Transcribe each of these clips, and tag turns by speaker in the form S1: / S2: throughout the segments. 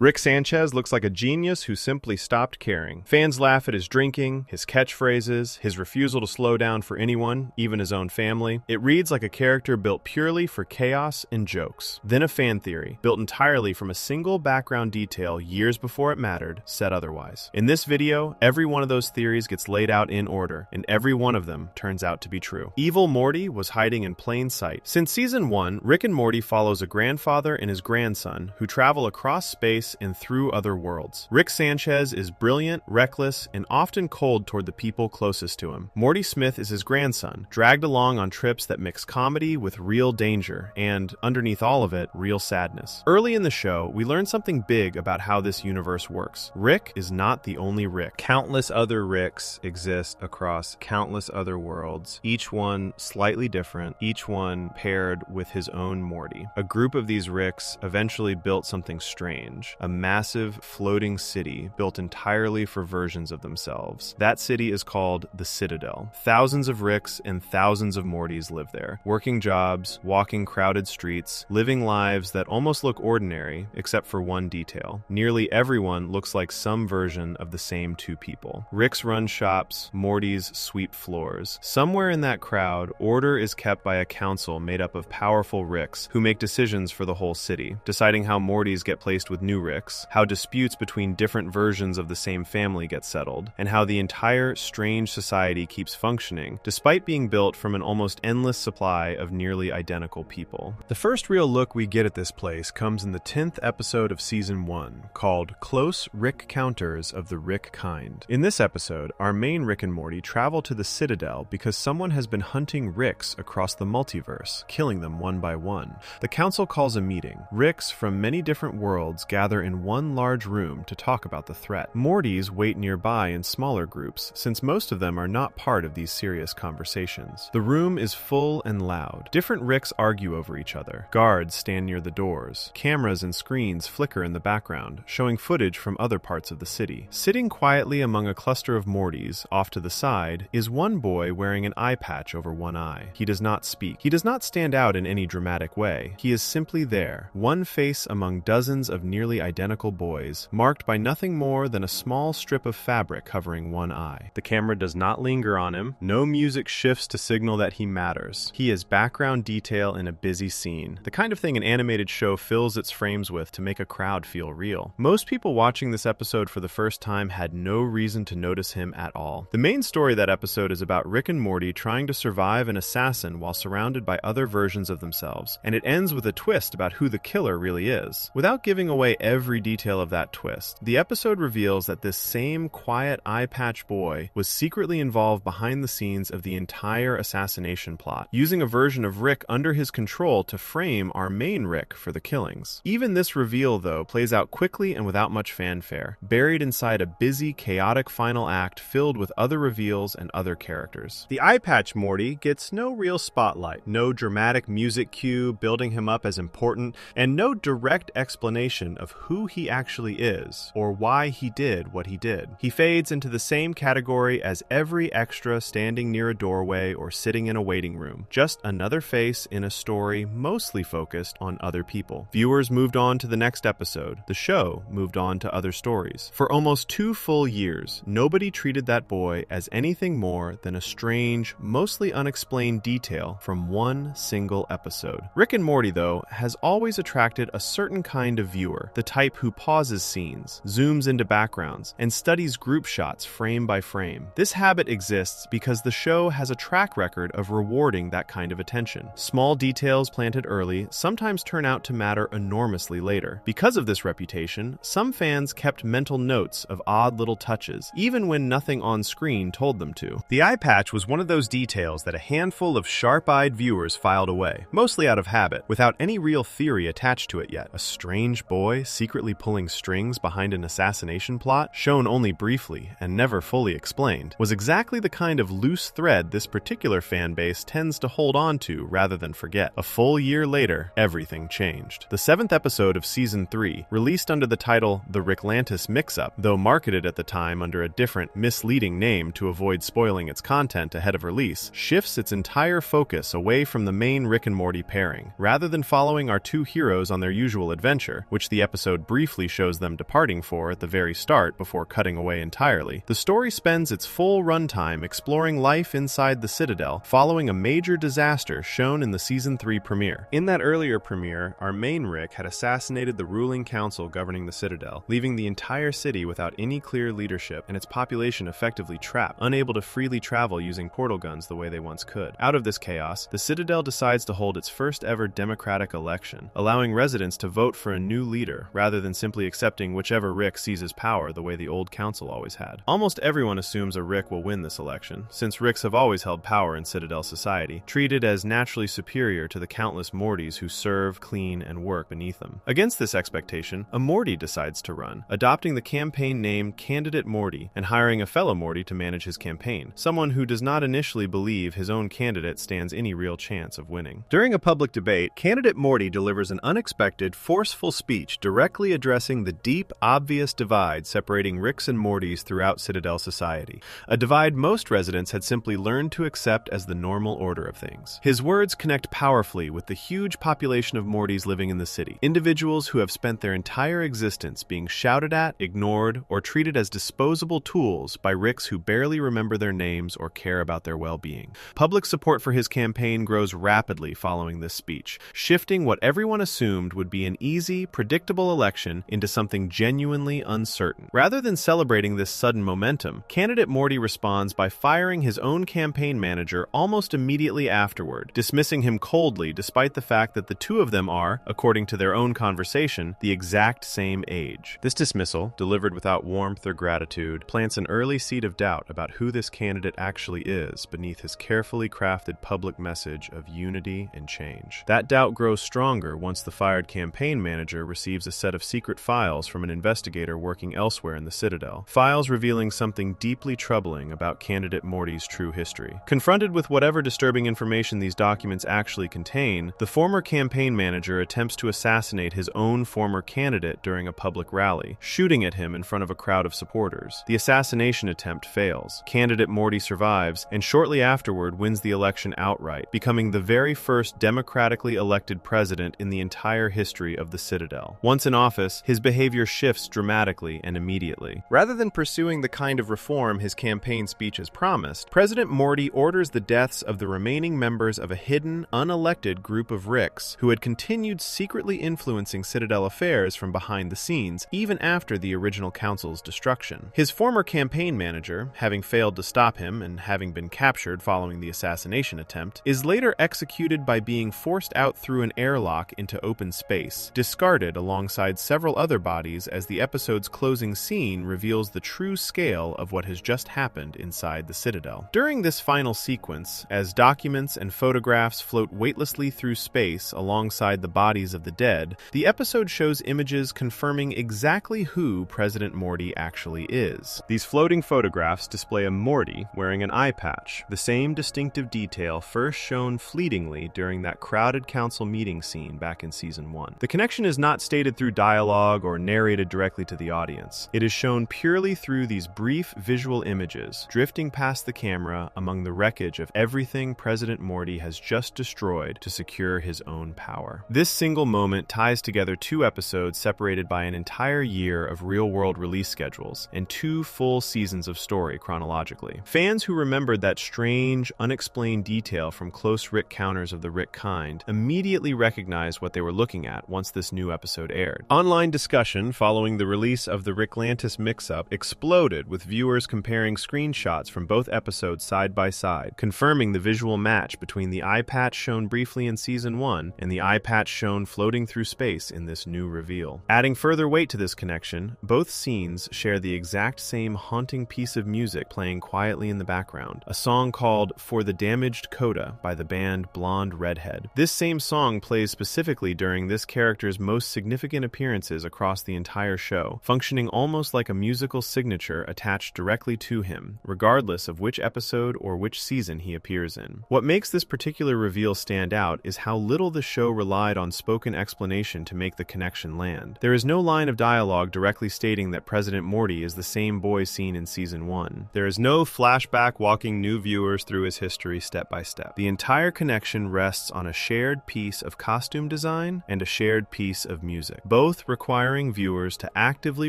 S1: Rick Sanchez looks like a genius who simply stopped caring. Fans laugh at his drinking, his catchphrases, his refusal to slow down for anyone, even his own family. It reads like a character built purely for chaos and jokes. Then a fan theory, built entirely from a single background detail years before it mattered, said otherwise. In this video, every one of those theories gets laid out in order, and every one of them turns out to be true. Evil Morty was hiding in plain sight. Since season 1, Rick and Morty follows a grandfather and his grandson who travel across space and through other worlds. Rick Sanchez is brilliant, reckless, and often cold toward the people closest to him. Morty Smith is his grandson, dragged along on trips that mix comedy with real danger and, underneath all of it, real sadness. Early in the show, we learn something big about how this universe works. Rick is not the only Rick.
S2: Countless other Ricks exist across countless other worlds, each one slightly different, each one paired with his own Morty. A group of these Ricks eventually built something strange. A massive floating city built entirely for versions of themselves. That city is called the Citadel. Thousands of Ricks and thousands of Mortys live there, working jobs, walking crowded streets, living lives that almost look ordinary, except for one detail. Nearly everyone looks like some version of the same two people. Ricks run shops, Mortys sweep floors. Somewhere in that crowd, order is kept by a council made up of powerful Ricks who make decisions for the whole city, deciding how Mortys get placed with new Ricks, how disputes between different versions of the same family get settled, and how the entire strange society keeps functioning, despite being built from an almost endless supply of nearly identical people. The first real look we get at this place comes in the 10th episode of Season 1, called Close Rick Counters of the Rick Kind. In this episode, our main Rick and Morty travel to the Citadel because someone has been hunting Ricks across the multiverse, killing them one by one. The council calls a meeting. Ricks from many different worlds gather in one large room to talk about the threat. Mortys wait nearby in smaller groups, since most of them are not part of these serious conversations. The room is full and loud. Different Ricks argue over each other. Guards stand near the doors. Cameras and screens flicker in the background, showing footage from other parts of the city. Sitting quietly among a cluster of Mortys, off to the side, is one boy wearing an eye patch over one eye. He does not speak. He does not stand out in any dramatic way. He is simply there, one face among dozens of nearly identical boys, marked by nothing more than a small strip of fabric covering one eye. The camera does not linger on him. No music shifts to signal that he matters. He is background detail in a busy scene, the kind of thing an animated show fills its frames with to make a crowd feel real. Most people watching this episode for the first time had no reason to notice him at all. The main story of that episode is about Rick and Morty trying to survive an assassin while surrounded by other versions of themselves, and it ends with a twist about who the killer really is. Without giving away every detail of that twist, the episode reveals that this same quiet eye patch boy was secretly involved behind the scenes of the entire assassination plot, using a version of Rick under his control to frame our main Rick for the killings. Even this reveal, though, plays out quickly and without much fanfare, buried inside a busy, chaotic final act filled with other reveals and other characters. The eye patch Morty gets no real spotlight, no dramatic music cue building him up as important, and no direct explanation of who he actually is, or why he did what he did. He fades into the same category as every extra standing near a doorway or sitting in a waiting room, just another face in a story mostly focused on other people. Viewers moved on to the next episode. The show moved on to other stories. For almost 2 full years, nobody treated that boy as anything more than a strange, mostly unexplained detail from one single episode. Rick and Morty, though, has always attracted a certain kind of viewer, the type who pauses scenes, zooms into backgrounds, and studies group shots frame by frame. This habit exists because the show has a track record of rewarding that kind of attention. Small details planted early sometimes turn out to matter enormously later. Because of this reputation, some fans kept mental notes of odd little touches, even when nothing on screen told them to. The eye patch was one of those details that a handful of sharp-eyed viewers filed away, mostly out of habit, without any real theory attached to it yet. A strange boy secretly pulling strings behind an assassination plot, shown only briefly and never fully explained, was exactly the kind of loose thread this particular fan base tends to hold on to rather than forget. A full year later, everything changed. The 7th episode of Season 3, released under the title The Ricklantis Mix-Up, though marketed at the time under a different, misleading name to avoid spoiling its content ahead of release, shifts its entire focus away from the main Rick and Morty pairing. Rather than following our two heroes on their usual adventure, which the episode
S1: episode briefly shows them departing for at the very start before cutting away entirely, the story spends its full runtime exploring life inside the Citadel following a major disaster shown in the Season 3 premiere. In that earlier premiere, our main Rick had assassinated the ruling council governing the Citadel, leaving the entire city without any clear leadership and its population effectively trapped, unable to freely travel using portal guns the way they once could. Out of this chaos, the Citadel decides to hold its first ever democratic election, allowing residents to vote for a new leader rather than simply accepting whichever Rick seizes power the way the old council always had. Almost everyone assumes a Rick will win this election, since Ricks have always held power in Citadel society, treated as naturally superior to the countless Mortys who serve, clean, and work beneath them. Against this expectation, a Morty decides to run, adopting the campaign name Candidate Morty and hiring a fellow Morty to manage his campaign, someone who does not initially believe his own candidate stands any real chance of winning. During a public debate, Candidate Morty delivers an unexpected, forceful speech directly addressing the deep, obvious divide separating Ricks and Mortys throughout Citadel society, a divide most residents had simply learned to accept as the normal order of things. His words connect powerfully with the huge population of Mortys living in the city, individuals who have spent their entire existence being shouted at, ignored, or treated as disposable tools by Ricks who barely remember their names or care about their well-being. Public support for his campaign grows rapidly following this speech, shifting what everyone assumed would be an easy, predictable election into something genuinely uncertain. Rather than celebrating this sudden momentum, Candidate Morty responds by firing his own campaign manager almost immediately afterward, dismissing him coldly despite the fact that the two of them are, according to their own conversation, the exact same age. This dismissal, delivered without warmth or gratitude, plants an early seed of doubt about who this candidate actually is beneath his carefully crafted public message of unity and change. That doubt grows stronger once the fired campaign manager receives a set of secret files from an investigator working elsewhere in the Citadel, files revealing something deeply troubling about Candidate Morty's true history. Confronted with whatever disturbing information these documents actually contain, the former campaign manager attempts to assassinate his own former candidate during a public rally, shooting at him in front of a crowd of supporters. The assassination attempt fails. Candidate Morty survives, and shortly afterward wins the election outright, becoming the very first democratically elected president in the entire history of the Citadel. Once in office, his behavior shifts dramatically and immediately. Rather than pursuing the kind of reform his campaign speech has promised, President Morty orders the deaths of the remaining members of a hidden, unelected group of Ricks who had continued secretly influencing Citadel affairs from behind the scenes, even after the original council's destruction. His former campaign manager, having failed to stop him and having been captured following the assassination attempt, is later executed by being forced out through an airlock into open space, discarded alongside several other bodies as the episode's closing scene reveals the true scale of what has just happened inside the Citadel. During this final sequence, as documents and photographs float weightlessly through space alongside the bodies of the dead, the episode shows images confirming exactly who President Morty actually is. These floating photographs display a Morty wearing an eye patch, the same distinctive detail first shown fleetingly during that crowded council meeting scene back in Season 1. The connection is not stated through dialogue or narrated directly to the audience. It is shown purely through these brief visual images, drifting past the camera among the wreckage of everything President Morty has just destroyed to secure his own power. This single moment ties together two episodes separated by an entire year of real-world release schedules and two full seasons of story chronologically. Fans who remembered that strange, unexplained detail from close Rick counters of the Rick kind immediately recognized what they were looking at once this new episode aired. Online discussion following the release of the Ricklantis mix-up exploded, with viewers comparing screenshots from both episodes side by side, confirming the visual match between the eye patch shown briefly in Season 1 and the eye patch shown floating through space in this new reveal. Adding further weight to this connection, both scenes share the exact same haunting piece of music playing quietly in the background, a song called For the Damaged Coda by the band Blonde Redhead. This same song plays specifically during this character's most significant appearances across the entire show, functioning almost like a musical signature attached directly to him, regardless of which episode or which season he appears in. What makes this particular reveal stand out is how little the show relied on spoken explanation to make the connection land. There is no line of dialogue directly stating that President Morty is the same boy seen in Season 1. There is no flashback walking new viewers through his history step by step. The entire connection rests on a shared piece of costume design and a shared piece of music. Both both requiring viewers to actively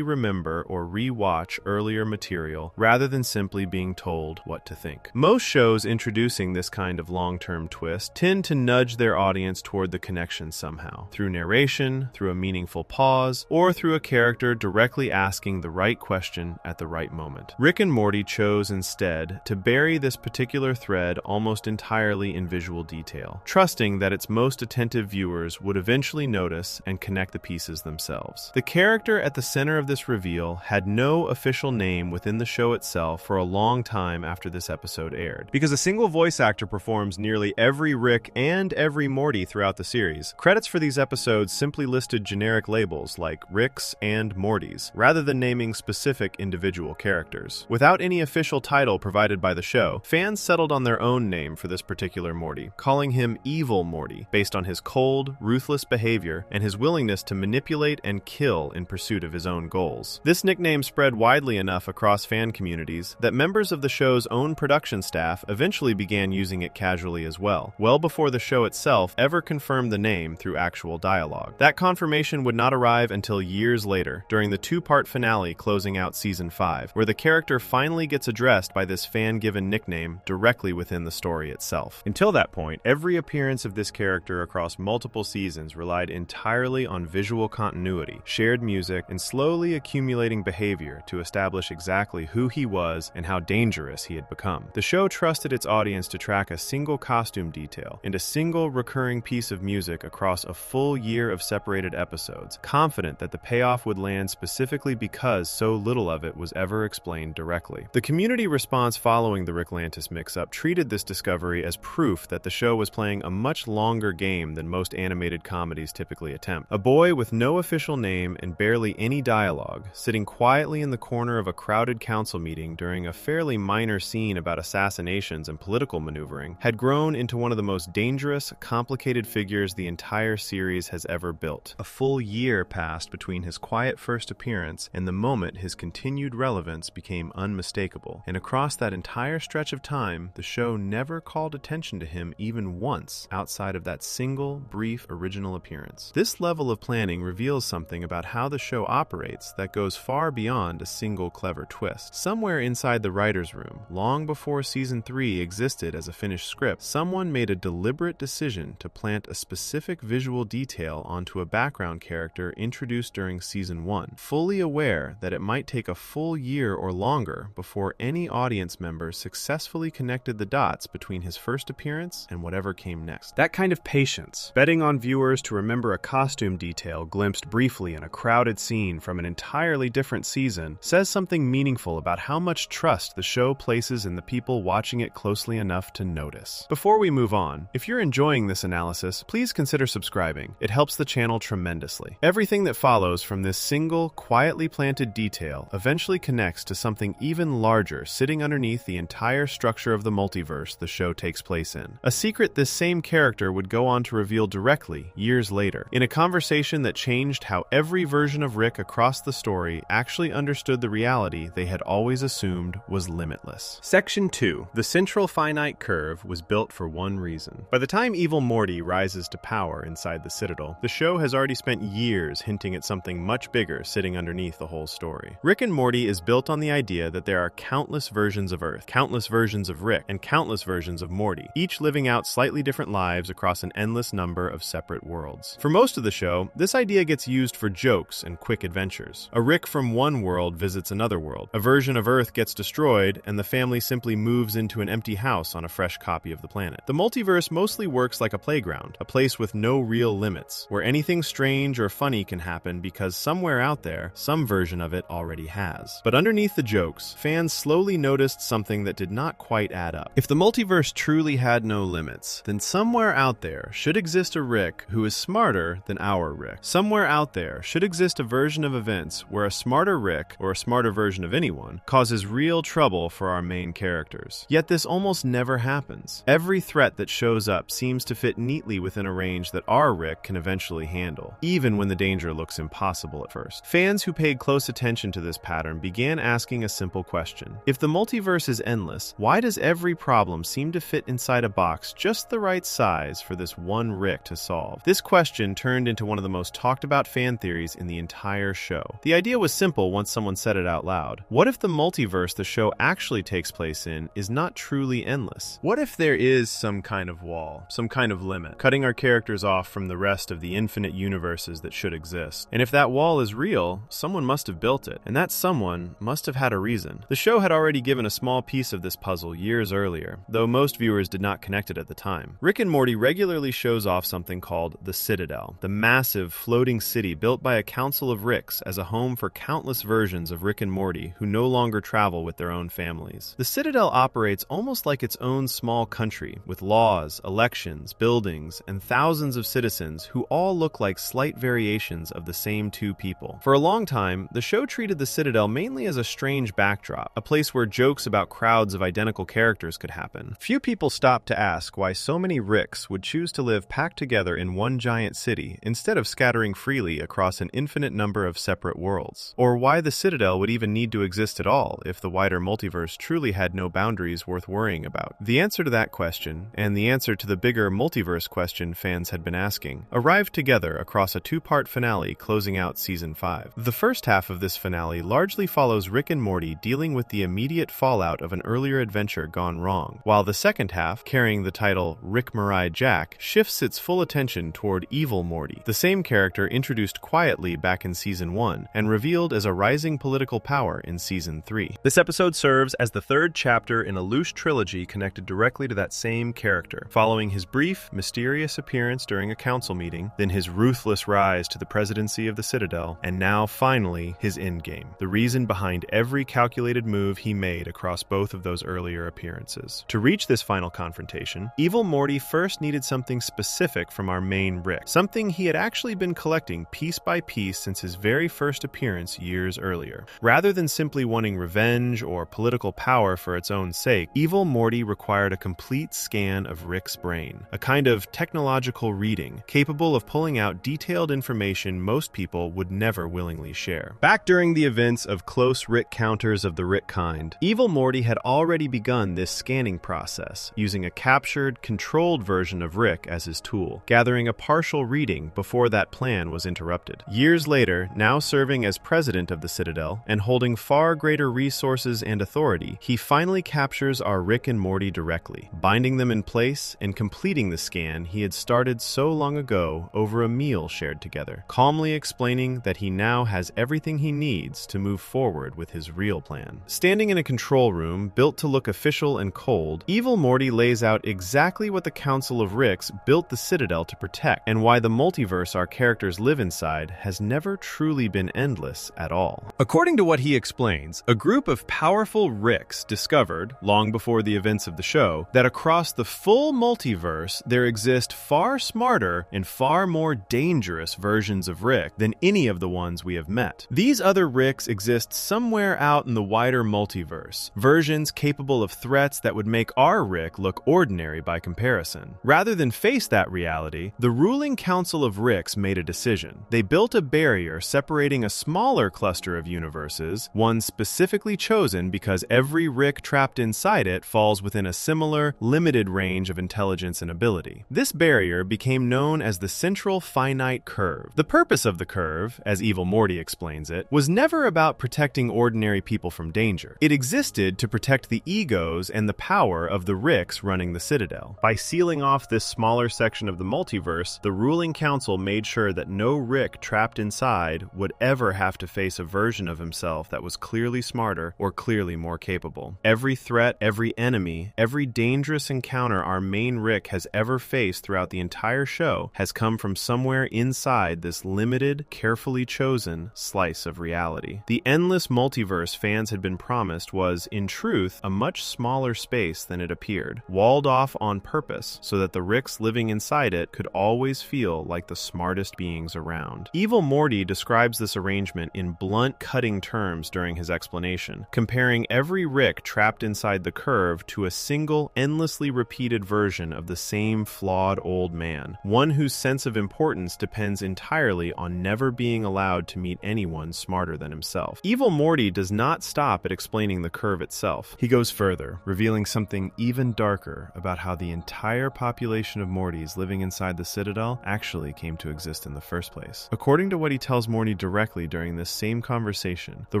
S1: remember or re-watch earlier material rather than simply being told what to think. Most shows introducing this kind of long-term twist tend to nudge their audience toward the connection somehow, through narration, through a meaningful pause, or through a character directly asking the right question at the right moment. Rick and Morty chose instead to bury this particular thread almost entirely in visual detail, trusting that its most attentive viewers would eventually notice and connect the pieces themselves. The character at the center of this reveal had no official name within the show itself for a long time after this episode aired. Because a single voice actor performs nearly every Rick and every Morty throughout the series, credits for these episodes simply listed generic labels like Ricks and Mortys, rather than naming specific individual characters. Without any official title provided by the show, fans settled on their own name for this particular Morty, calling him Evil Morty, based on his cold, ruthless behavior and his willingness to manipulate and kill in pursuit of his own goals. This nickname spread widely enough across fan communities that members of the show's own production staff eventually began using it casually as well before the show itself ever confirmed the name through actual dialogue. That confirmation would not arrive until years later, during the two-part finale closing out Season 5, where the character finally gets addressed by this fan-given nickname directly within the story itself. Until that point, every appearance of this character across multiple seasons relied entirely on visual continuity, shared music, and slowly accumulating behavior to establish exactly who he was and how dangerous he had become. The show trusted its audience to track a single costume detail and a single recurring piece of music across a full year of separated episodes, confident that the payoff would land specifically because so little of it was ever explained directly. The community response following the Ricklantis mix-up treated this discovery as proof that the show was playing a much longer game than most animated comedies typically attempt. A boy with no official name and barely any dialogue, sitting quietly in the corner of a crowded council meeting during a fairly minor scene about assassinations and political maneuvering, had grown into one of the most dangerous, complicated figures the entire series has ever built. A full year passed between his quiet first appearance and the moment his continued relevance became unmistakable, and across that entire stretch of time, the show never called attention to him even once outside of that single, brief original appearance. This level of planning reveals something about how the show operates that goes far beyond a single clever twist. Somewhere inside the writer's room, long before Season 3 existed as a finished script, someone made a deliberate decision to plant a specific visual detail onto a background character introduced during Season 1, fully aware that it might take a full year or longer before any audience member successfully connected the dots between his first appearance and whatever came next. That kind of patience, betting on viewers to remember a costume detail glimpsed briefly in a crowded scene from an entirely different season, says something meaningful about how much trust the show places in the people watching it closely enough to notice. Before we move on, if you're enjoying this analysis, please consider subscribing. It helps the channel tremendously. Everything that follows from this single, quietly planted detail eventually connects to something even larger sitting underneath the entire structure of the multiverse the show takes place in. A secret this same character would go on to reveal directly years later, in a conversation that changed how every version of Rick across the story actually understood the reality they had always assumed was limitless. Section 2. The Central Finite Curve was built for one reason. By the time Evil Morty rises to power inside the Citadel, the show has already spent years hinting at something much bigger sitting underneath the whole story. Rick and Morty is built on the idea that there are countless versions of Earth, countless versions of Rick, and countless versions of Morty, each living out slightly different lives across an endless number of separate worlds. For most of the show, this idea gets used for jokes and quick adventures. A Rick from one world visits another world. A version of Earth gets destroyed, and the family simply moves into an empty house on a fresh copy of the planet. The multiverse mostly works like a playground, a place with no real limits, where anything strange or funny can happen because somewhere out there, some version of it already has. But underneath the jokes, fans slowly noticed something that did not quite add up. If the multiverse truly had no limits, then somewhere out there should exist a Rick who is smarter than our Rick. Somewhere out there should exist a version of events where a smarter Rick, or a smarter version of anyone, causes real trouble for our main characters. Yet this almost never happens. Every threat that shows up seems to fit neatly within a range that our Rick can eventually handle, even when the danger looks impossible at first. Fans who paid close attention to this pattern began asking a simple question. If the multiverse is endless, why does every problem seem to fit inside a box just the right size for this one Rick to solve? This question turned into one of the most talked talked about fan theories in the entire show. The idea was simple once someone said it out loud. What if the multiverse the show actually takes place in is not truly endless? What if there is some kind of wall, some kind of limit, cutting our characters off from the rest of the infinite universes that should exist? And if that wall is real, someone must have built it, and that someone must have had a reason. The show had already given a small piece of this puzzle years earlier, though most viewers did not connect it at the time. Rick and Morty regularly shows off something called the Citadel, the massive floating city built by a council of Ricks as a home for countless versions of Rick and Morty who no longer travel with their own families. The Citadel operates almost like its own small country, with laws, elections, buildings, and thousands of citizens who all look like slight variations of the same two people. For a long time, the show treated the Citadel mainly as a strange backdrop, a place where jokes about crowds of identical characters could happen. Few people stopped to ask why so many Ricks would choose to live packed together in one giant city instead of scattering freely across an infinite number of separate worlds, or why the Citadel would even need to exist at all if the wider multiverse truly had no boundaries worth worrying about. The answer to that question, and the answer to the bigger multiverse question fans had been asking, arrived together across a two-part finale closing out Season 5. The first half of this finale largely follows Rick and Morty dealing with the immediate fallout of an earlier adventure gone wrong, while the second half, carrying the title Rick Mirai Jack, shifts its full attention toward Evil Morty, the same character introduced quietly back in Season 1 and revealed as a rising political power in Season 3. This episode serves as the third chapter in a loose trilogy connected directly to that same character, following his brief, mysterious appearance during a council meeting, then his ruthless rise to the presidency of the Citadel, and now, finally, his endgame, the reason behind every calculated move he made across both of those earlier appearances. To reach this final confrontation, Evil Morty first needed something specific from our main Rick, something he had actually been collecting piece by piece since his very first appearance years earlier. Rather than simply wanting revenge or political power for its own sake, Evil Morty required a complete scan of Rick's brain, a kind of technological reading, capable of pulling out detailed information most people would never willingly share. Back during the events of close Rick counters of the Rick kind, Evil Morty had already begun this scanning process, using a captured, controlled version of Rick as his tool, gathering a partial reading before that plan was interrupted. Years later, now serving as president of the Citadel, and holding far greater resources and authority, he finally captures our Rick and Morty directly, binding them in place and completing the scan he had started so long ago over a meal shared together, calmly explaining that he now has everything he needs to move forward with his real plan. Standing in a control room built to look official and cold, Evil Morty lays out exactly what the Council of Ricks built the Citadel to protect, and why the multiverse our characters live inside has never truly been endless at all. According to what he explains, a group of powerful Ricks discovered, long before the events of the show, that across the full multiverse there exist far smarter and far more dangerous versions of Rick than any of the ones we have met. These other Ricks exist somewhere out in the wider multiverse, versions capable of threats that would make our Rick look ordinary by comparison. Rather than face that reality, the ruling Council of Ricks made a decision. They built a barrier separating a smaller cluster of universes, one specifically chosen because every Rick trapped inside it falls within a similar, limited range of intelligence and ability. This barrier became known as the Central Finite Curve. The purpose of the curve, as Evil Morty explains it, was never about protecting ordinary people from danger. It existed to protect the egos and the power of the Ricks running the Citadel. By sealing off this smaller section of the multiverse, the ruling council made sure that no Rick trapped inside would ever have to face a version of himself that was clearly smarter or clearly more capable. Every threat, every enemy, every dangerous encounter our main Rick has ever faced throughout the entire show has come from somewhere inside this limited, carefully chosen slice of reality. The endless multiverse fans had been promised was, in truth, a much smaller space than it appeared, walled off on purpose so that the Ricks living inside it could always feel like the smartest beings around. Evil Morty describes this arrangement in blunt, cutting terms during his explanation, comparing every Rick trapped inside the curve to a single, endlessly repeated version of the same flawed old man, one whose sense of importance depends entirely on never being allowed to meet anyone smarter than himself. Evil Morty does not stop at explaining the curve itself. He goes further, revealing something even darker about how the entire population of Mortys living inside the Citadel actually came to exist in the first place. According to what he tells Morty directly during this same conversation, the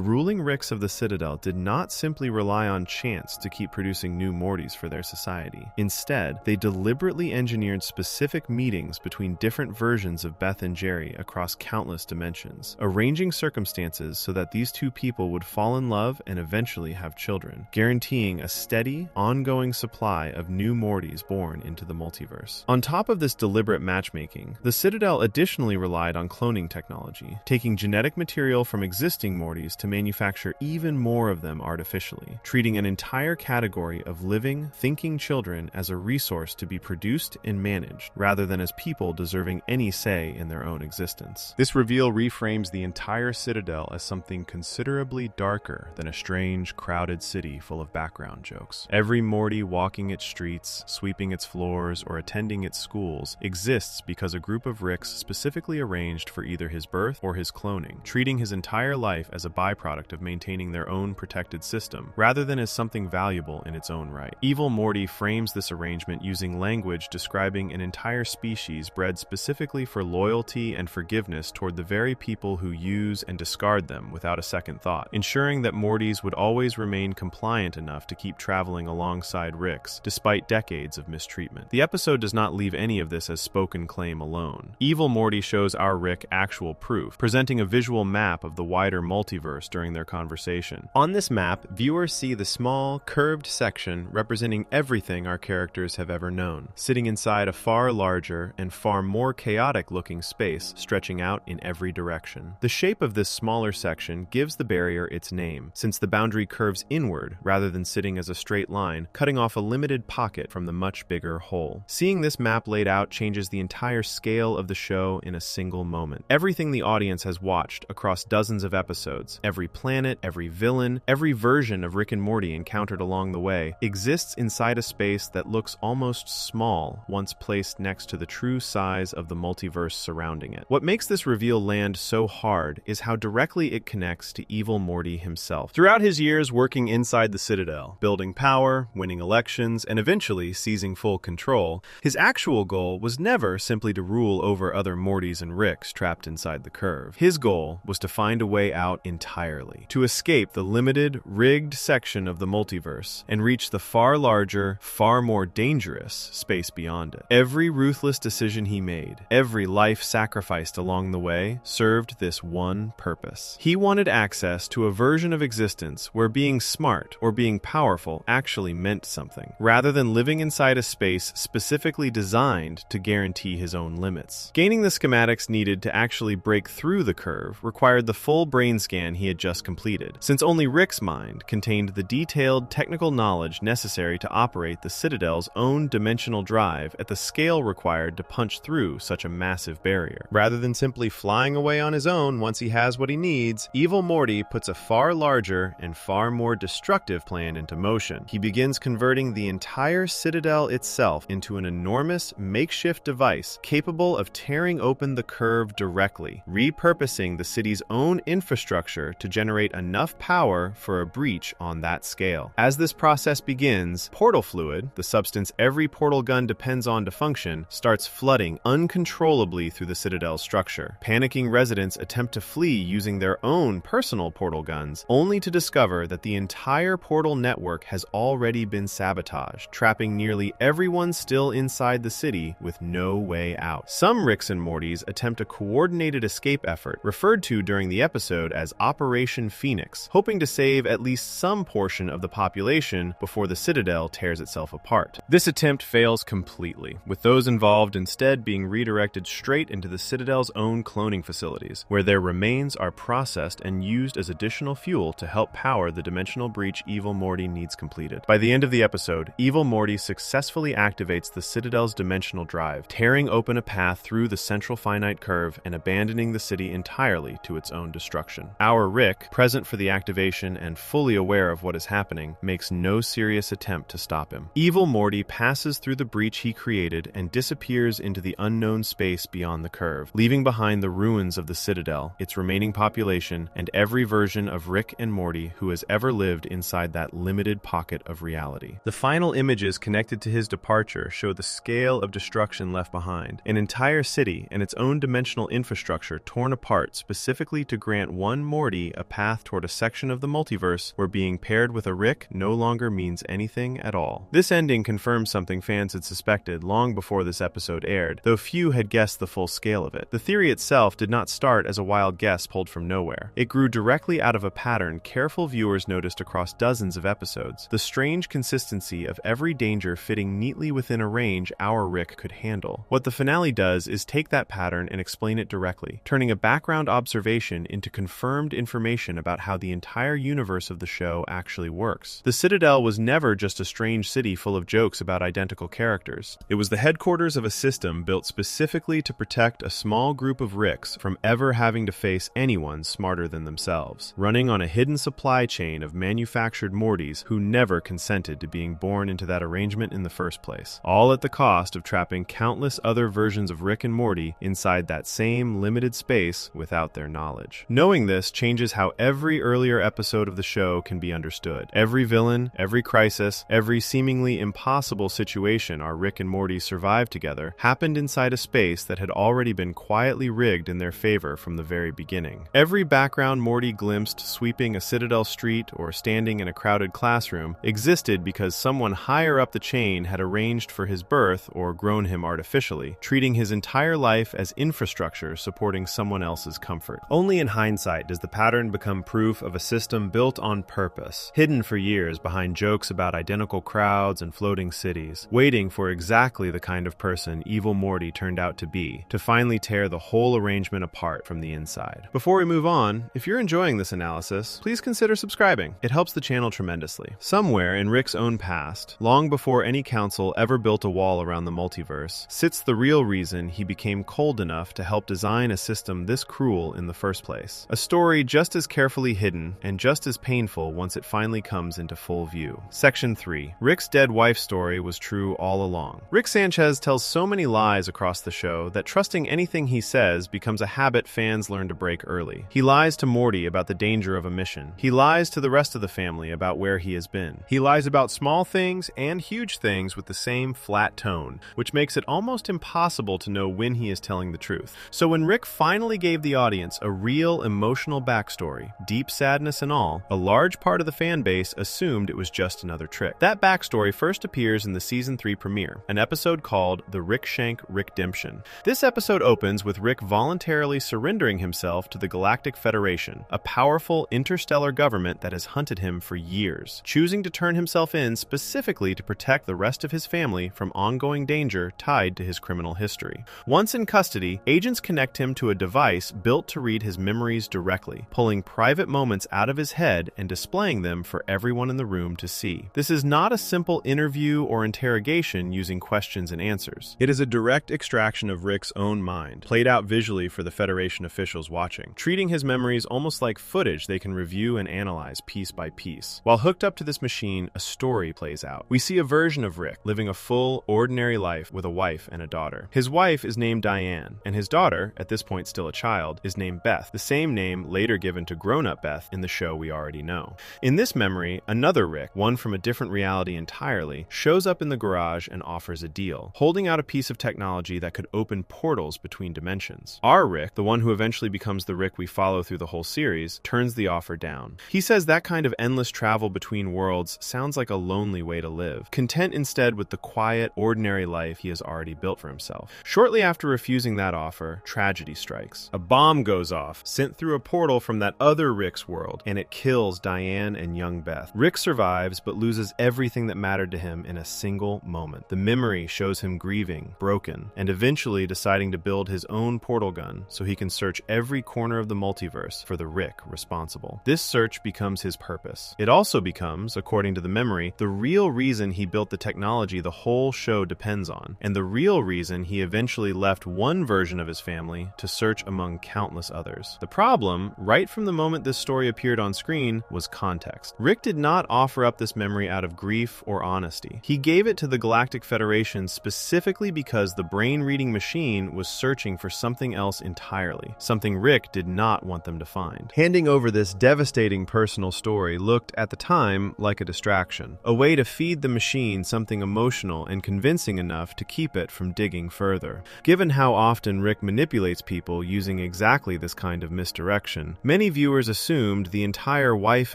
S1: ruling Ricks of the Citadel did not simply rely on chance to keep producing new Mortys for their society. Instead, they deliberately engineered specific meetings between different versions of Beth and Jerry across countless dimensions, arranging circumstances so that these two people would fall in love and eventually have children, guaranteeing a steady, ongoing supply of new Mortys born into the multiverse. On top of this deliberate matchmaking, the Citadel additionally relied on cloning technology, taking genetic material from existing Mortys to manufacture even more of them artificially, treating an entire category of living, thinking children as a resource to be produced and managed, rather than as people deserving any say in their own existence. This reveal reframes the entire Citadel as something considerably darker than a strange, crowded city full of background jokes. Every Morty walking its streets, sweeping its floors, or attending its schools exists because a group of Ricks specifically arranged for either his birth or his cloning, treating his entire life as a byproduct of maintaining their own protected system, rather than as something valuable in its own right. Evil Morty frames this arrangement using language describing an entire species bred specifically for loyalty and forgiveness toward the very people who use and discard them without a second thought, ensuring that Mortys would always remain compliant enough to keep traveling alongside Ricks, despite decades of mistreatment. The episode does not leave any of this as spoken claim alone. Evil Morty shows our Rick actual proof, presenting a visual map of the wider multiverse during their conversation. On this map, viewers see the small, curved section representing everything our characters have ever known, sitting inside a far larger and far more chaotic-looking space stretching out in every direction. The shape of this smaller section gives the barrier its name, since the boundary curves inward rather than sitting as a straight line, cutting off a limited pocket from the much bigger whole. Seeing this map laid out changes the entire scale of the show in a single moment. Everything the audience has watched across dozens of episodes, every planet, every villain, every version of Rick and Morty encountered along the way, exists inside a space that looks almost small once placed next to the true size of the multiverse surrounding it. What makes this reveal land so hard is how directly it connects to Evil Morty himself. Throughout his years working inside the Citadel, building power, winning elections, and eventually seizing full control, his actual goal was never simply to rule over other Mortys and Ricks trapped inside the curve. His goal was to find a way out entirely, to escape the limited, rigged section of the multiverse and reach the far larger, far more dangerous space beyond it. Every ruthless decision he made, every life sacrificed along the way, served this one purpose. He wanted access to a version of existence where being smart or being powerful actually meant something, rather than living inside a space specifically designed to guarantee his own limits. Gaining the schematics needed to actually break through the curve required the full brain scan he had just completed, since only Rick's mind contained the detailed technical knowledge necessary to operate the Citadel's own dimensional drive at the scale required to punch through such a massive barrier. Rather than simply flying away on his own once he has what he needs, Evil Morty puts a far larger and far more destructive plan into motion. He begins converting the entire Citadel itself into an enormous makeshift device capable of tearing open the curve directly, repurposing the city's own infrastructure to generate enough power for a breach on that scale. As this process begins, portal fluid, the substance every portal gun depends on to function, starts flooding uncontrollably through the Citadel's structure. Panicking residents attempt to flee using their own personal portal guns, only to discover that the entire portal network has already been sabotaged, trapping nearly everyone still inside the city with no way out. Some Ricks and Mortys attempt a coordinated escape effort, referred to during the episode as Operation Phoenix, hoping to save at least some portion of the population before the Citadel tears itself apart. This attempt fails completely, with those involved instead being redirected straight into the Citadel's own cloning facilities, where their remains are processed and used as additional fuel to help power the dimensional breach Evil Morty needs completed. By the end of the episode, Evil Morty successfully activates the Citadel's dimensional drive, tearing open a path through the Central Finite Curve and abandoning the city entirely to its own destruction. Our Rick, present for the activation and fully aware of what is happening, makes no serious attempt to stop him. Evil Morty passes through the breach he created and disappears into the unknown space beyond the curve, leaving behind the ruins of the Citadel, its remaining population, and every version of Rick and Morty who has ever lived inside that limited pocket of reality. The final images connected to his departure show the scale of destruction left behind. An entire city and its
S2: its own dimensional infrastructure torn apart specifically to grant one Morty a path toward a section of the multiverse where being paired with a Rick no longer means anything at all. This ending confirms something fans had suspected long before this episode aired, though few had guessed the full scale of it. The theory itself did not start as a wild guess pulled from nowhere. It grew directly out of a pattern careful viewers noticed across dozens of episodes: the strange consistency of every danger fitting neatly within a range our Rick could handle. What the finale does is take that pattern and explain it directly, turning a background observation into confirmed information about how the entire universe of the show actually works. The Citadel was never just a strange city full of jokes about identical characters. It was the headquarters of a system built specifically to protect a small group of Ricks from ever having to face anyone smarter than themselves, running on a hidden supply chain of manufactured Mortys who never consented to being born into that arrangement in the first place, all at the cost of trapping countless other versions of Rick and Morty inside that same limited space without their knowledge. Knowing this changes how every earlier episode of the show can be understood. Every villain, every crisis, every seemingly impossible situation our Rick and Morty survived together happened inside a space that had already been quietly rigged in their favor from the very beginning. Every background Morty glimpsed sweeping a Citadel street or standing in a crowded classroom existed because someone higher up the chain had arranged for his birth or grown him artificially, treating his entire life as infrastructure supporting someone else's comfort. Only in hindsight does the pattern become proof of a system built on purpose, hidden for years behind jokes about identical crowds and floating cities, waiting for exactly the kind of person evil Morty turned out to be, to finally tear the whole arrangement apart from the inside. Before we move on, if you're enjoying this analysis, please consider subscribing. It helps the channel tremendously. Somewhere in Rick's own past, long before any council ever built a wall around the multiverse, sits the real reason he became cold enough to help design a system this cruel in the first place. A story just as carefully hidden and just as painful once it finally comes into full view. Section 3. Rick's dead wife's story was true all along. Rick Sanchez tells so many lies across the show that trusting anything he says becomes a habit fans learn to break early. He lies to Morty about the danger of a mission. He lies to the rest of the family about where he has been. He lies about small things and huge things with the same flat tone, which makes it almost impossible to know when he is telling the truth. So when Rick finally gave the audience a real emotional backstory, deep sadness and all, a large part of the fan base assumed it was just another trick. That backstory first appears in the Season 3 premiere, an episode called The Rick Shank Rickdemption. This episode opens with Rick voluntarily surrendering himself to the Galactic Federation, a powerful interstellar government that has hunted him for years, choosing to turn himself in specifically to protect the rest of his family from ongoing danger tied to his criminal history. Once in custody, agents connect him to a device built to read his memories directly, pulling private moments out of his head and displaying them for everyone in the room to see. This is not a simple interview or interrogation using questions and answers. It is a direct extraction of Rick's own mind, played out visually for the Federation officials watching, treating his memories almost like footage they can review and analyze piece by piece. While hooked up to this machine, a story plays out. We see a version of Rick living a full, ordinary life with a wife and a daughter. His wife is named Diane, and his daughter, at this point still a child, is named Beth, the same name later given to grown-up Beth in the show we already know. In this memory, another Rick, one from a different reality entirely, shows up in the garage and offers a deal, holding out a piece of technology that could open portals between dimensions. Our Rick, the one who eventually becomes the Rick we follow through the whole series, turns the offer down. He says that kind of endless travel between worlds sounds like a lonely way to live, content instead with the quiet, ordinary life he has already built for himself. Shortly after refusing that offer, tragedy strikes. A bomb goes off, sent through a portal from that other Rick's world, and it kills Diane and young Beth. Rick survives, but loses everything that mattered to him in a single moment. The memory shows him grieving, broken, and eventually deciding to build his own portal gun so he can search every corner of the multiverse for the Rick responsible. This search becomes his purpose. It also becomes, according to the memory, the real reason he built the technology the whole show depends on, and the real reason he eventually left one version of his family to search among countless others. The problem, right from the moment this story appeared on screen, was context. Rick did not offer up this memory out of grief or honesty. He gave it to the Galactic Federation specifically because the brain-reading machine was searching for something else entirely, something Rick did not want them to find. Handing over this devastating personal story looked, at the time, like a distraction, a way to feed the machine something emotional and convincing enough to keep it from digging further. Given how
S1: often Rick manipulates people using exactly this kind of misdirection, many viewers assumed the entire wife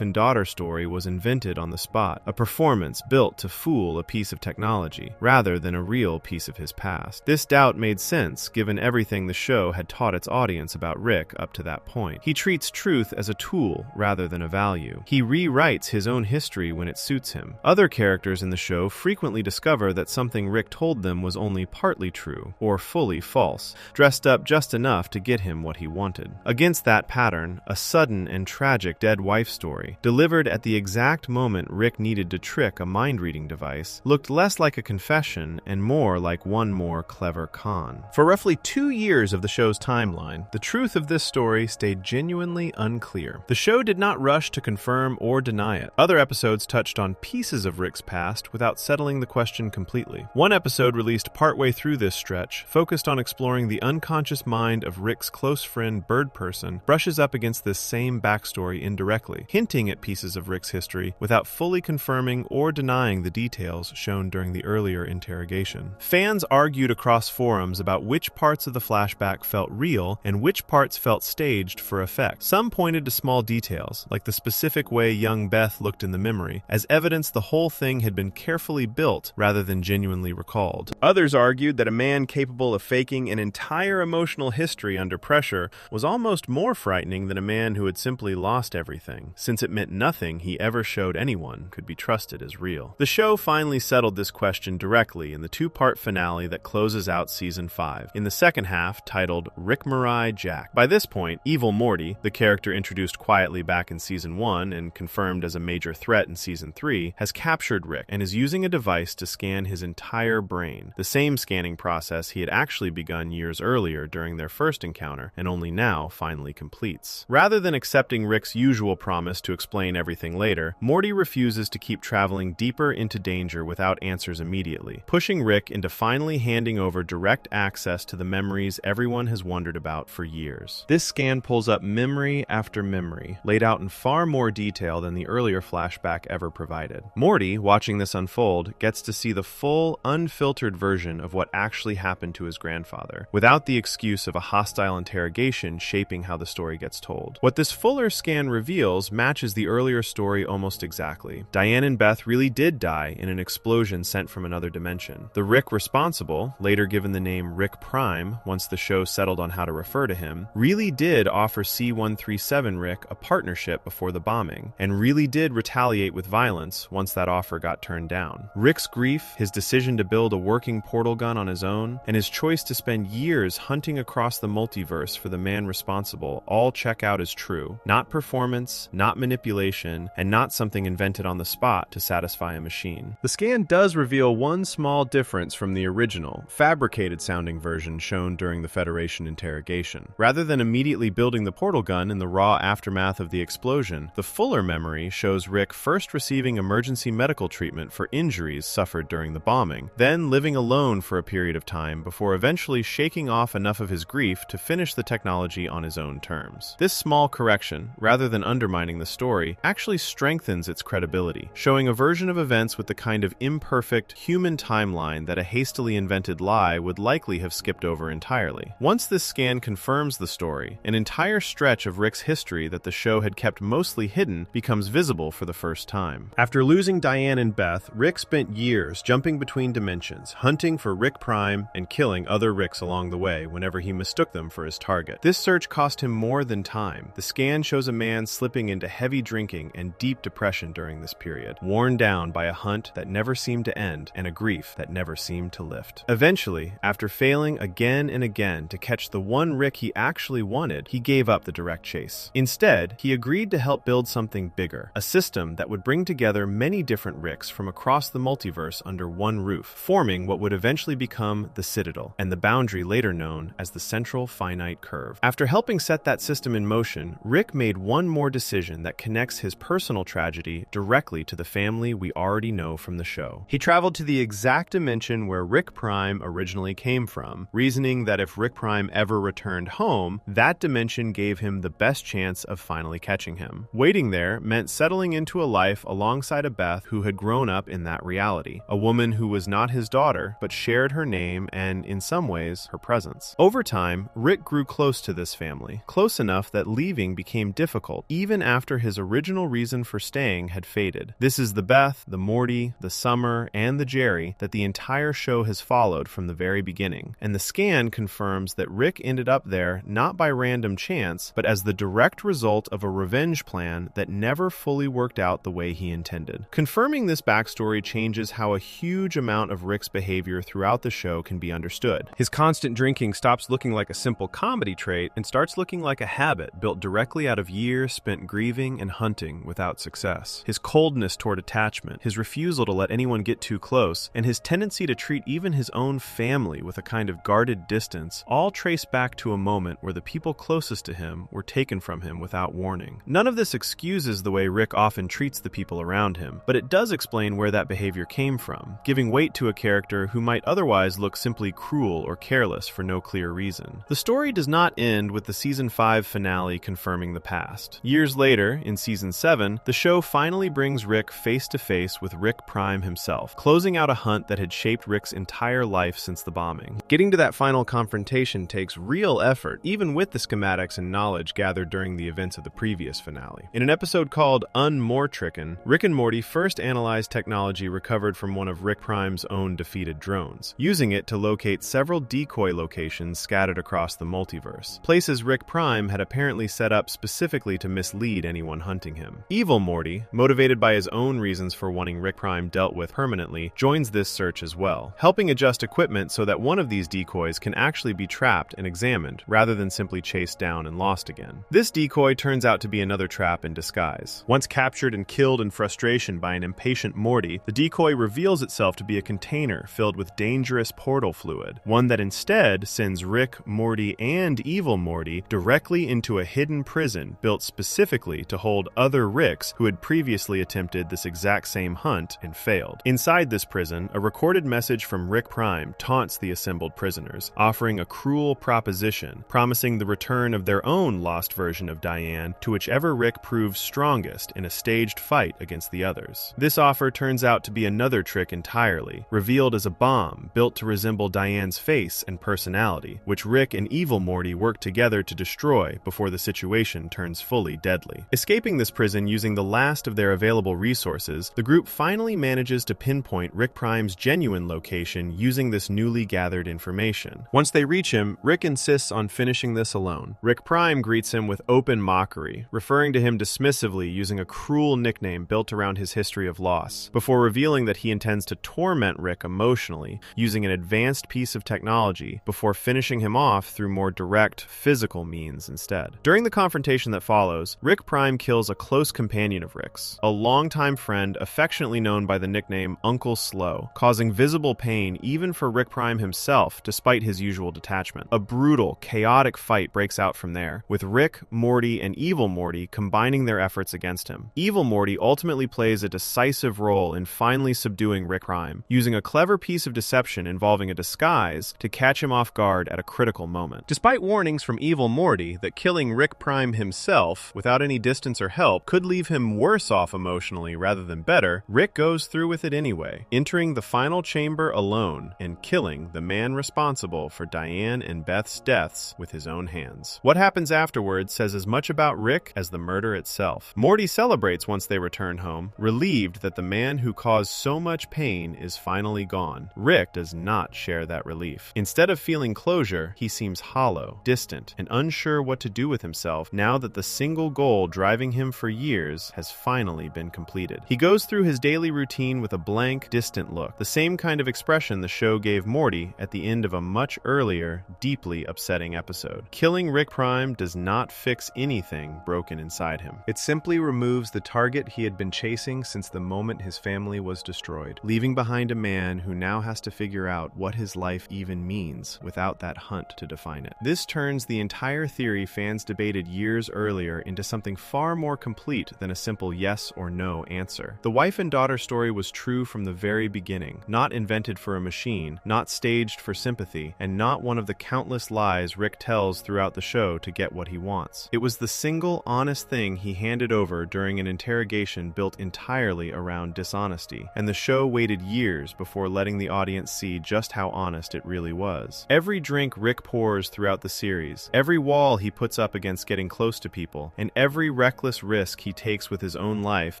S1: and daughter story was invented on the spot, a performance built to fool a piece of technology, rather than a real piece of his past. This doubt made sense given everything the show had taught its audience about Rick up to that point. He treats truth as a tool rather than a value. He rewrites his own history when it suits him. Other characters in the show frequently discover that something Rick told them was only partly true, or fully false, dressed up just enough to get him what he wanted. Against that pattern, a sudden and tragic dead wife story, delivered at the exact moment Rick needed to trick a mind-reading device, looked less like a confession and more like one more clever con. For roughly 2 years of the show's timeline, the truth of this story stayed genuinely unclear. The show did not rush to confirm or deny it. Other episodes touched on pieces of Rick's past without settling the question completely. One episode released partway through this stretch focused on exploring the unconscious mind of Rick's close friend Bird Person, brushes up against this same backstory indirectly, hinting at pieces of Rick's history without fully confirming or denying the details shown during the earlier interrogation. Fans argued across forums about which parts of the flashback felt real and which parts felt staged for effect. Some pointed to small details, like the specific way young Beth looked in the memory, as evidence the whole thing had been carefully built rather than genuinely recalled. Others argued that a man capable of faking an entire emotional history under pressure was almost more frightening than a man who had simply lost everything, since it meant nothing he ever showed anyone could be trusted as real. The show finally settled this question directly in the 2-part finale that closes out Season 5, in the second half titled Rick Mirai Jack. By this point, Evil Morty, the character introduced quietly back in Season 1 and confirmed as a major threat in Season 3, has captured Rick and is using a device to scan his entire brain, the same scanning process he had actually begun years earlier during their first encounter and only now finally completes. Rather than accepting Rick's usual promise to explain everything later, Morty refuses to keep traveling deeper into danger without answers immediately, pushing Rick into finally handing over direct access to the memories everyone has wondered about for years. This scan pulls up memory after memory, laid out in far more detail than the earlier flashback ever provided. Morty, watching this unfold, gets to see the full, unfiltered version of what actually happened to his grandfather, without the excuse of a hostile interrogation shaping how the story gets told. What this fuller scan reveals matches the earlier story almost exactly. Diane and Beth really did die in an explosion sent from another dimension. The Rick responsible, later given the name Rick Prime once the show settled on how to refer to him, really did offer C-137 Rick a partnership before the bombing, and really did retaliate with violence once that offer got turned down. Rick's grief, his decision to build a working portal gun on his own, and his choice to spend years hunting across the multiverse for the man responsible all check out as true. Not performance, not manipulation, and not something invented on the spot to satisfy a machine. The scan does reveal one small difference from the original, fabricated-sounding version shown during the Federation interrogation. Rather than immediately building the portal gun in the raw aftermath of the explosion, the fuller memory shows Rick first receiving emergency medical treatment for injuries suffered during the bombing, then living alone for a period of time before eventually shaking off enough of his grief to finish the technology on his own terms. This small correction, rather than undermining the story, actually strengthens its credibility, showing a version of events with the kind of imperfect, human timeline that a hastily invented lie would likely have skipped over entirely. Once this scan confirms the story, an entire stretch of Rick's history that the show had kept mostly hidden becomes visible for the first time. After losing Diane and Beth, Rick spent years jumping between dimensions, hunting for Rick Prime and killing other Ricks along the way whenever he mistook them for his target. This search cost him more than time. The scan shows a man slipping into heavy drinking and deep depression during this period, worn down by a hunt that never seemed to end and a grief that never seemed to lift. Eventually, after failing again and again to catch the one Rick he actually wanted, he gave up the direct chase. Instead, he agreed to help build something bigger, a system that would bring together many different Ricks from across the multiverse under one roof, forming what would eventually become the Citadel, and the boundary later known as the Central Finite Curve. After helping set that system in motion, Rick made one more decision that connects his personal tragedy directly to the family we already know from the show. He traveled to the exact dimension where Rick Prime originally came from, reasoning that if Rick Prime ever returned home, that dimension gave him the best chance of finally catching him. Waiting there meant settling into a life alongside a Beth who had grown up in that reality, a woman who was not his daughter, but shared her name and, in some ways, recognize her presence. Over time, Rick grew close to this family, close enough that leaving became difficult, even after his original reason for staying had faded. This is the Beth, the Morty, the Summer, and the Jerry that the entire show has followed from the very beginning, and the scan confirms that Rick ended up there not by random chance, but as the direct result of a revenge plan that never fully worked out the way he intended. Confirming this backstory changes how a huge amount of Rick's behavior throughout the show can be understood. His constant drinking stops looking like a simple comedy trait and starts looking like a habit built directly out of years spent grieving and hunting without success. His coldness toward attachment, his refusal to let anyone get too close, and his tendency to treat even his own family with a kind of guarded distance all trace back to a moment where the people closest to him were taken from him without warning. None of this excuses the way Rick often treats the people around him, but it does explain where that behavior came from, giving weight to a character who might otherwise look simply cruel or careless for no clear reason. The story does not end with the Season 5 finale confirming the past. Years later, in Season 7, the show finally brings Rick face to face with Rick Prime himself, closing out a hunt that had shaped Rick's entire life since the bombing. Getting to that final confrontation takes real effort, even with the schematics and knowledge gathered during the events of the previous finale. In an episode called Unmortricken, Rick and Morty first analyzed technology recovered from one of Rick Prime's own defeated drones, using it to locate several decoy locations scattered across the multiverse, places Rick Prime had apparently set up specifically to mislead anyone hunting him. Evil Morty, motivated by his own reasons for wanting Rick Prime dealt with permanently, joins this search as well, helping adjust equipment so that one of these decoys can actually be trapped and examined, rather than simply chased down and lost again. This decoy turns out to be another trap in disguise. Once captured and killed in frustration by an impatient Morty, the decoy reveals itself to be a container filled with dangerous portal fluid, one that instead sends Rick, Morty, and Evil Morty directly into a hidden prison built specifically to hold other Ricks who had previously attempted this exact same hunt and failed. Inside this prison, a recorded message from Rick Prime taunts the assembled prisoners, offering a cruel proposition, promising the return of their own lost version of Diane to whichever Rick proves strongest in a staged fight against the others. This offer turns out to be another trick entirely, revealed as a bomb built to resemble Diane's face and personality, which Rick and Evil Morty work together to destroy before the situation turns fully deadly. Escaping this prison using the last of their available resources, the group finally manages to pinpoint Rick Prime's genuine location using this newly gathered information. Once they reach him, Rick insists on finishing this alone. Rick Prime greets him with open mockery, referring to him dismissively using a cruel nickname built around his history of loss, before revealing that he intends to torment Rick emotionally using an advanced piece of technology before finishing him off through more direct physical means instead. During the confrontation that follows, Rick Prime kills a close companion of Rick's, a longtime friend affectionately known by the nickname Uncle Slow, causing visible pain even for Rick Prime himself despite his usual detachment. A brutal, chaotic fight breaks out from there, with Rick, Morty, and Evil Morty combining their efforts against him. Evil Morty ultimately plays a decisive role in finally subduing Rick Prime, using a clever piece of deception involving a disguise to catch him off guard at a critical moment. Despite warnings from Evil Morty that killing Rick Prime himself, without any distance or help, could leave him worse off emotionally rather than better, Rick goes through with it anyway, entering the final chamber alone and killing the man responsible for Diane and Beth's deaths with his own hands. What happens afterwards says as much about Rick as the murder itself. Morty celebrates once they return home, relieved that the man who caused so much pain is finally gone. Rick does not share that relief. Instead of feeling closure, he seems hollow, distant, and unsure what to do with himself now that the single goal driving him for years has finally been completed. He goes through his daily routine with a blank, distant look, the same kind of expression the show gave Morty at the end of a much earlier, deeply upsetting episode. Killing Rick Prime does not fix anything broken inside him. It simply removes the target he had been chasing since the moment his family was destroyed, leaving behind a man who now has to figure out what his life even means without that hunt to define it. This turns the entire theory fans debated years earlier into something far more complete than a simple yes or no answer. The wife and daughter story was true from the very beginning, not invented for a machine, not staged for sympathy, and not one of the countless lies Rick tells throughout the show to get what he wants. It was the single honest thing he handed over during an interrogation built entirely around dishonesty, and the show waited years before letting the audience see just how honest it really was. was. Every drink Rick pours throughout the series, every wall he puts up against getting close to people, and every reckless risk he takes with his own life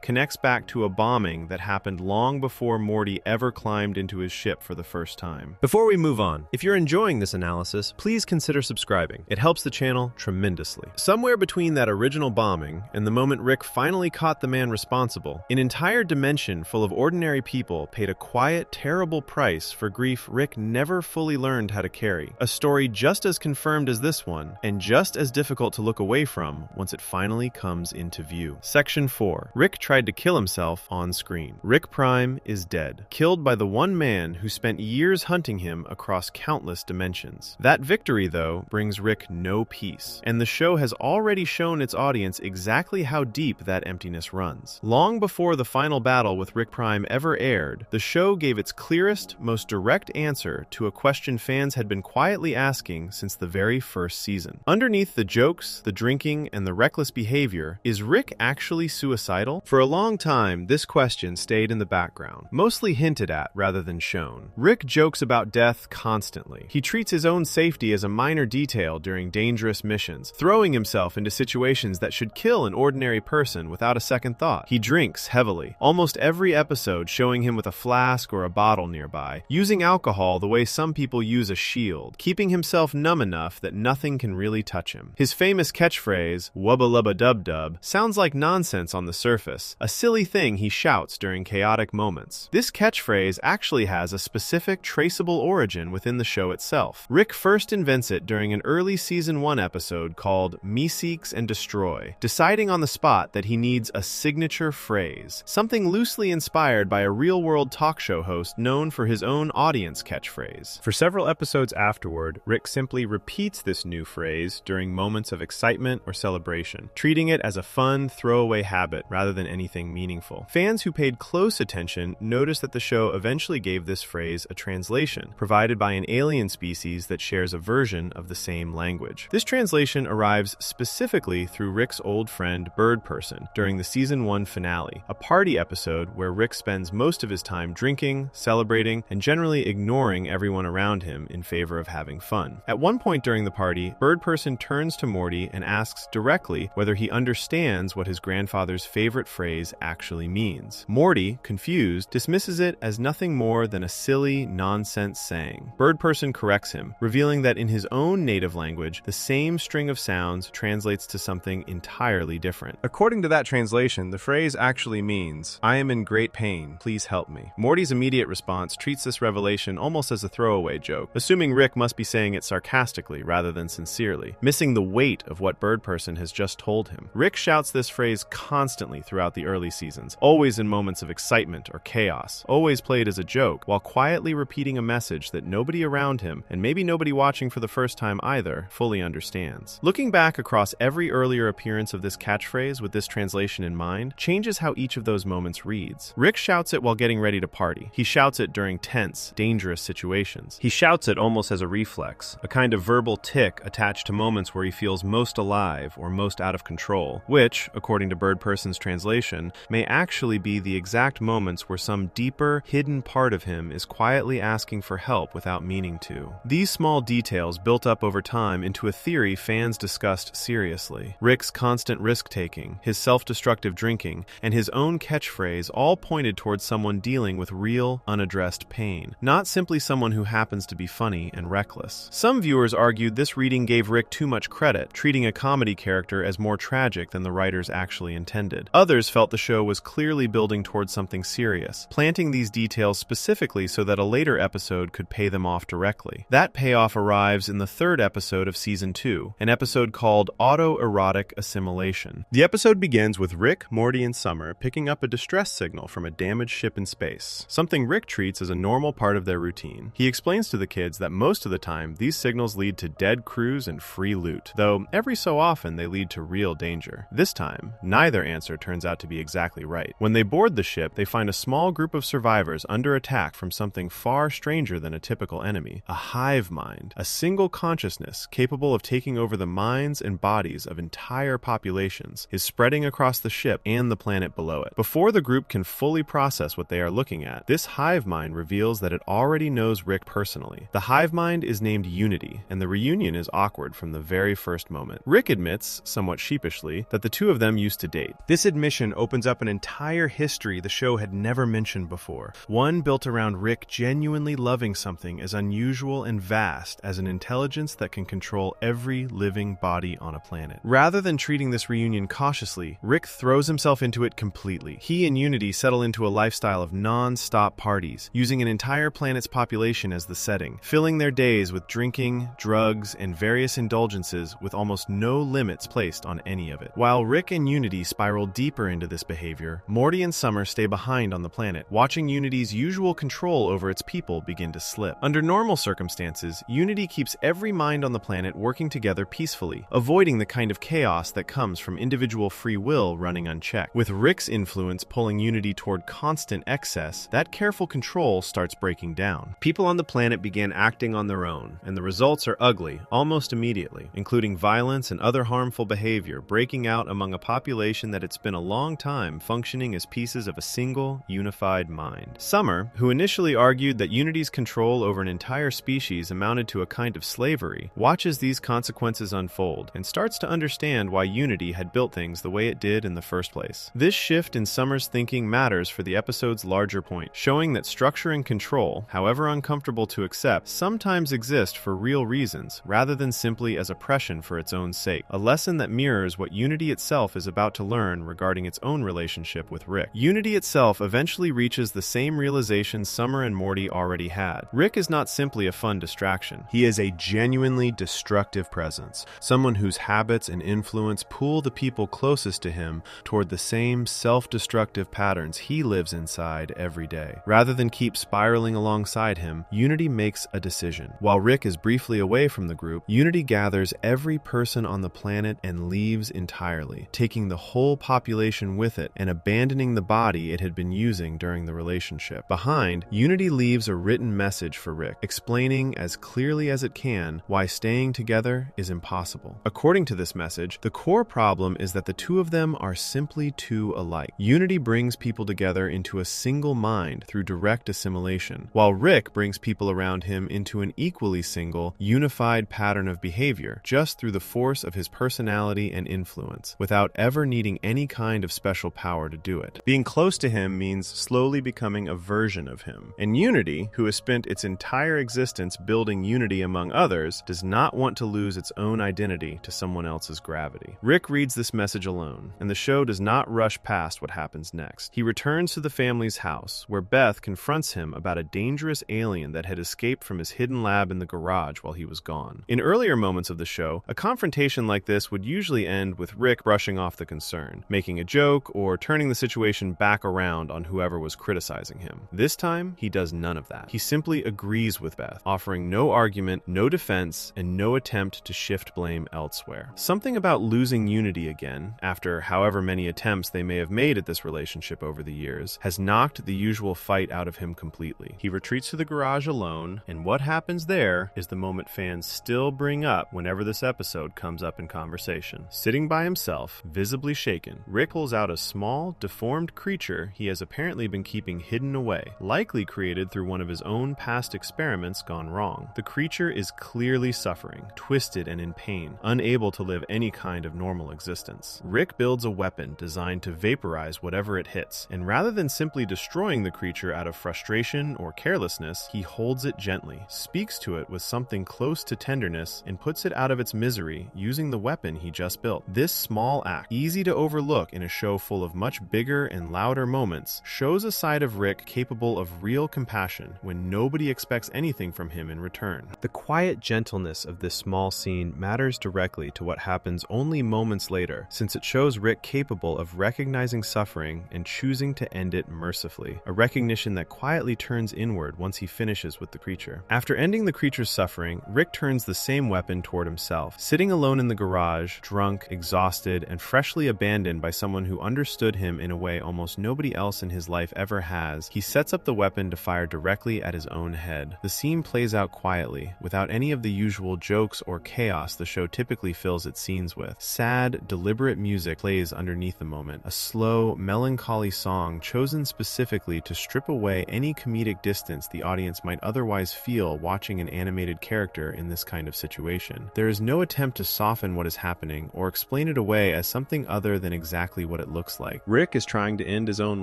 S1: connects back to a bombing that happened long before Morty ever climbed into his ship for the first time.
S2: Before we move on, if you're enjoying this analysis, please consider subscribing. It helps the channel tremendously. Somewhere between that original bombing and the moment Rick finally caught the man responsible, an entire dimension full of ordinary people paid a quiet, terrible price for grief Rick never fully learned how to carry. A story just as confirmed as this one, and just as difficult to look away from once it finally comes into view. Section 4. Rick tried to kill himself on screen. Rick Prime is dead, killed by the one man who spent years hunting him across countless dimensions. That victory, though, brings Rick no peace, and the show has already shown its audience exactly how deep that emptiness runs. Long before the final battle with Rick Prime ever aired, the show gave its clearest, most direct answer to a question fans had been quietly asking since the very first season. Underneath the jokes, the drinking, and the reckless behavior, is Rick actually suicidal? For a long time, this question stayed in the background, mostly hinted at rather than shown. Rick jokes about death constantly. He treats his own safety as a minor detail during dangerous missions, throwing himself into situations that should kill an ordinary person without a second thought. He drinks heavily, almost every episode showing him with a flask or a bottle nearby, using alcohol the way some people use a shield, keeping himself numb enough that nothing can really touch him. His famous catchphrase, "Wubba lubba dub dub," sounds like nonsense on the surface, a silly thing he shouts during chaotic moments. This catchphrase actually has a specific, traceable origin within the show itself. Rick first invents it during an early Season 1 episode called Me Seeks and Destroy, deciding on the spot that he needs a signature phrase, something loosely inspired by a real-world talk show host known for his own audience catchphrase. For several episodes afterward, Rick simply repeats this new phrase during moments of excitement or celebration, treating it as a fun, throwaway habit rather than anything meaningful. Fans who paid close attention noticed that the show eventually gave this phrase a translation, provided by an alien species that shares a version of the same language. This translation arrives specifically through Rick's old friend Bird Person during the Season 1 finale, a party episode where Rick spends most of his time drinking, celebrating, and generally ignoring everyone around him in favor of having fun. At one point during the party, Bird Person turns to Morty and asks directly whether he understands what his grandfather's favorite phrase actually means. Morty, confused, dismisses it as nothing more than a silly, nonsense saying. Bird Person corrects him, revealing that in his own native language, the same string of sounds translates to something entirely different. According to that translation, the phrase actually means, "I am in great pain, please help me." Morty's immediate response treats this revelation almost as a throwaway joke, assuming Rick must be saying it sarcastically rather than sincerely, missing the weight of what Bird Person has just told him. Rick shouts this phrase constantly throughout the early seasons, always in moments of excitement or chaos, always played as a joke, while quietly repeating a message that nobody around him, and maybe nobody watching for the first time either, fully understands. Looking back across every earlier appearance of this catchphrase with this translation in mind, changes how each of those moments reads. Rick shouts it while getting ready to party. He shouts it during tense, dangerous situations. He shouts it almost as a reflex, a kind of verbal tic attached to moments where he feels most alive or most out of control, which, according to Bird Person's translation, may actually be the exact moments where some deeper, hidden part of him is quietly asking for help without meaning to. These small details built up over time into a theory fans discussed seriously. Rick's constant risk-taking, his self-destructive drinking, and his own catchphrase all pointed towards someone dealing with real, unaddressed pain, not simply someone who happens to be funny and reckless. Some viewers argued this reading gave Rick too much credit, treating a comedy character as more tragic than the writers actually intended. Others felt the show was clearly building towards something serious, planting these details specifically so that a later episode could pay them off directly. That payoff arrives in the third episode of Season 2, an episode called Autoerotic Assimilation. The episode begins with Rick, Morty, and Summer picking up a distress signal from a damaged ship in space, something Rick treats as a normal part of their routine. He explains to the kids that most of the time, these signals lead to dead crews and free loot, though every so often they lead to real danger. This time, neither answer turns out to be exactly right. When they board the ship, they find a small group of survivors under attack from something far stranger than a typical enemy, a hive mind, a single consciousness capable of taking over the minds and bodies of entire populations, is spreading across the ship and the planet below it. Before the group can fully process what they are looking at, this hive mind reveals that it already knows Rick personally.
S1: family. The hive mind is named Unity, and the reunion is awkward from the very first moment. Rick admits, somewhat sheepishly, that the two of them used to date. This admission opens up an entire history the show had never mentioned before, one built around Rick genuinely loving something as unusual and vast as an intelligence that can control every living body on a planet. Rather than treating this reunion cautiously, Rick throws himself into it completely. He and Unity settle into a lifestyle of non-stop parties, using an entire planet's population as the setting, filling their days with drinking, drugs, and various indulgences with almost no limits placed on any of it. While Rick and Unity spiral deeper into this behavior, Morty and Summer stay behind on the planet, watching Unity's usual control over its people begin to slip. Under normal circumstances, Unity keeps every mind on the planet working together peacefully, avoiding the kind of chaos that comes from individual free will running unchecked. With Rick's influence pulling Unity toward constant excess, that careful control starts breaking down. People on the planet began acting on their own, and the results are ugly almost immediately, including violence and other harmful behavior breaking out among a population that had spent a long time functioning as pieces of a single, unified mind. Summer, who initially argued that Unity's control over an entire species amounted to a kind of slavery, watches these consequences unfold and starts to understand why Unity had built things the way it did in the first place. This shift in Summer's thinking matters for the episode's larger point, showing that structure and control, however uncomfortable to accept, sometimes exist for real reasons rather than simply as oppression for its own sake, a lesson that mirrors what Unity itself is about to learn regarding its own relationship with Rick. Unity itself eventually reaches the same realization Summer and Morty already had. Rick is not simply a fun distraction. He is a genuinely destructive presence, someone whose habits and influence pull the people closest to him toward the same self-destructive patterns he lives inside every day. Rather than keep spiraling alongside him, Unity makes a decision. While Rick is briefly away from the group, Unity gathers every person on the planet and leaves entirely, taking the whole population with it and abandoning the body it had been using during the relationship. Behind, Unity leaves a written message for Rick, explaining as clearly as it can why staying together is impossible. According to this message, the core problem is that the two of them are simply too alike. Unity brings people together into a single mind through direct assimilation, while Rick brings people around him into an equally single, unified pattern of behavior, just through the force of his personality and influence, without ever needing any kind of special power to do it. Being close to him means slowly becoming a version of him. And Unity, who has spent its entire existence building unity among others, does not want to lose its own identity to someone else's gravity. Rick reads this message alone, and the show does not rush past what happens next. He returns to the family's house, where Beth confronts him about a dangerous alien that had escaped from his hidden lab in the garage while he was gone. In earlier moments of the show, a confrontation like this would usually end with Rick brushing off the concern, making a joke, or turning the situation back around on whoever was criticizing him. This time, he does none of that. He simply agrees with Beth, offering no argument, no defense, and no attempt to shift blame elsewhere. Something about losing Unity again, after however many attempts they may have made at this relationship over the years, has knocked the usual fight out of him completely. He retreats to the garage alone, and what happens there is the moment fans still bring up whenever this episode comes up in conversation. Sitting by himself, visibly shaken, Rick pulls out a small, deformed creature he has apparently been keeping hidden away, likely created through one of his own past experiments gone wrong. The creature is clearly suffering, twisted and in pain, unable to live any kind of normal existence. Rick builds a weapon designed to vaporize whatever it hits, and rather than simply destroying the creature out of frustration or carelessness, he holds it gently, speaks to it with something close to tenderness, and puts it out of its misery using the weapon he just built. This small act, easy to overlook in a show full of much bigger and louder moments, shows a side of Rick capable of real compassion when nobody expects anything from him in return. The quiet gentleness of this small scene matters directly to what happens only moments later, since it shows Rick capable of recognizing suffering and choosing to end it mercifully, a recognition that quietly turns inward once he finishes with the creature. After ending the creature's suffering, Rick turns the same weapon toward himself. Sitting alone in the garage, drunk, exhausted, and freshly abandoned by someone who understood him in a way almost nobody else in his life ever has, he sets up the weapon to fire directly at his own head. The scene plays out quietly, without any of the usual jokes or chaos the show typically fills its scenes with. Sad, deliberate music plays underneath the moment, a slow, melancholy song chosen specifically to strip away any comedic distance the audience might otherwise otherwise feel watching an animated character in this kind of situation. There is no attempt to soften what is happening or explain it away as something other than exactly what it looks like.
S2: Rick is trying to end his own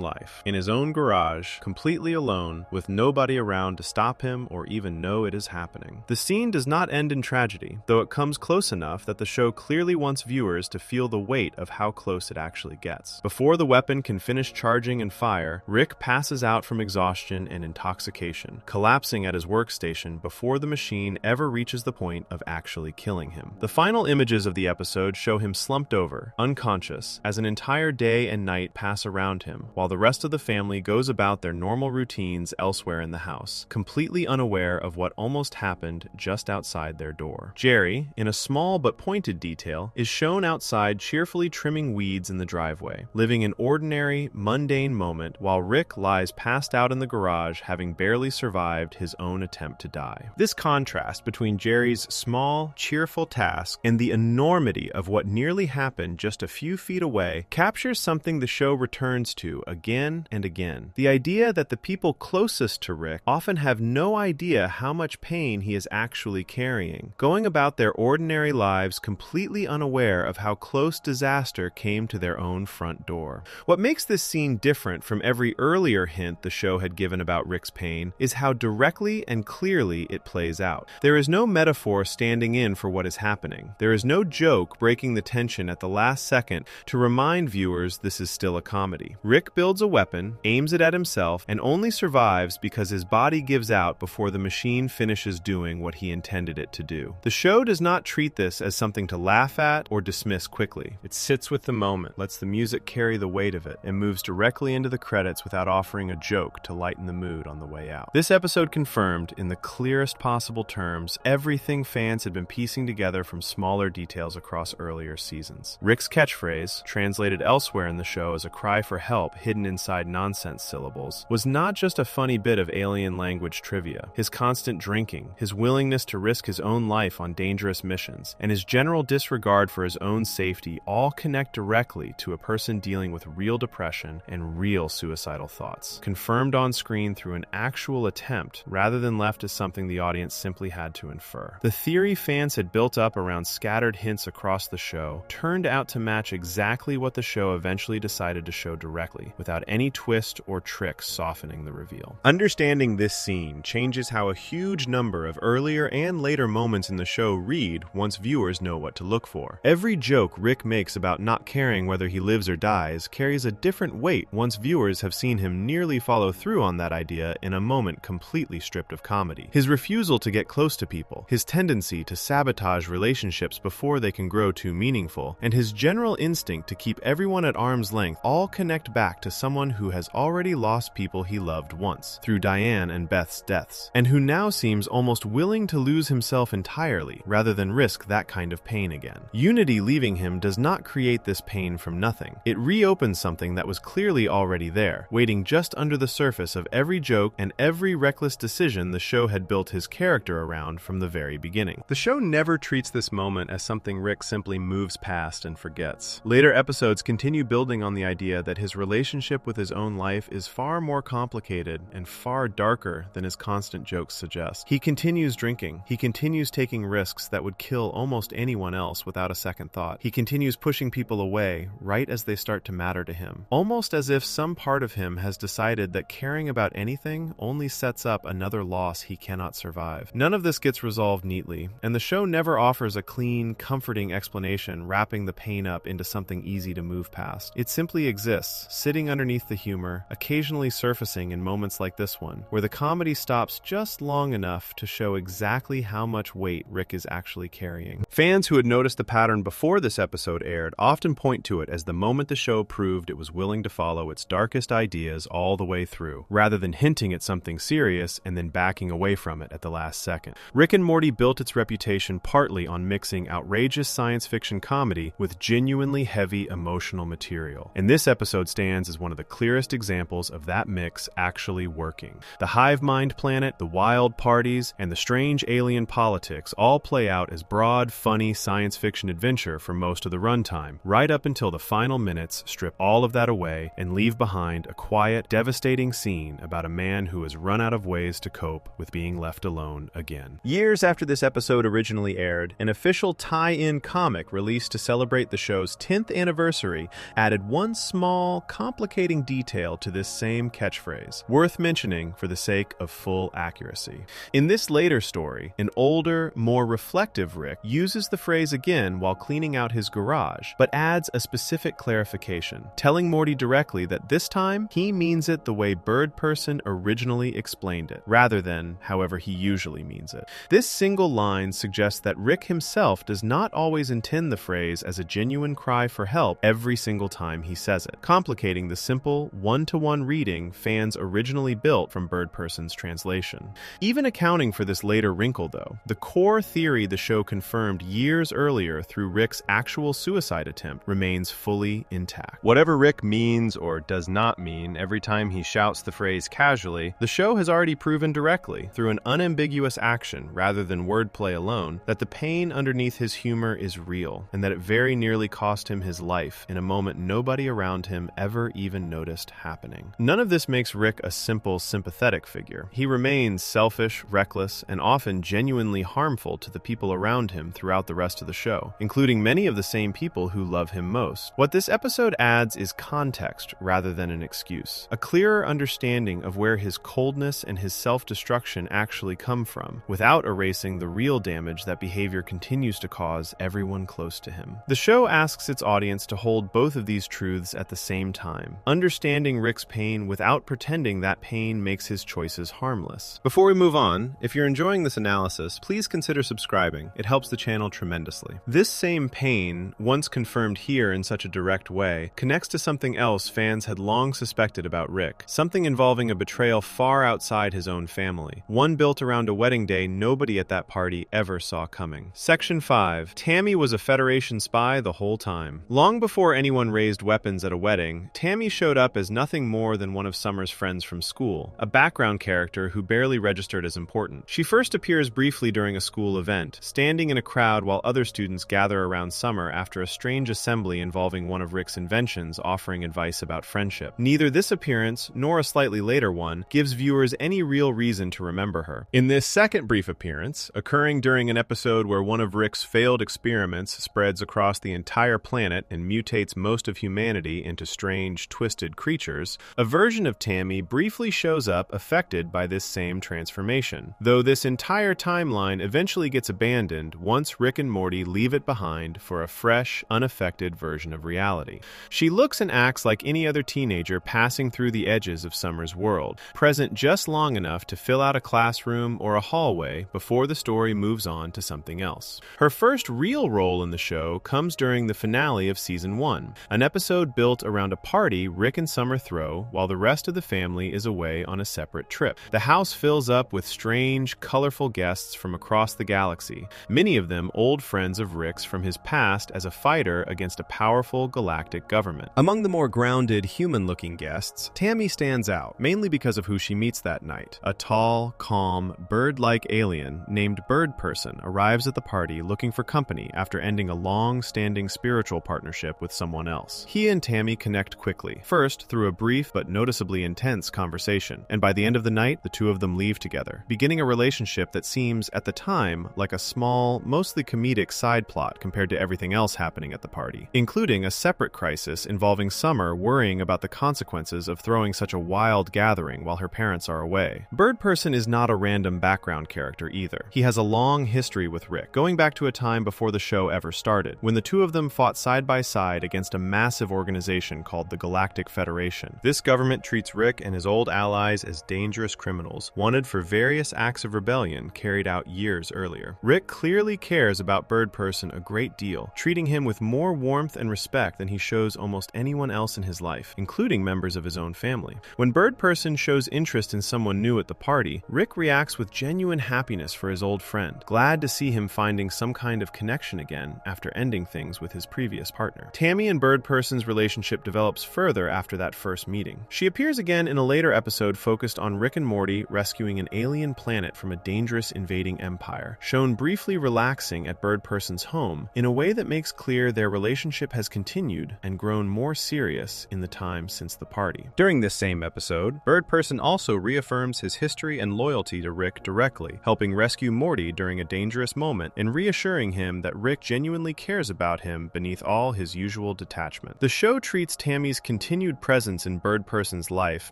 S2: life, in his own garage, completely alone, with nobody around to stop him or even know it is happening. The scene does not end in tragedy, though it comes close enough that the show clearly wants viewers to feel the weight of how close it actually gets. Before the weapon can finish charging and fire, Rick passes out from exhaustion and intoxication, collapsing at his workstation before the machine ever reaches the point of actually killing him. The final images of the episode show him slumped over, unconscious, as an entire day and night pass around him, while the rest of the family goes about their normal routines elsewhere in the house, completely unaware of what almost happened just outside their door. Jerry, in a small but pointed detail, is shown outside cheerfully trimming weeds in the driveway, living an ordinary, mundane moment while Rick lies passed out in the garage, having barely survived his own attempt to die. This contrast between Jerry's small, cheerful task and the enormity of what nearly happened just a few feet away captures something the show returns to again and again. The idea that the people closest to Rick often have no idea how much pain he is actually carrying, going about their ordinary lives completely unaware of how close disaster came to their own front door. What makes this scene different from every earlier hint the show had given about Rick's pain is how directly and clearly it plays out. There is no metaphor standing in for what is happening. There is no joke breaking the tension at the last second to remind viewers this is still a comedy. Rick builds a weapon, aims it at himself, and only survives because his body gives out before the machine finishes doing what he intended it to do. The show does not treat this as something to laugh at or dismiss quickly. It sits with the moment, lets the music carry the weight of it, and moves directly into the credits without offering a joke to lighten the mood on the way out. This episode confirmed, in the clearest possible terms, everything fans had been piecing together from smaller details across earlier seasons. Rick's catchphrase, translated elsewhere in the show as a cry for help hidden inside nonsense syllables, was not just a funny bit of alien language trivia. His constant drinking, his willingness to risk his own life on dangerous missions, and his general disregard for his own safety all connect directly to a person dealing with real depression and real suicidal thoughts, confirmed on screen through an actual attempt rather than left as something the audience simply had to infer. The theory fans had built up around scattered hints across the show turned out to match exactly what the show eventually decided to show directly, without any twist or trick softening the reveal. Understanding this scene changes how a huge number of earlier and later moments in the show read once viewers know what to look for. Every joke Rick makes about not caring whether he lives or dies carries a different weight once viewers have seen him nearly follow through on that idea in a moment completely stripped of comedy. His refusal to get close to people, his tendency to sabotage relationships before they can grow too meaningful, and his general instinct to keep everyone at arm's length all connect back to someone who has already lost people he loved once, through Diane and Beth's deaths, and who now seems almost willing to lose himself entirely rather than risk that kind of pain again. Unity leaving him does not create this pain from nothing. It reopens something that was clearly already there, waiting just under the surface of every joke and every reckless decision the show had built his character around from the very beginning. The show never treats this moment as something Rick simply moves past and forgets. Later episodes continue building on the idea that his relationship with his own life is far more complicated and far darker than his constant jokes suggest. He continues drinking. He continues taking risks that would kill almost anyone else without a second thought. He continues pushing people away right as they start to matter to him, almost as if some part of him has decided that caring about anything only sets up another loss he cannot survive. None of this gets resolved neatly, and the show never offers a clean, comforting explanation wrapping the pain up into something easy to move past. It simply exists, sitting underneath the humor, occasionally surfacing in moments like this one, where the comedy stops just long enough to show exactly how much weight Rick is actually carrying. Fans who had noticed the pattern before this episode aired often point to it as the moment the show proved it was willing to follow its darkest ideas all the way through, rather than hinting at something serious and then backing away from it at the last second. Rick and Morty built its reputation partly on mixing outrageous science fiction comedy with genuinely heavy emotional material, and this episode stands as one of the clearest examples of that mix actually working. The hive mind planet, the wild parties, and the strange alien politics all play out as broad, funny science fiction adventure for most of the runtime, right up until the final minutes strip all of that away and leave behind a quiet, devastating scene about a man who has run out of ways to cope cope with being left alone again.
S1: Years after this episode originally aired, an official tie-in comic released to celebrate the show's 10th anniversary added one small, complicating detail to this same catchphrase, worth mentioning for the sake of full accuracy. In this later story, an older, more reflective Rick uses the phrase again while cleaning out his garage, but adds a specific clarification, telling Morty directly that this time he means it the way Bird Person originally explained it, rather than however he usually means it. This single line suggests that Rick himself does not always intend the phrase as a genuine cry for help every single time he says it, complicating the simple, one-to-one reading fans originally built from Bird Person's translation. Even accounting for this later wrinkle, though, the core theory the show confirmed years earlier through Rick's actual suicide attempt remains fully intact.
S2: Whatever Rick means or does not mean every time he shouts the phrase casually, the show has already proven directly, through an unambiguous action rather than wordplay alone, that the pain underneath his humor is real, and that it very nearly cost him his life in a moment nobody around him ever even noticed happening. None of this makes Rick a simple, sympathetic figure. He remains selfish, reckless, and often genuinely harmful to the people around him throughout the rest of the show, including many of the same people who love him most. What this episode adds is context rather than an excuse, a clearer understanding of where his coldness and his self-destruction actually come from, without erasing the real damage that behavior continues to cause everyone close to him. The show asks its audience to hold both of these truths at the same time, understanding Rick's pain without pretending that pain makes his choices harmless. Before we move on, if you're enjoying this analysis, please consider subscribing. It helps the channel tremendously. This same pain, once confirmed here in such a direct way, connects to something else fans had long suspected about Rick, something involving a betrayal far outside his own family, one built around a wedding day nobody at that party ever saw coming. Section 5. Tammy was a Federation spy the whole time. Long before anyone raised weapons at a wedding, Tammy showed up as nothing more than one of Summer's friends from school, a background character who barely registered as important. She first appears briefly during a school event, standing in a crowd while other students gather around Summer after a strange assembly involving one of Rick's inventions offering advice about friendship. Neither this appearance, nor a slightly later one, gives viewers any real reason to remember her. In this second brief appearance, occurring during an episode where one of Rick's failed experiments spreads across the entire planet and mutates most of humanity into strange, twisted creatures, a version of Tammy briefly shows up affected by this same transformation, though this entire timeline eventually gets abandoned once Rick and Morty leave it behind for a fresh, unaffected version of reality. She looks and acts like any other teenager passing through the edges of Summer's world, present just long enough to fill out a classroom or a hallway before the story moves on to something else. Her first real role in the show comes during the finale of Season 1, an episode built around a party Rick and Summer throw while the rest of the family is away on a separate trip. The house fills up with strange, colorful guests from across the galaxy, many of them old friends of Rick's from his past as a fighter against a powerful galactic government. Among the more grounded, human-looking guests, Tammy stands out, mainly because of who she meets that night. A tall, calm, bird-like alien named Bird Person arrives at the party looking for company after ending a long-standing spiritual partnership with someone else. He and Tammy connect quickly, first through a brief but noticeably intense conversation, and by the end of the night, the two of them leave together, beginning a relationship that seems, at the time, like a small, mostly comedic side plot compared to everything else happening at the party, including a separate crisis involving Summer worrying about the consequences of throwing such a wild gathering while her parents are away. Bird Person is not a random background character either. He has a long history with Rick, going back to a time before the show ever started, when the two of them fought side by side against a massive organization called the Galactic Federation. This government treats Rick and his old allies as dangerous criminals, wanted for various acts of rebellion carried out years earlier. Rick clearly cares about Bird Person a great deal, treating him with more warmth and respect than he shows almost anyone else in his life, including members of his own family. When Bird Person shows interest in someone new at the party, Rick reacts with genuine happiness for his old friend, glad to see him finding some kind of connection again after ending things with his previous partner. Tammy and Bird Person's relationship develops further after that first meeting. She appears again in a later episode focused on Rick and Morty rescuing an alien planet from a dangerous invading empire, shown briefly relaxing at Bird Person's home in a way that makes clear their relationship has continued and grown more serious in the time since the party. During this same episode, Bird Person also reaffirms his history
S1: history and loyalty to Rick directly, helping rescue Morty during a dangerous moment and reassuring him that Rick genuinely cares about him beneath all his usual detachment. The show treats Tammy's continued presence in Bird Person's life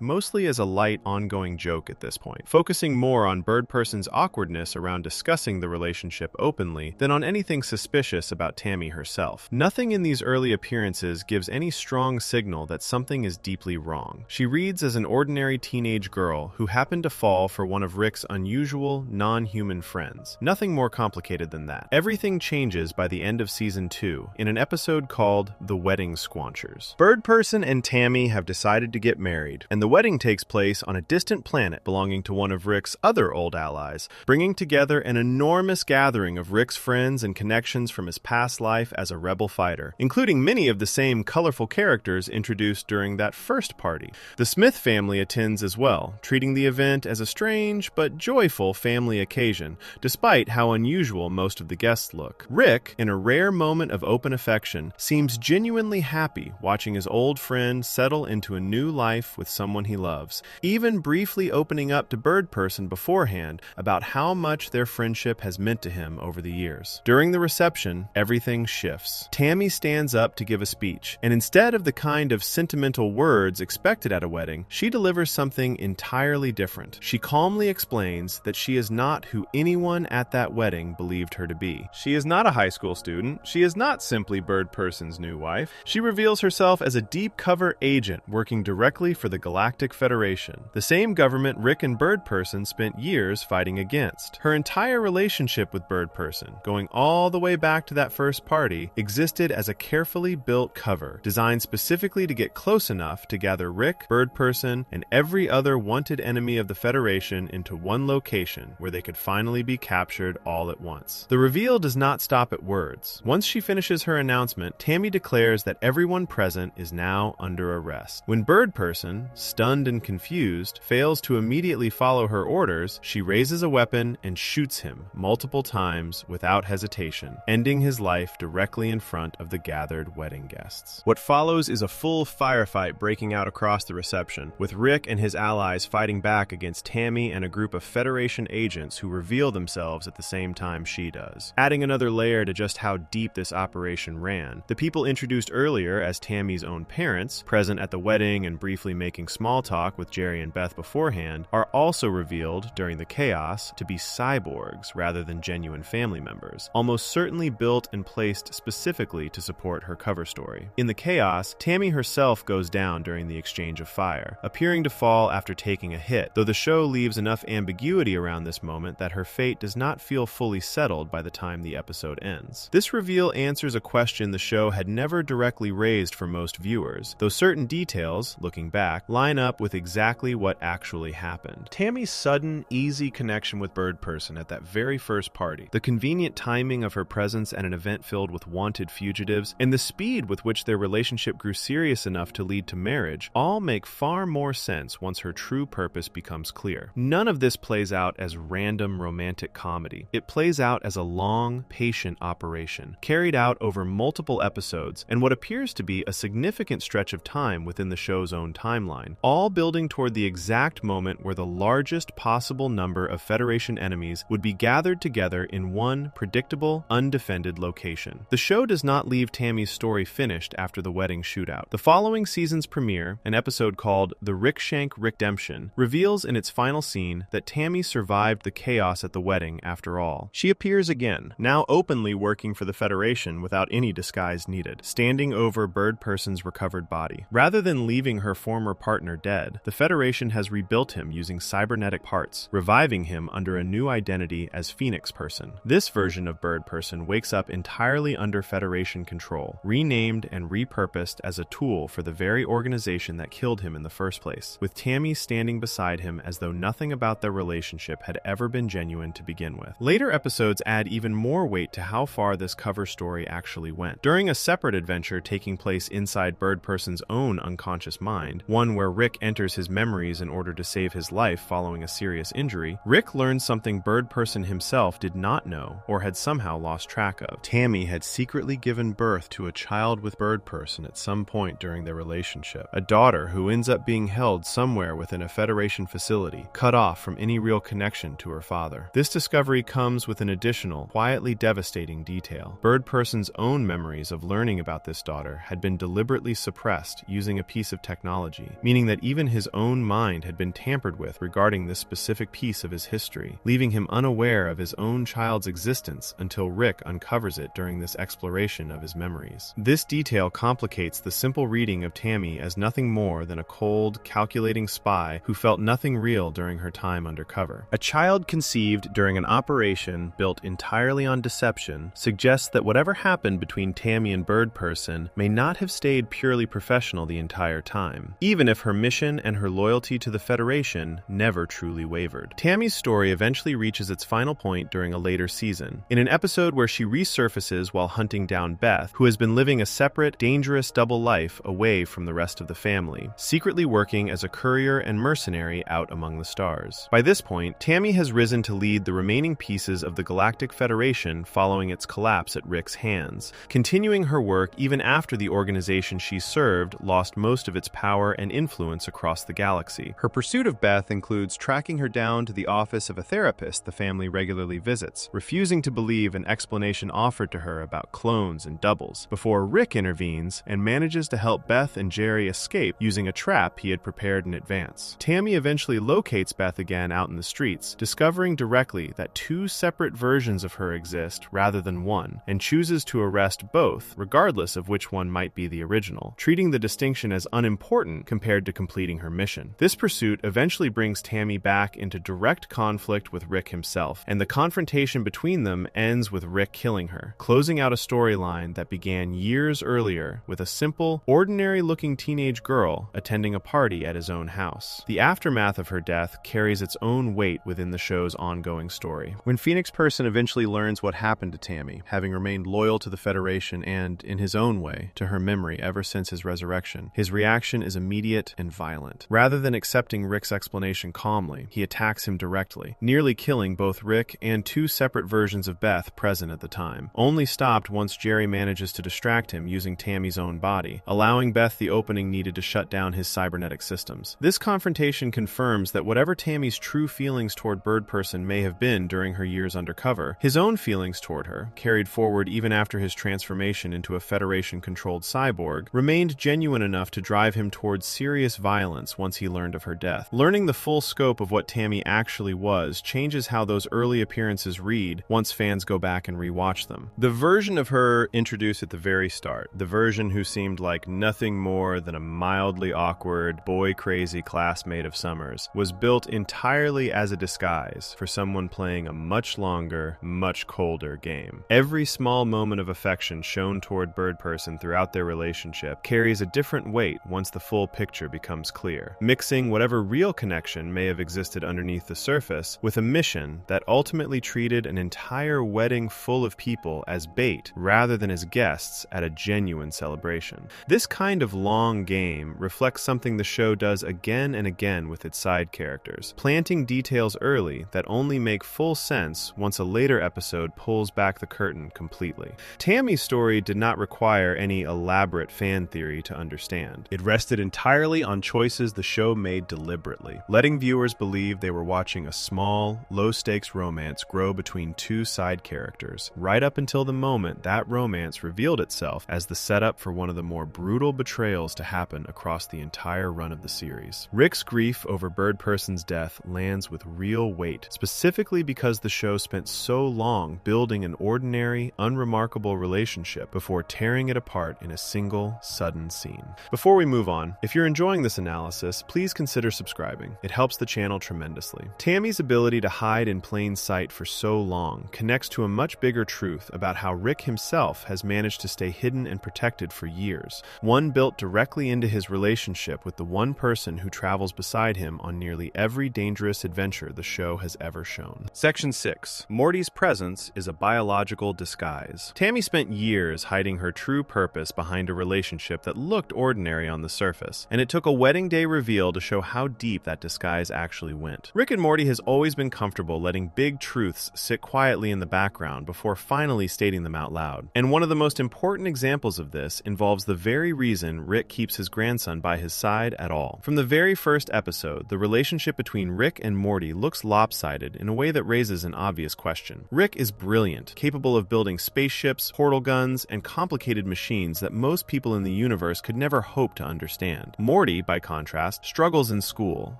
S1: mostly as a light, ongoing joke at this point, focusing more on Bird Person's awkwardness around discussing the relationship openly than on anything suspicious about Tammy herself. Nothing in these early appearances gives any strong signal that something is deeply wrong. She reads as an ordinary teenage girl who happened to fall for one of Rick's unusual, non-human friends. Nothing more complicated than that. Everything changes by the end of Season 2 in an episode called The Wedding Squanchers. Bird Person and Tammy have decided to get married, and the wedding takes place on a distant planet belonging to one of Rick's other old allies, bringing together an enormous gathering of Rick's friends and connections from his past life as a rebel fighter, including many of the same colorful characters introduced during that first party. The Smith family attends as well, treating the event as a strange but joyful family occasion, despite how unusual most of the guests look. Rick, in a rare moment of open affection, seems genuinely happy watching his old friend settle into a new life with someone he loves, even briefly opening up to Bird Person beforehand about how much their friendship has meant to him over the years. During the reception, everything shifts. Tammy stands up to give a speech, and instead of the kind of sentimental words expected at a wedding, she delivers something entirely different. She calmly explains that she is not who anyone at that wedding believed her to be. She is not a high school student. She is not simply Bird Person's new wife. She reveals herself as a deep cover agent working directly for the Galactic Federation, the same government Rick and Bird Person spent years fighting against. Her entire relationship with Bird Person, going all the way back to that first party, existed as a carefully built cover, designed specifically to get close enough to gather Rick, Bird Person, and every other wanted enemy of the Federation into one location where they could finally be captured all at once. The reveal does not stop at words. Once she finishes her announcement, Tammy declares that everyone present is now under arrest. When Bird Person, stunned and confused, fails to immediately follow her orders, she raises a weapon and shoots him multiple times without hesitation, ending his life directly in front of the gathered wedding guests. What follows is a full firefight breaking out across the reception, with Rick and his allies fighting back against Tammy and a group of Federation agents who reveal themselves at the same time she does. Adding another layer to just how deep this operation ran, the people introduced earlier as Tammy's own parents, present at the wedding and briefly making small talk with Jerry and Beth beforehand, are also revealed during the chaos to be cyborgs rather than genuine family members, almost certainly built and placed specifically to support her cover story. In the chaos, Tammy herself goes down during the exchange of fire, appearing to fall after taking a hit, though the show leaves enough ambiguity around this moment that her fate does not feel fully settled by the time the episode ends. This reveal answers a question the show had never directly raised for most viewers, though certain details, looking back, line up with exactly what actually happened. Tammy's sudden, easy connection with Bird Person at that very first party, the convenient timing of her presence at an event filled with wanted fugitives, and the speed with which their relationship grew serious enough to lead to marriage, all make far more sense once her true purpose becomes clear. None of this plays out as random romantic comedy. It plays out as a long, patient operation, carried out over multiple episodes and what appears to be a significant stretch of time within the show's own timeline, all building toward the exact moment where the largest possible number of Federation enemies would be gathered together in one predictable, undefended location. The show does not leave Tammy's story finished after the wedding shootout. The following season's premiere, an episode called The Rickshank Redemption, reveals in its final scene that Tammy survived the chaos at the wedding after all. She appears again, now openly working for the Federation without any disguise needed, standing over Bird Person's recovered body. Rather than leaving her former partner dead, the Federation has rebuilt him using cybernetic parts, reviving him under a new identity as Phoenix Person. This version of Bird Person wakes up entirely under Federation control, renamed and repurposed as a tool for the very organization that killed him in the first place, with Tammy standing beside him as though nothing about their relationship had ever been genuine to begin with. Later episodes add even more weight to how far this cover story actually went. During a separate adventure taking place inside Bird Person's own unconscious mind, one where Rick enters his memories in order to save his life following a serious injury, Rick learns something Bird Person himself did not know or had somehow lost track of. Tammy had secretly given birth to a child with Bird Person at some point during their relationship, a daughter who ends up being held somewhere within a Federation facility infertility, cut off from any real connection to her father. This discovery comes with an additional, quietly devastating detail. Bird Person's own memories of learning about this daughter had been deliberately suppressed using a piece of technology, meaning that even his own mind had been tampered with regarding this specific piece of his history, leaving him unaware of his own child's existence until Rick uncovers it during this exploration of his memories. This detail complicates the simple reading of Tammy as nothing more than a cold, calculating spy who felt nothing real during her time undercover. A child conceived during an operation built entirely on deception suggests that whatever happened between Tammy and Bird Person may not have stayed purely professional the entire time, even if her mission and her loyalty to the Federation never truly wavered. Tammy's story eventually reaches its final point during a later season, in an episode where she resurfaces while hunting down Beth, who has been living a separate, dangerous double life away from the rest of the family, secretly working as a courier and mercenary out among the stars. By this point, Tammy has risen to lead the remaining pieces of the Galactic Federation following its collapse at Rick's hands, continuing her work even after the organization she served lost most of its power and influence across the galaxy. Her pursuit of Beth includes tracking her down to the office of a therapist the family regularly visits, refusing to believe an explanation offered to her about clones and doubles, before Rick intervenes and manages to help Beth and Jerry escape using a trap he had prepared in advance. Tammy eventually locates Beth again out in the streets, discovering directly that two separate versions of her exist rather than one, and chooses to arrest both, regardless of which one might be the original, treating the distinction as unimportant compared to completing her mission. This pursuit eventually brings Tammy back into direct conflict with Rick himself, and the confrontation between them ends with Rick killing her, closing out a storyline that began years earlier with a simple, ordinary-looking teenage girl attending a party at his own house. The aftermath of her death carries its own weight within the show's ongoing story. When Phoenix Person eventually learns what happened to Tammy, having remained loyal to the Federation and, in his own way, to her memory ever since his resurrection, his reaction is immediate and violent. Rather than accepting Rick's explanation calmly, he attacks him directly, nearly killing both Rick and two separate versions of Beth present at the time, only stopped once Jerry manages to distract him using Tammy's own body, allowing Beth the opening needed to shut down his cybernetic systems. This confrontation confirms that whatever Tammy's true feelings toward Bird Person may have been during her years undercover, his own feelings toward her, carried forward even after his transformation into a Federation-controlled cyborg, remained genuine enough to drive him towards serious violence once he learned of her death. Learning the full scope of what Tammy actually was changes how those early appearances read once fans go back and rewatch them. The version of her introduced at the very start, the version who seemed like nothing more than a mildly awkward, boy-crazy classmate of Summers, was built entirely as a disguise for someone playing a much longer, much colder game. Every small moment of affection shown toward Bird Person throughout their relationship carries a different weight once the full picture becomes clear, mixing whatever real connection may have existed underneath the surface with a mission that ultimately treated an entire wedding full of people as bait rather than as guests at a genuine celebration. This kind of long game reflects something the show does again and again with its side characters, planting details early that only make full sense once a later episode pulls back the curtain completely. Tammy's story did not require any elaborate fan theory to understand. It rested entirely on choices the show made deliberately, letting viewers believe they were watching a small, low-stakes romance grow between two side characters, right up until the moment that romance revealed itself as the setup for one of the more brutal betrayals to happen across the entire run of the series. Rick's grief over Bird Person's death lands with real weight, specifically because the show spent so long building an ordinary, unremarkable relationship before tearing it apart in a single, sudden scene. Before we move on, if you're enjoying this analysis, please consider subscribing. It helps the channel tremendously. Tammy's ability to hide in plain sight for so long connects to a much bigger truth about how Rick himself has managed to stay hidden and protected for years, one built directly into his relationship with the one person who travels beside him on nearly every dangerous adventure the show has ever shown. Section 6. Morty's presence is a biological disguise. Tammy spent years hiding her true purpose behind a relationship that looked ordinary on the surface, and it took a wedding day reveal to show how deep that disguise actually went. Rick and Morty has always been comfortable letting big truths sit quietly in the background before finally stating them out loud. And one of the most important examples of this involves the very reason Rick keeps his grandson by his side at all. From the very first episode, the relationship relationship between Rick and Morty looks lopsided in a way that raises an obvious question. Rick is brilliant, capable of building spaceships, portal guns, and complicated machines that most people in the universe could never hope to understand. Morty, by contrast, struggles in school,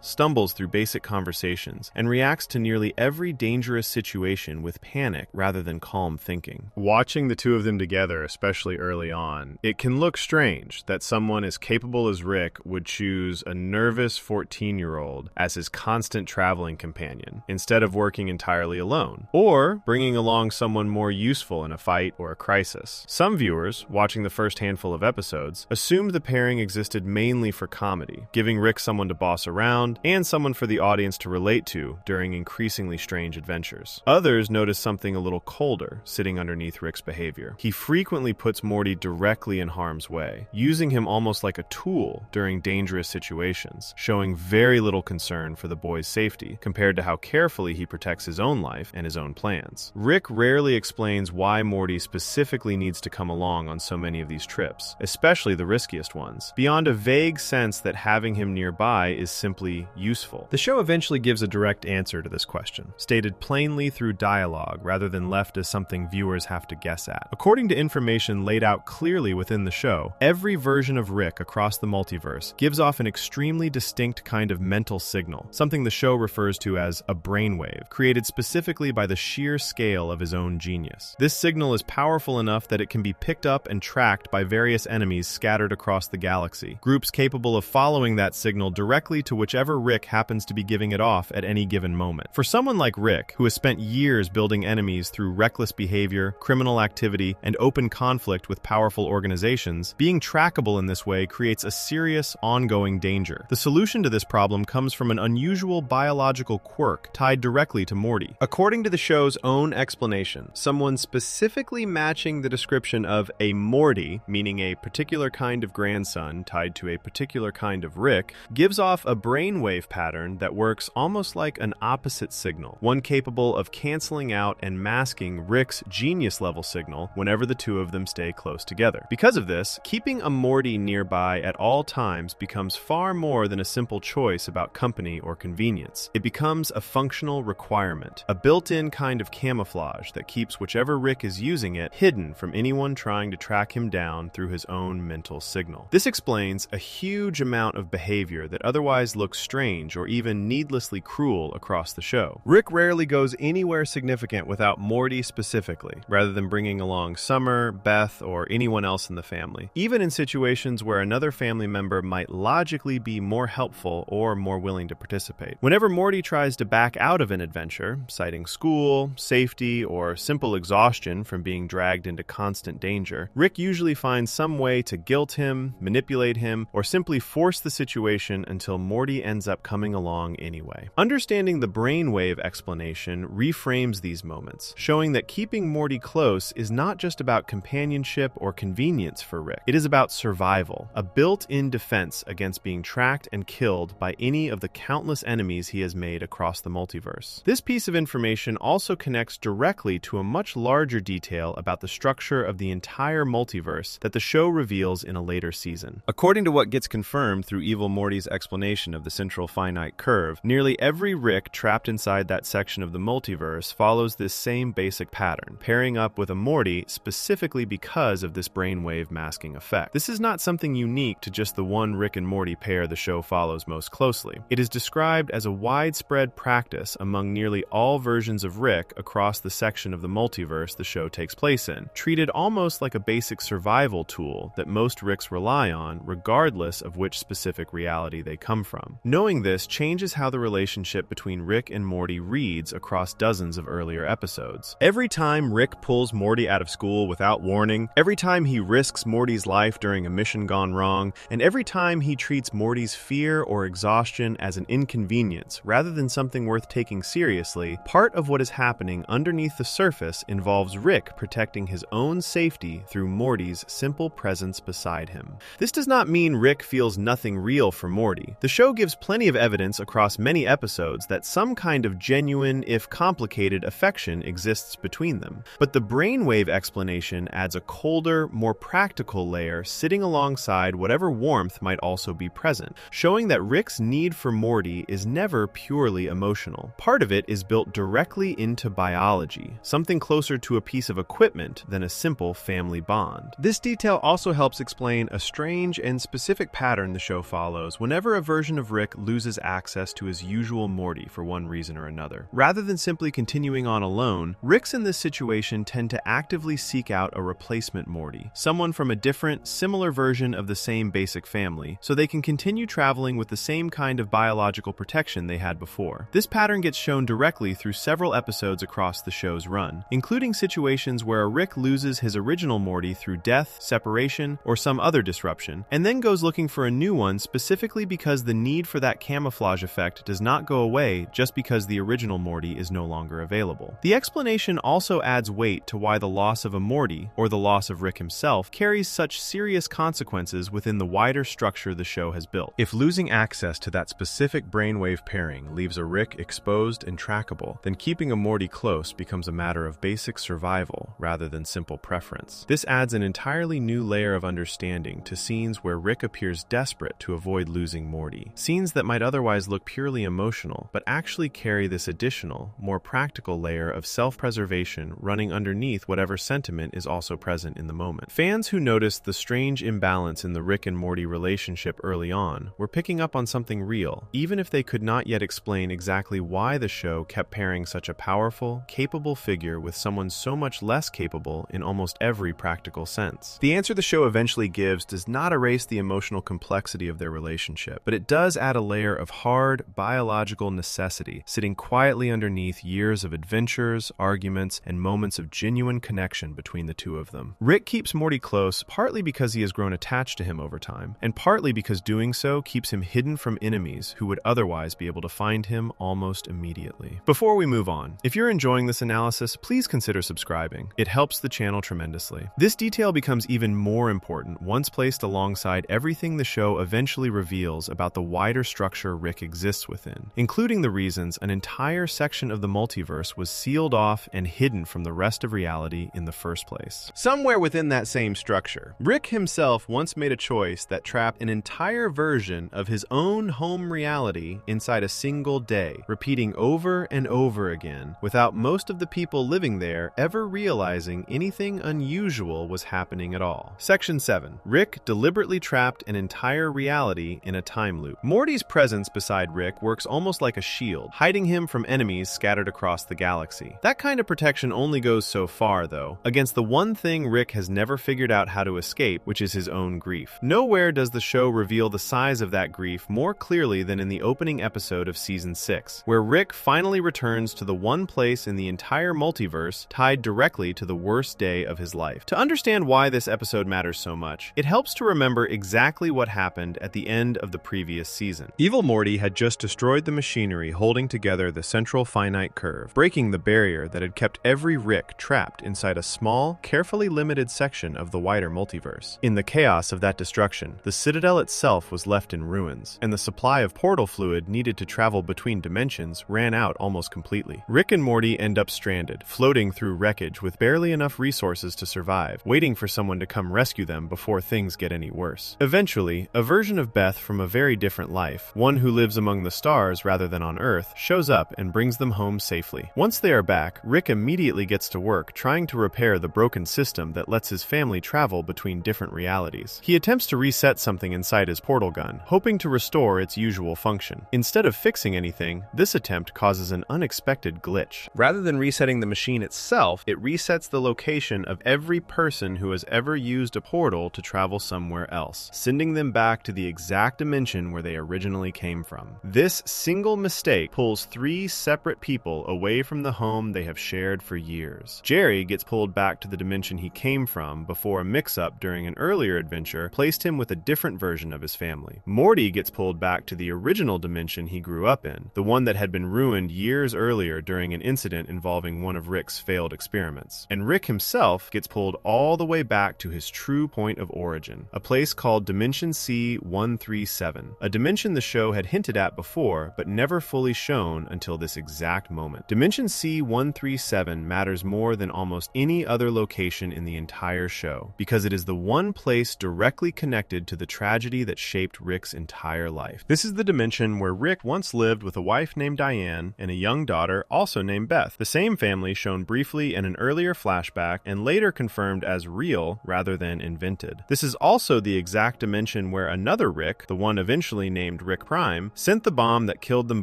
S1: stumbles through basic conversations, and reacts to nearly every dangerous situation with panic rather than calm thinking.
S2: Watching the two of them together, especially early on, it can look strange that someone as capable as Rick would choose a nervous 14-year-old as his constant traveling companion, instead of working entirely alone, or bringing along someone more useful in a fight or a crisis. Some viewers, watching the first handful of episodes, assumed the pairing existed mainly for comedy, giving Rick someone to boss around and someone for the audience to relate to during increasingly strange adventures. Others noticed something a little colder sitting underneath Rick's behavior. He frequently puts Morty directly in harm's way, using him almost like a tool during dangerous situations, showing very little concern for the boy's safety compared to how carefully he protects his own life and his own plans. Rick rarely explains why Morty specifically needs to come along on so many of these trips, especially the riskiest ones, beyond a vague sense that having him nearby is simply useful.
S1: The show eventually gives a direct answer to this question, stated plainly through dialogue rather than left as something viewers have to guess at. According to information laid out clearly within the show, every version of Rick across the multiverse gives off an extremely distinct kind of mental signal, something the show refers to as a brainwave, created specifically by the sheer scale of his own genius. This signal is powerful enough that it can be picked up and tracked by various enemies scattered across the galaxy, groups capable of following that signal directly to whichever Rick happens to be giving it off at any given moment. For someone like Rick, who has spent years building enemies through reckless behavior, criminal activity, and open conflict with powerful organizations, being trackable in this way creates a serious, ongoing danger. The solution to this problem comes from an unusual biological quirk tied directly to Morty. According to the show's own explanation, someone specifically matching the description of a Morty, meaning a particular kind of grandson tied to a particular kind of Rick, gives off a brainwave pattern that works almost like an opposite signal, one capable of canceling out and masking Rick's genius-level signal whenever the two of them stay close together. Because of this, keeping a Morty nearby at all times becomes far more than a simple choice about company or convenience. It becomes a functional requirement, a built-in kind of camouflage that keeps whichever Rick is using it hidden from anyone trying to track him down through his own mental signal. This explains a huge amount of behavior that otherwise looks strange or even needlessly cruel across the show. Rick rarely goes anywhere significant without Morty specifically, rather than bringing along Summer, Beth, or anyone else in the family, even in situations where another family member might logically be more helpful or more willing to participate. Whenever Morty tries to back out of an adventure, citing school, safety, or simple exhaustion from being dragged into constant danger, Rick usually finds some way to guilt him, manipulate him, or simply force the situation until Morty ends up coming along anyway. Understanding the brainwave explanation reframes these moments, showing that keeping Morty close is not just about companionship or convenience for Rick. It is about survival, a built-in defense against being tracked and killed by any of the countless enemies he has made across the multiverse. This piece of information also connects directly to a much larger detail about the structure of the entire multiverse that the show reveals in a later season. According to what gets confirmed through Evil Morty's explanation of the Central Finite Curve, nearly every Rick trapped inside that section of the multiverse follows this same basic pattern, pairing up with a Morty specifically because of this brainwave masking effect. This is not something unique to just the one Rick and Morty pair the show follows most closely. It is described as a widespread practice among nearly all versions of Rick across the section of the multiverse the show takes place in, treated almost like a basic survival tool that most Ricks rely on regardless of which specific reality they come from. Knowing this changes how the relationship between Rick and Morty reads across dozens of earlier episodes. Every time Rick pulls Morty out of school without warning, every time he risks Morty's life during a mission gone wrong, and every time he treats Morty's fear or exhaustion as an inconvenience rather than something worth taking seriously, part of what is happening underneath the surface involves Rick protecting his own safety through Morty's simple presence beside him. This does not mean Rick feels nothing real for Morty. The show gives plenty of evidence across many episodes that some kind of genuine, if complicated, affection exists between them. But the brainwave explanation adds a colder, more practical layer sitting alongside whatever warmth might also be present, showing that Rick's need for Morty is never purely emotional. Part of it is built directly into biology, something closer to a piece of equipment than a simple family bond. This detail also helps explain a strange and specific pattern the show follows whenever a version of Rick loses access to his usual Morty for one reason or another. Rather than simply continuing on alone, Ricks in this situation tend to actively seek out a replacement Morty, someone from a different, similar version of the same basic family, so they can continue traveling with the same kind of biological protection they had before. This pattern gets shown directly through several episodes across the show's run, including situations where a Rick loses his original Morty through death, separation, or some other disruption, and then goes looking for a new one specifically because the need for that camouflage effect does not go away just because the original Morty is no longer available. The explanation also adds weight to why the loss of a Morty, or the loss of Rick himself, carries such serious consequences within the wider structure the show has built.
S2: If losing access to that specific brainwave pairing leaves a Rick exposed and trackable, then keeping a Morty close becomes a matter of basic survival rather than simple preference. This adds an entirely new layer of understanding to scenes where Rick appears desperate to avoid losing Morty. Scenes that might otherwise look purely emotional, but actually carry this additional, more practical layer of self-preservation running underneath whatever sentiment is also present in the moment. Fans who noticed the strange imbalance in the Rick and Morty relationship early on were picking up on something real, even if they could not yet explain exactly why the show kept pairing such a powerful, capable figure with someone so much less capable in almost every practical sense. The answer the show eventually gives does not erase the emotional complexity of their relationship, but it does add a layer of hard, biological necessity sitting quietly underneath years of adventures, arguments, and moments of genuine connection between the two of them. Rick keeps Morty close partly because he has grown attached to him over time, and partly because doing so keeps him hidden from enemies who would otherwise be able to find him almost immediately. Before we move on, if you're enjoying this analysis, please consider subscribing. It helps the channel tremendously. This detail becomes even more important once placed alongside everything the show eventually reveals about the wider structure Rick exists within, including the reasons an entire section of the multiverse was sealed off and hidden from the rest of reality in the first place. Somewhere within that same structure, Rick himself once made a choice that trapped an entire version of his own home reality inside a single day, repeating over and over again, without most of the people living there ever realizing anything unusual was happening at all. Section 7. Rick deliberately trapped an entire reality in a time loop. Morty's presence beside Rick works almost like a shield, hiding him from enemies scattered across the galaxy. That kind of protection only goes so far, though, against the one thing Rick has never figured out how to escape, which is his own grief. Nowhere does the show reveal the size of that grief more clearly than in the opening episode of Season 6, where Rick finally returns to the one place in the entire multiverse tied directly to the worst day of his life. To understand why this episode matters so much, it helps to remember exactly what happened at the end of the previous season. Evil Morty had just destroyed the machinery holding together the Central Finite Curve, breaking the barrier that had kept every Rick trapped inside a small, carefully limited section of the wider multiverse. In the chaos of that destruction, the Citadel itself was left in ruins, and the supply of portal fluid needed to travel between dimensions ran out almost completely. Rick and Morty end up stranded, floating through wreckage with barely enough resources to survive, waiting for someone to come rescue them before things get any worse. Eventually, a version of Beth from a very different life, one who lives among the stars rather than on Earth, shows up and brings them home safely. Once they are back, Rick immediately gets to work trying to repair the broken system that lets his family travel between different realities. He attempts to reset something inside his portal gun, hoping to restore its usual function. Instead of fixing anything, this attempt causes an unexpected glitch. Rather than resetting the machine itself, it resets the location of every person who has ever used a portal to travel somewhere else, sending them back to the exact dimension where they originally came from. This single mistake pulls 3 separate people away from the home they have shared for years. Jerry gets pulled back to the dimension he came from before a mix-up during an earlier adventure placed him with a different version of his family. Morty gets pulled back to the original dimension he grew up in, the one that had been ruined years earlier during an incident involving one of Rick's failed experiments. And Rick himself gets pulled all the way back to his true point of origin, a place called Dimension C137, a dimension the show had hinted at before but never fully shown until this exact moment. Dimension C137 matters more than almost any other location in the entire show, because it is the one place directly connected to the tragedy that shaped Rick's entire life. This is
S1: is the dimension where Rick once lived with a wife named Diane and a young daughter also named Beth, the same family shown briefly in an earlier flashback and later confirmed as real rather than invented. This is also the exact dimension where another Rick, the one eventually named Rick Prime, sent the bomb that killed them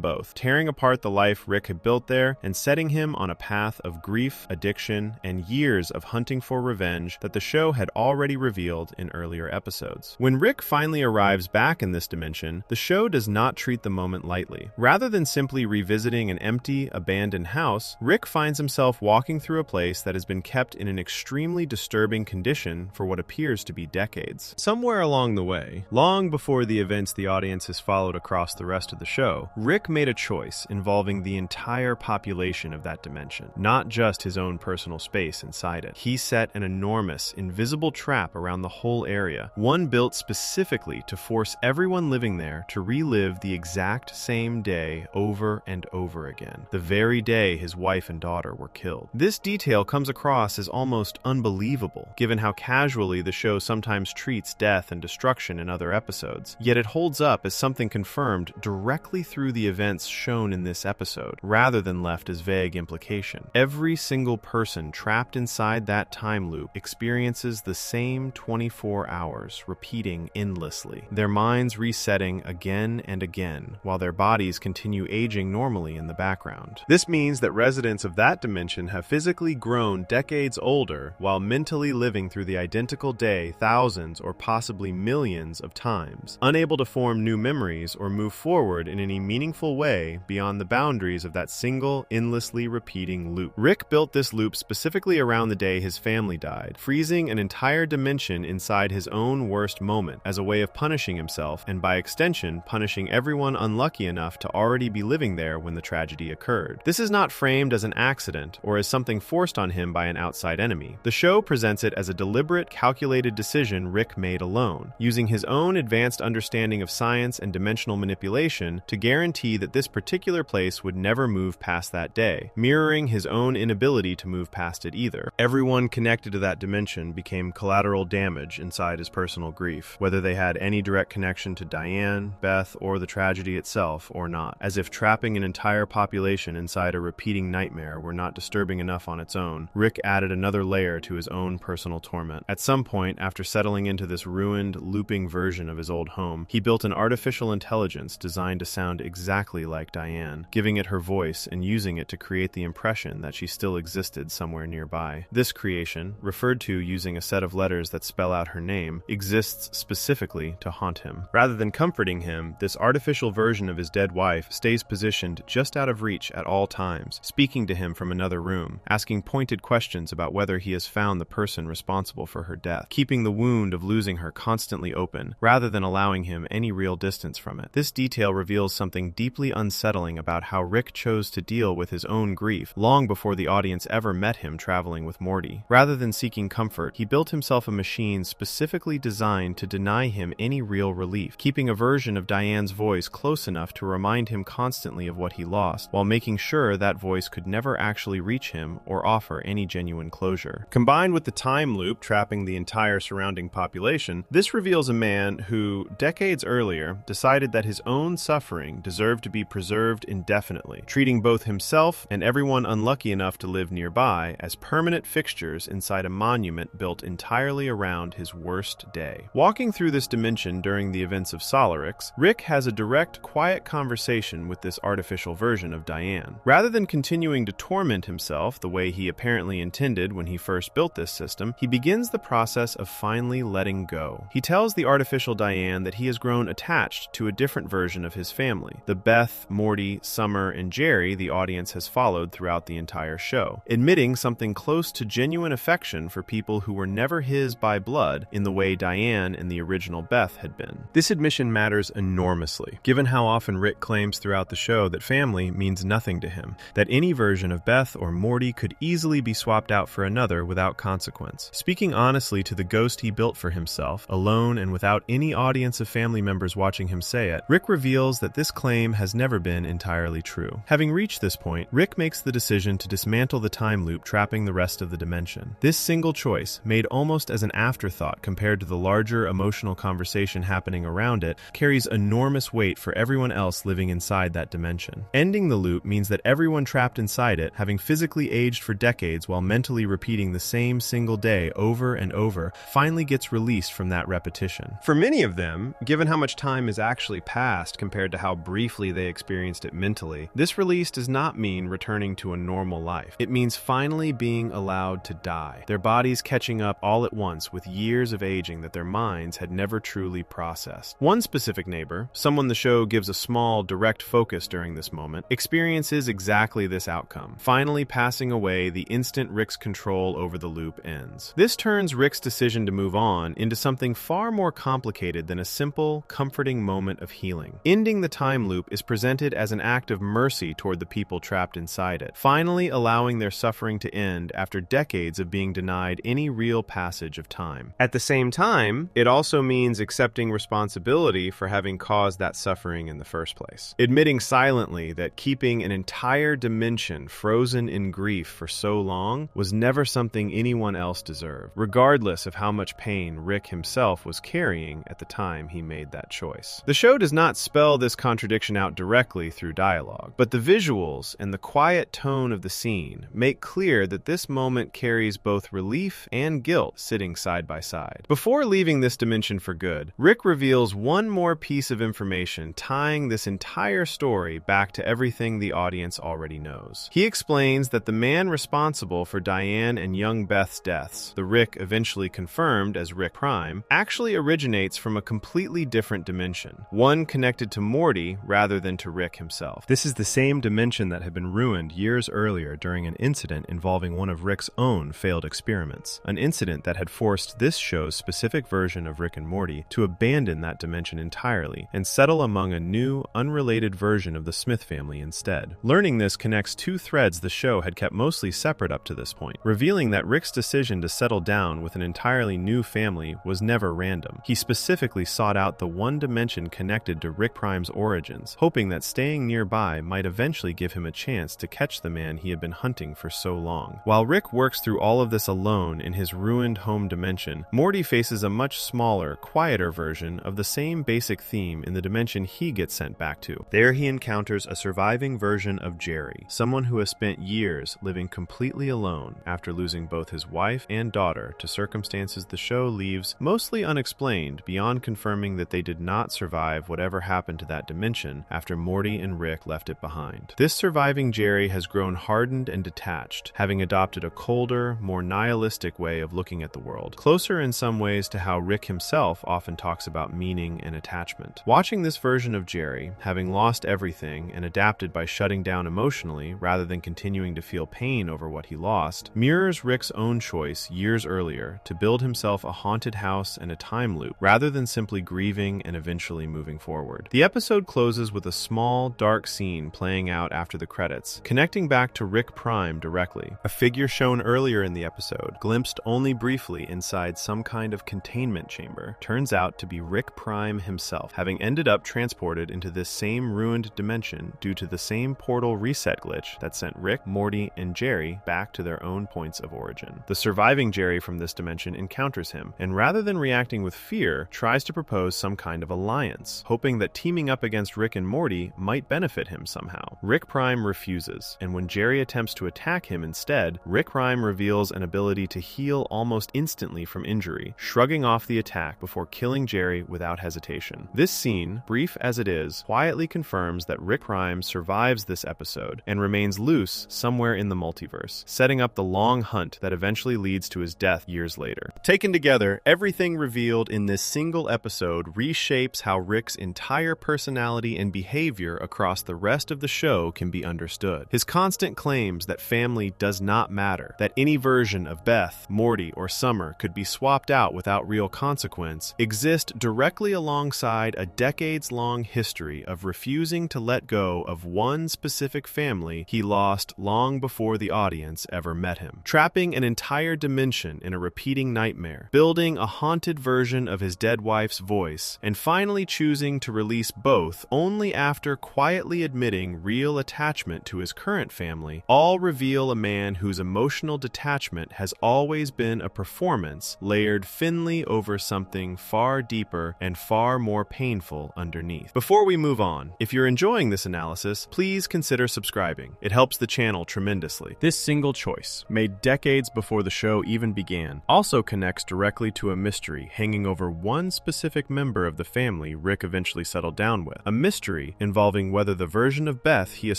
S1: both, tearing apart the life Rick had built there and setting him on a path of grief, addiction, and years of hunting for revenge that the show had already revealed in earlier episodes. When Rick finally arrives back in this dimension, the show does not treat the moment lightly. Rather than simply revisiting an empty, abandoned house, Rick finds himself walking through a place that has been kept in an extremely disturbing condition for what appears to be decades. Somewhere along the way, long before the events the audience has followed across the rest of the show, Rick made a choice involving the entire population of that dimension, not just his own personal space inside it. He set an enormous, invisible trap around the whole area, one built specifically to force everyone living there to relive the exact same day over and over again, the very day his wife and daughter were killed. This detail comes across as almost unbelievable, given how casually the show sometimes treats death and destruction in other episodes, yet it holds up as something confirmed directly through the events shown in this episode, rather than left as vague implication. Every single person trapped inside that time loop experiences the same 24 hours, repeating endlessly, their minds resetting again and again, while their bodies continue aging normally in the background. This means that residents of that dimension have physically grown decades older while mentally living through the identical day thousands or possibly millions of times, unable to form new memories or move forward in any meaningful way beyond the boundaries of that single, endlessly repeating loop. Rick built this loop specifically around the day his family died, freezing an entire dimension inside his own worst moment as a way of punishing himself and, by extension, punishing everyone unlucky enough to already be living there when the tragedy occurred. This is not framed as an accident or as something forced on him by an outside enemy. The show presents it as a deliberate, calculated decision Rick made alone, using his own advanced understanding of science and dimensional manipulation to guarantee that this particular place would never move past that day, mirroring his own inability to move past it either. Everyone connected to that dimension became collateral damage inside his personal grief, whether they had any direct connection to Diane, Beth, or the tragedy itself or not, as if trapping an entire population inside a repeating nightmare were not disturbing enough on its own. Rick added another layer to his own personal torment. At some point, after settling into this ruined, looping version of his old home, he built an artificial intelligence designed to sound exactly like Diane, giving it her voice and using it to create the impression that she still existed somewhere nearby. This creation, referred to using a set of letters that spell out her name, exists specifically to haunt him. Rather than comforting him, this artificial version of his dead wife stays positioned just out of reach at all times, speaking to him from another room, asking pointed questions about whether he has found the person responsible for her death, keeping the wound of losing her constantly open, rather than allowing him any real distance from it. This detail reveals something deeply unsettling about how Rick chose to deal with his own grief long before the audience ever met him traveling with Morty. Rather than seeking comfort, he built himself a machine specifically designed to deny him any real relief, keeping a version of Diane's voice close enough to remind him constantly of what he lost, while making sure that voice could never actually reach him or offer any genuine closure. Combined with the time loop trapping the entire surrounding population, this reveals a man who, decades earlier, decided that his own suffering deserved to be preserved indefinitely, treating both himself and everyone unlucky enough to live nearby as permanent fixtures inside a monument built entirely around his worst day. Walking through this dimension during the events of Solarix, Rick has a direct, quiet conversation with this artificial version of Diane. Rather than continuing to torment himself the way he apparently intended when he first built this system, he begins the process of finally letting go. He tells the artificial Diane that he has grown attached to a different version of his family, the Beth, Morty, Summer, and Jerry the audience has followed throughout the entire show, admitting something close to genuine affection for people who were never his by blood in the way Diane and the original Beth had been. This admission matters enormously, given how often Rick claims throughout the show that family means nothing to him, that any version of Beth or Morty could easily be swapped out for another without consequence. Speaking honestly to the ghost he built for himself, alone and without any audience of family members watching him say it, Rick reveals that this claim has never been entirely true. Having reached this point, Rick makes the decision to dismantle the time loop trapping the rest of the dimension. This single choice, made almost as an afterthought compared to the larger emotional conversation happening around it, carries enormous enormous weight for everyone else living inside that dimension. Ending the loop means that everyone trapped inside it, having physically aged for decades while mentally repeating the same single day over and over, finally gets released from that repetition.
S2: For many of them, given how much time has actually passed compared to how briefly they experienced it mentally, this release does not mean returning to a normal life. It means finally being allowed to die, their bodies catching up all at once with years of aging that their minds had never truly processed. One specific neighbor, someone the show gives a small, direct focus during this moment, experiences exactly this outcome, finally passing away the instant Rick's control over the loop ends. This turns Rick's decision to move on into something far more complicated than a simple, comforting moment of healing. Ending the time loop is presented as an act of mercy toward the people trapped inside it, finally allowing their suffering to end after decades of being denied any real passage of time. At the same time, it also means accepting responsibility for having caused that suffering in the first place. Admitting silently that keeping an entire dimension frozen in grief for so long was never something anyone else deserved, regardless of how much pain Rick himself was carrying at the time he made that choice. The show does not spell this contradiction out directly through dialogue, but the visuals and the quiet tone of the scene make clear that this moment carries both relief and guilt sitting side by side. Before leaving this dimension for good, Rick reveals one more piece of information tying this entire story back to everything the audience already knows. He explains that the man responsible for Diane and young Beth's deaths, the Rick eventually confirmed as Rick Prime, actually originates from a completely different dimension, one connected to Morty rather than to Rick himself. This is the same dimension that had been ruined years earlier during an incident involving one of Rick's own failed experiments, an incident that had forced this show's specific version of Rick and Morty to abandon that dimension entirely and settle among a new, unrelated version of the Smith family instead. Learning this connects two threads the show had kept mostly separate up to this point, revealing that Rick's decision to settle down with an entirely new family was never random. He specifically sought out the one dimension connected to Rick Prime's origins, hoping that staying nearby might eventually give him a chance to catch the man he had been hunting for so long. While Rick works through all of this alone in his ruined home dimension, Morty faces a much smaller, quieter version of the same basic theme in the dimension he gets sent back to. There he encounters a surviving version of Jerry, someone who has spent years living completely alone after losing both his wife and daughter to circumstances the show leaves mostly unexplained beyond confirming that they did not survive whatever happened to that dimension after Morty and Rick left it behind. This surviving Jerry has grown hardened and detached, having adopted a colder, more nihilistic way of looking at the world, closer in some ways to how Rick himself often talks about meaning and attachment. Watching this version of Jerry, having lost everything and adapted by shutting down emotionally rather than continuing to feel pain over what he lost, mirrors Rick's own choice years earlier to build himself a haunted house and a time loop rather than simply grieving and eventually moving forward. The episode closes with a small, dark scene playing out after the credits, connecting back to Rick Prime directly. A figure shown earlier in the episode, glimpsed only briefly inside some kind of containment chamber, turns out to be Rick Prime himself, having ended up transported into this same ruined dimension due to the same portal reset glitch that sent Rick, Morty, and Jerry back to their own points of origin. The surviving Jerry from this dimension encounters him, and rather than reacting with fear, tries to propose some kind of alliance, hoping that teaming up against Rick and Morty might benefit him somehow. Rick Prime refuses, and when Jerry attempts to attack him instead, Rick Prime reveals an ability to heal almost instantly from injury, shrugging off the attack before killing Jerry without hesitation. This scene, brief as it is, quietly confirms that Rick Prime survives this episode and remains loose somewhere in the multiverse, setting up the long hunt that eventually leads to his death years later. Taken together, everything revealed in this single episode reshapes how Rick's entire personality and behavior across the rest of the show can be understood. His constant claims that family does not matter, that any version of Beth, Morty, or Summer could be swapped out without real consequence, exist directly alongside a decades-long history of refusing to let go of one specific family he lost long before the audience ever met him, trapping an entire dimension in a repeating nightmare, building a haunted version of his dead wife's voice, and finally choosing to release both only after quietly admitting real attachment to his current family, all reveal a man whose emotional detachment has always been a performance layered thinly over something far deeper and far more painful
S1: meaningful underneath. Before we move on, if you're enjoying this analysis, please consider subscribing. It helps the channel tremendously. This single choice, made decades before the show even began, also connects directly to a mystery hanging over one specific member of the family Rick eventually settled down with. A mystery involving whether the version of Beth he has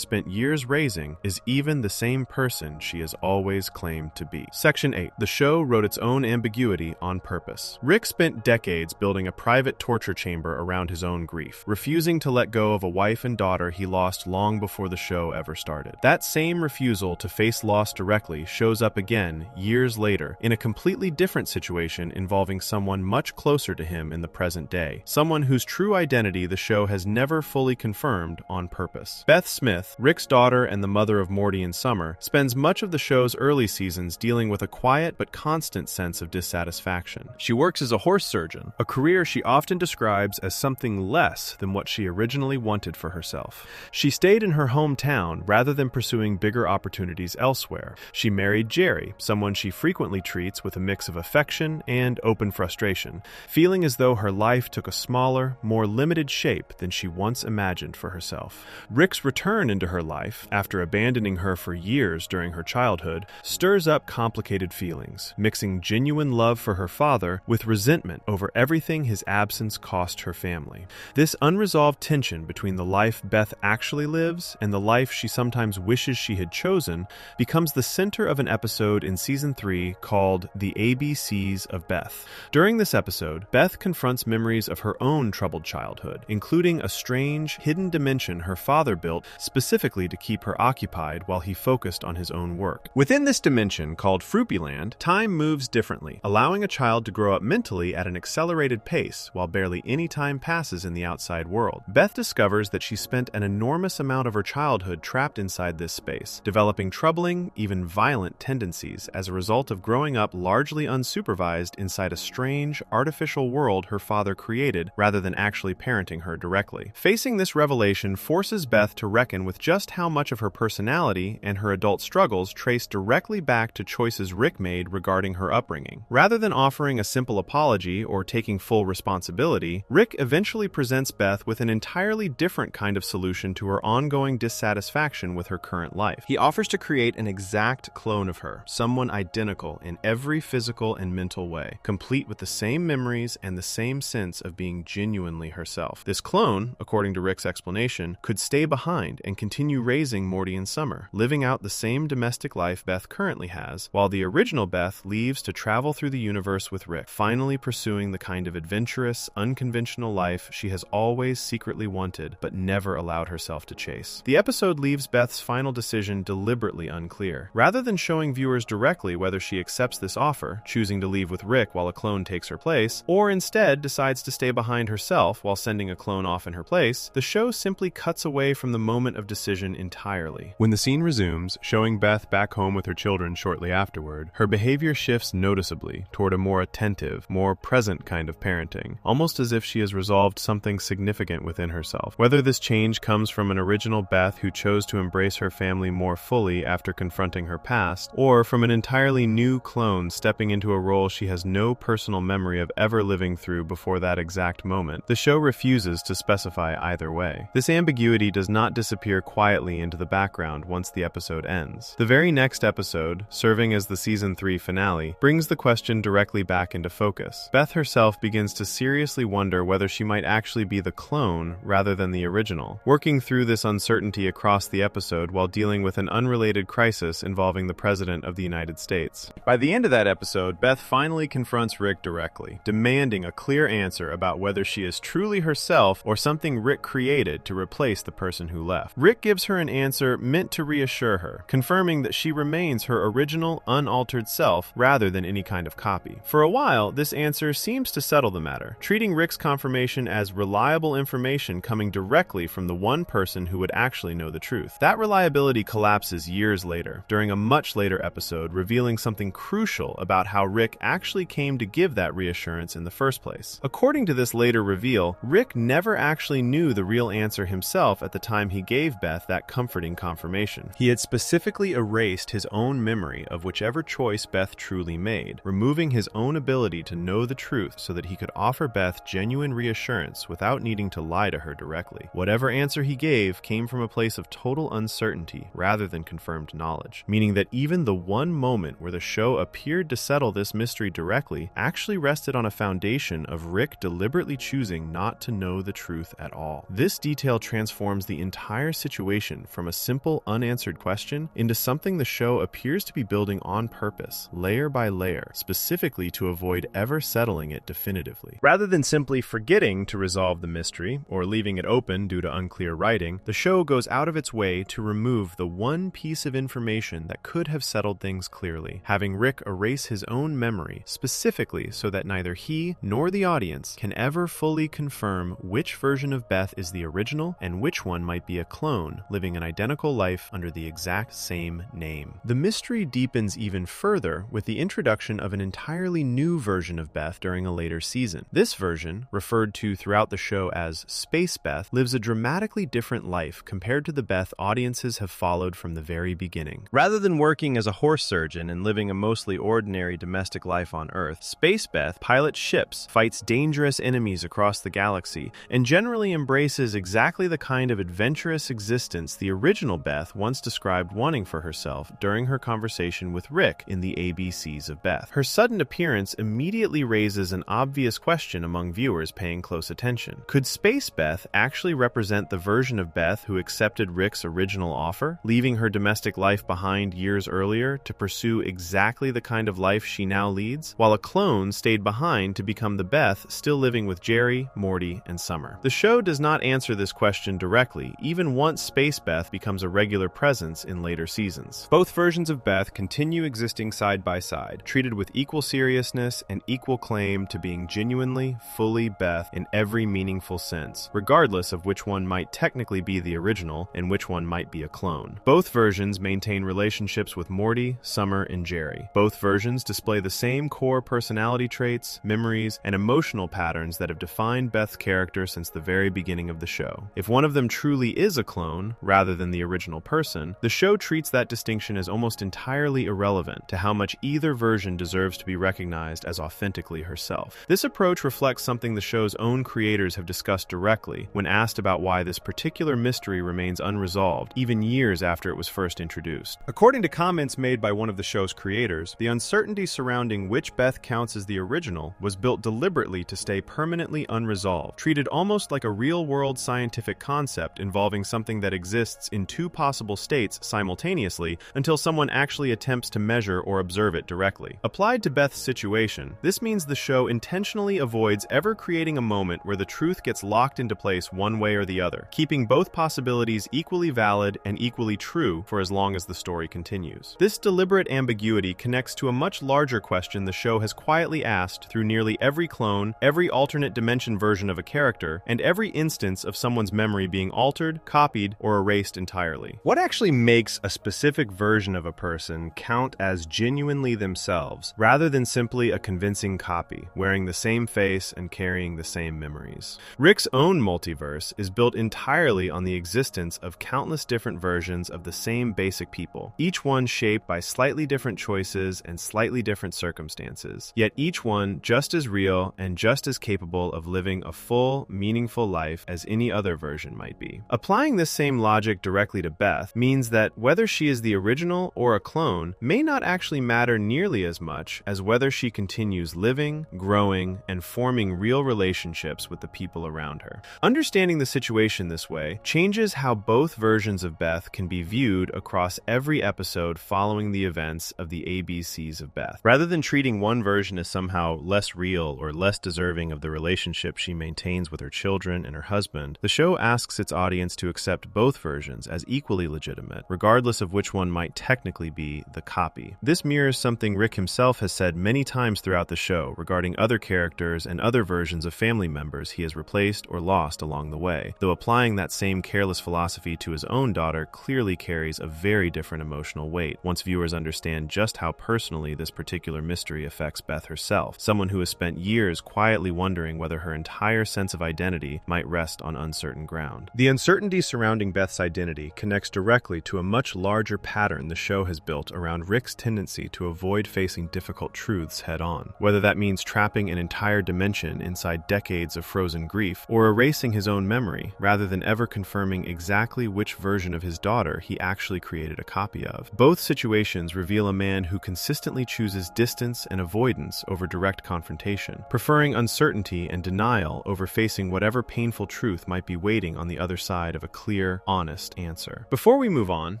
S1: spent years raising is even the same person she has always claimed to be. Section 8. The show wrote its own ambiguity on purpose. Rick spent decades building a private torture chamber around his own grief, refusing to let go of a wife and daughter he lost long before the show ever started. That same refusal to face loss directly shows up again years later in a completely different situation involving someone much closer to him in the present day, someone whose true identity the show has never fully confirmed on purpose. Beth Smith, Rick's daughter and the mother of Morty and Summer, spends much of the show's early seasons dealing with a quiet but constant sense of dissatisfaction. She works as a horse surgeon, a career she often describes as something less than what she originally wanted for herself. She stayed in her hometown rather than pursuing bigger opportunities elsewhere. She married Jerry, someone she frequently treats with a mix of affection and open frustration, feeling as though her life took a smaller, more limited shape than she once imagined for herself. Rick's return into her life, after abandoning her for years during her childhood, stirs up complicated feelings, mixing genuine love for her father with resentment over everything his absence cost her family. This unresolved tension between the life Beth actually lives and the life she sometimes wishes she had chosen becomes the center of an episode in Season 3 called The ABCs of Beth. During this episode, Beth confronts memories of her own troubled childhood, including a strange, hidden dimension her father built specifically to keep her occupied while he focused on his own work. Within this dimension, called Fruipyland, time moves differently, allowing a child to grow up mentally at an accelerated pace while barely any time passes in the outside world. Beth discovers that she spent an enormous amount of her childhood trapped inside this space, developing troubling, even violent tendencies as a result of growing up largely unsupervised inside a strange, artificial world her father created rather than actually parenting her directly. Facing this revelation forces Beth to reckon with just how much of her personality and her adult struggles trace directly back to choices Rick made regarding her upbringing. Rather than offering a simple apology or taking full responsibility, Rick eventually presents Beth with an entirely different kind of solution to her ongoing dissatisfaction with her current life. He offers to create an exact clone of her, someone identical in every physical and mental way, complete with the same memories and the same sense of being genuinely herself. This clone, according to Rick's explanation, could stay behind and continue raising Morty and Summer, living out the same domestic life Beth currently has, while the original Beth leaves to travel through the universe with Rick, finally pursuing the kind of adventurous, unconventional life she has always secretly wanted but never allowed herself to chase. The episode leaves Beth's final decision deliberately unclear. Rather than showing viewers directly whether she accepts this offer, choosing to leave with Rick while a clone takes her place, or instead decides to stay behind herself while sending a clone off in her place, the show simply cuts away from the moment of decision entirely. When the scene resumes, showing Beth back home with her children shortly afterward, her behavior shifts noticeably toward a more attentive, more present kind of parenting, almost as if she has resolved something significant within herself. Whether this change comes from an original Beth who chose to embrace her family more fully after confronting her past, or from an entirely new clone stepping into a role she has no personal memory of ever living through before that exact moment, the show refuses to specify either way. This ambiguity does not disappear quietly into the background once the episode ends. The very next episode, serving as the Season 3 finale, brings the question directly back into focus. Beth herself begins to seriously wonder whether she might actually be the clone rather than the original, working through this uncertainty across the episode while dealing with an unrelated crisis involving the President of the United States. By the end of that episode, Beth finally confronts Rick directly, demanding a clear answer about whether she is truly herself or something Rick created to replace the person who left. Rick gives her an answer meant to reassure her, confirming that she remains her original, unaltered self rather than any kind of copy. For a while, this answer seems to settle the matter, treating Rick's confirmation as reliable information coming directly from the one person who would actually know the truth. That reliability collapses years later, during a much later episode revealing something crucial about how Rick actually came to give that reassurance in the first place. According to this later reveal, Rick never actually knew the real answer himself at the time he gave Beth that comforting confirmation. He had specifically erased his own memory of whichever choice Beth truly made, removing his own ability to know the truth so that he could offer Beth genuine reassurance parents without needing to lie to her directly. Whatever answer he gave came from a place of total uncertainty rather than confirmed knowledge, meaning that even the one moment where the show appeared to settle this mystery directly actually rested on a foundation of Rick deliberately choosing not to know the truth at all. This detail transforms the entire situation from a simple, unanswered question into something the show appears to be building on purpose, layer by layer, specifically to avoid ever settling it definitively. Rather than simply forgetting to resolve the mystery or leaving it open due to unclear writing, the show goes out of its way to remove the one piece of information that could have settled things clearly, having Rick erase his own memory, specifically so that neither he nor the audience can ever fully confirm which version of Beth is the original and which one might be a clone living an identical life under the exact same name. The mystery deepens even further with the introduction of an entirely new version of Beth during a later season. This version, referred to throughout the show as Space Beth, lives a dramatically different life compared to the Beth audiences have followed from the very beginning. Rather than working as a horse surgeon and living a mostly ordinary domestic life on Earth, Space Beth pilots ships, fights dangerous enemies across the galaxy, and generally embraces exactly the kind of adventurous existence the original Beth once described wanting for herself during her conversation with Rick in the ABCs of Beth. Her sudden appearance immediately raises an obvious question among viewers paying close attention. Could Space Beth actually represent the version of Beth who accepted Rick's original offer, leaving her domestic life behind years earlier to pursue exactly the kind of life she now leads, while a clone stayed behind to become the Beth still living with Jerry, Morty, and Summer? The show does not answer this question directly, even once Space Beth becomes a regular presence in later seasons. Both versions of Beth continue existing side by side, treated with equal seriousness and equal claim to being genuinely, fully Beth in every meaningful sense, regardless of which one might technically be the original and which one might be a clone. Both versions maintain relationships with Morty, Summer, and Jerry. Both versions display the same core personality traits, memories, and emotional patterns that have defined Beth's character since the very beginning of the show. If one of them truly is a clone, rather than the original person, the show treats that distinction as almost entirely irrelevant to how much either version deserves to be recognized as authentically herself. This approach reflects something the show's own creators have discussed directly when asked about why this particular mystery remains unresolved, even years after it was first introduced. According to comments made by one of the show's creators, the uncertainty surrounding which Beth counts as the original was built deliberately to stay permanently unresolved, treated almost like a real-world scientific concept involving something that exists in two possible states simultaneously until someone actually attempts to measure or observe it directly. Applied to Beth's situation, this means the show intentionally avoids ever creating a moment where the truth gets locked into place one way or the other, keeping both possibilities equally valid and equally true for as long as the story continues. This deliberate ambiguity connects to a much larger question the show has quietly asked through nearly every clone, every alternate dimension version of a character, and every instance of someone's memory being altered, copied, or erased entirely. What actually makes a specific version of a person count as genuinely themselves, rather than simply a convincing copy, wearing the same face and carrying the same memories? Rick's own multiverse is built entirely on the existence of countless different versions of the same basic people, each one shaped by slightly different choices and slightly different circumstances, yet each one just as real and just as capable of living a full, meaningful life as any other version might be. Applying this same logic directly to Beth means that whether she is the original or a clone may not actually matter nearly as much as whether she continues living, growing, and forming real relationships with the people around her. Understanding the situation this way changes how both versions of Beth can be viewed across every episode following the events of the ABCs of Beth. Rather than treating one version as somehow less real or less deserving of the relationship she maintains with her children and her husband, the show asks its audience to accept both versions as equally legitimate, regardless of which one might technically be the copy. This mirrors something Rick himself has said many times throughout the show regarding other characters and other versions of family members he has replaced or lost along the way, though applying that same careless philosophy to his own daughter clearly carries a very different emotional weight once viewers understand just how personally this particular mystery affects Beth herself, someone who has spent years quietly wondering whether her entire sense of identity might rest on uncertain ground. The uncertainty surrounding Beth's identity connects directly to a much larger pattern the show has built around Rick's tendency to avoid facing difficult truths head-on, whether that means trapping an entire dimension inside decades decades of frozen grief, or erasing his own memory, rather than ever confirming exactly which version of his daughter he actually created a copy of. Both situations reveal a man who consistently chooses distance and avoidance over direct confrontation, preferring uncertainty and denial over facing whatever painful truth might be waiting on the other side of a clear, honest answer. Before we move on,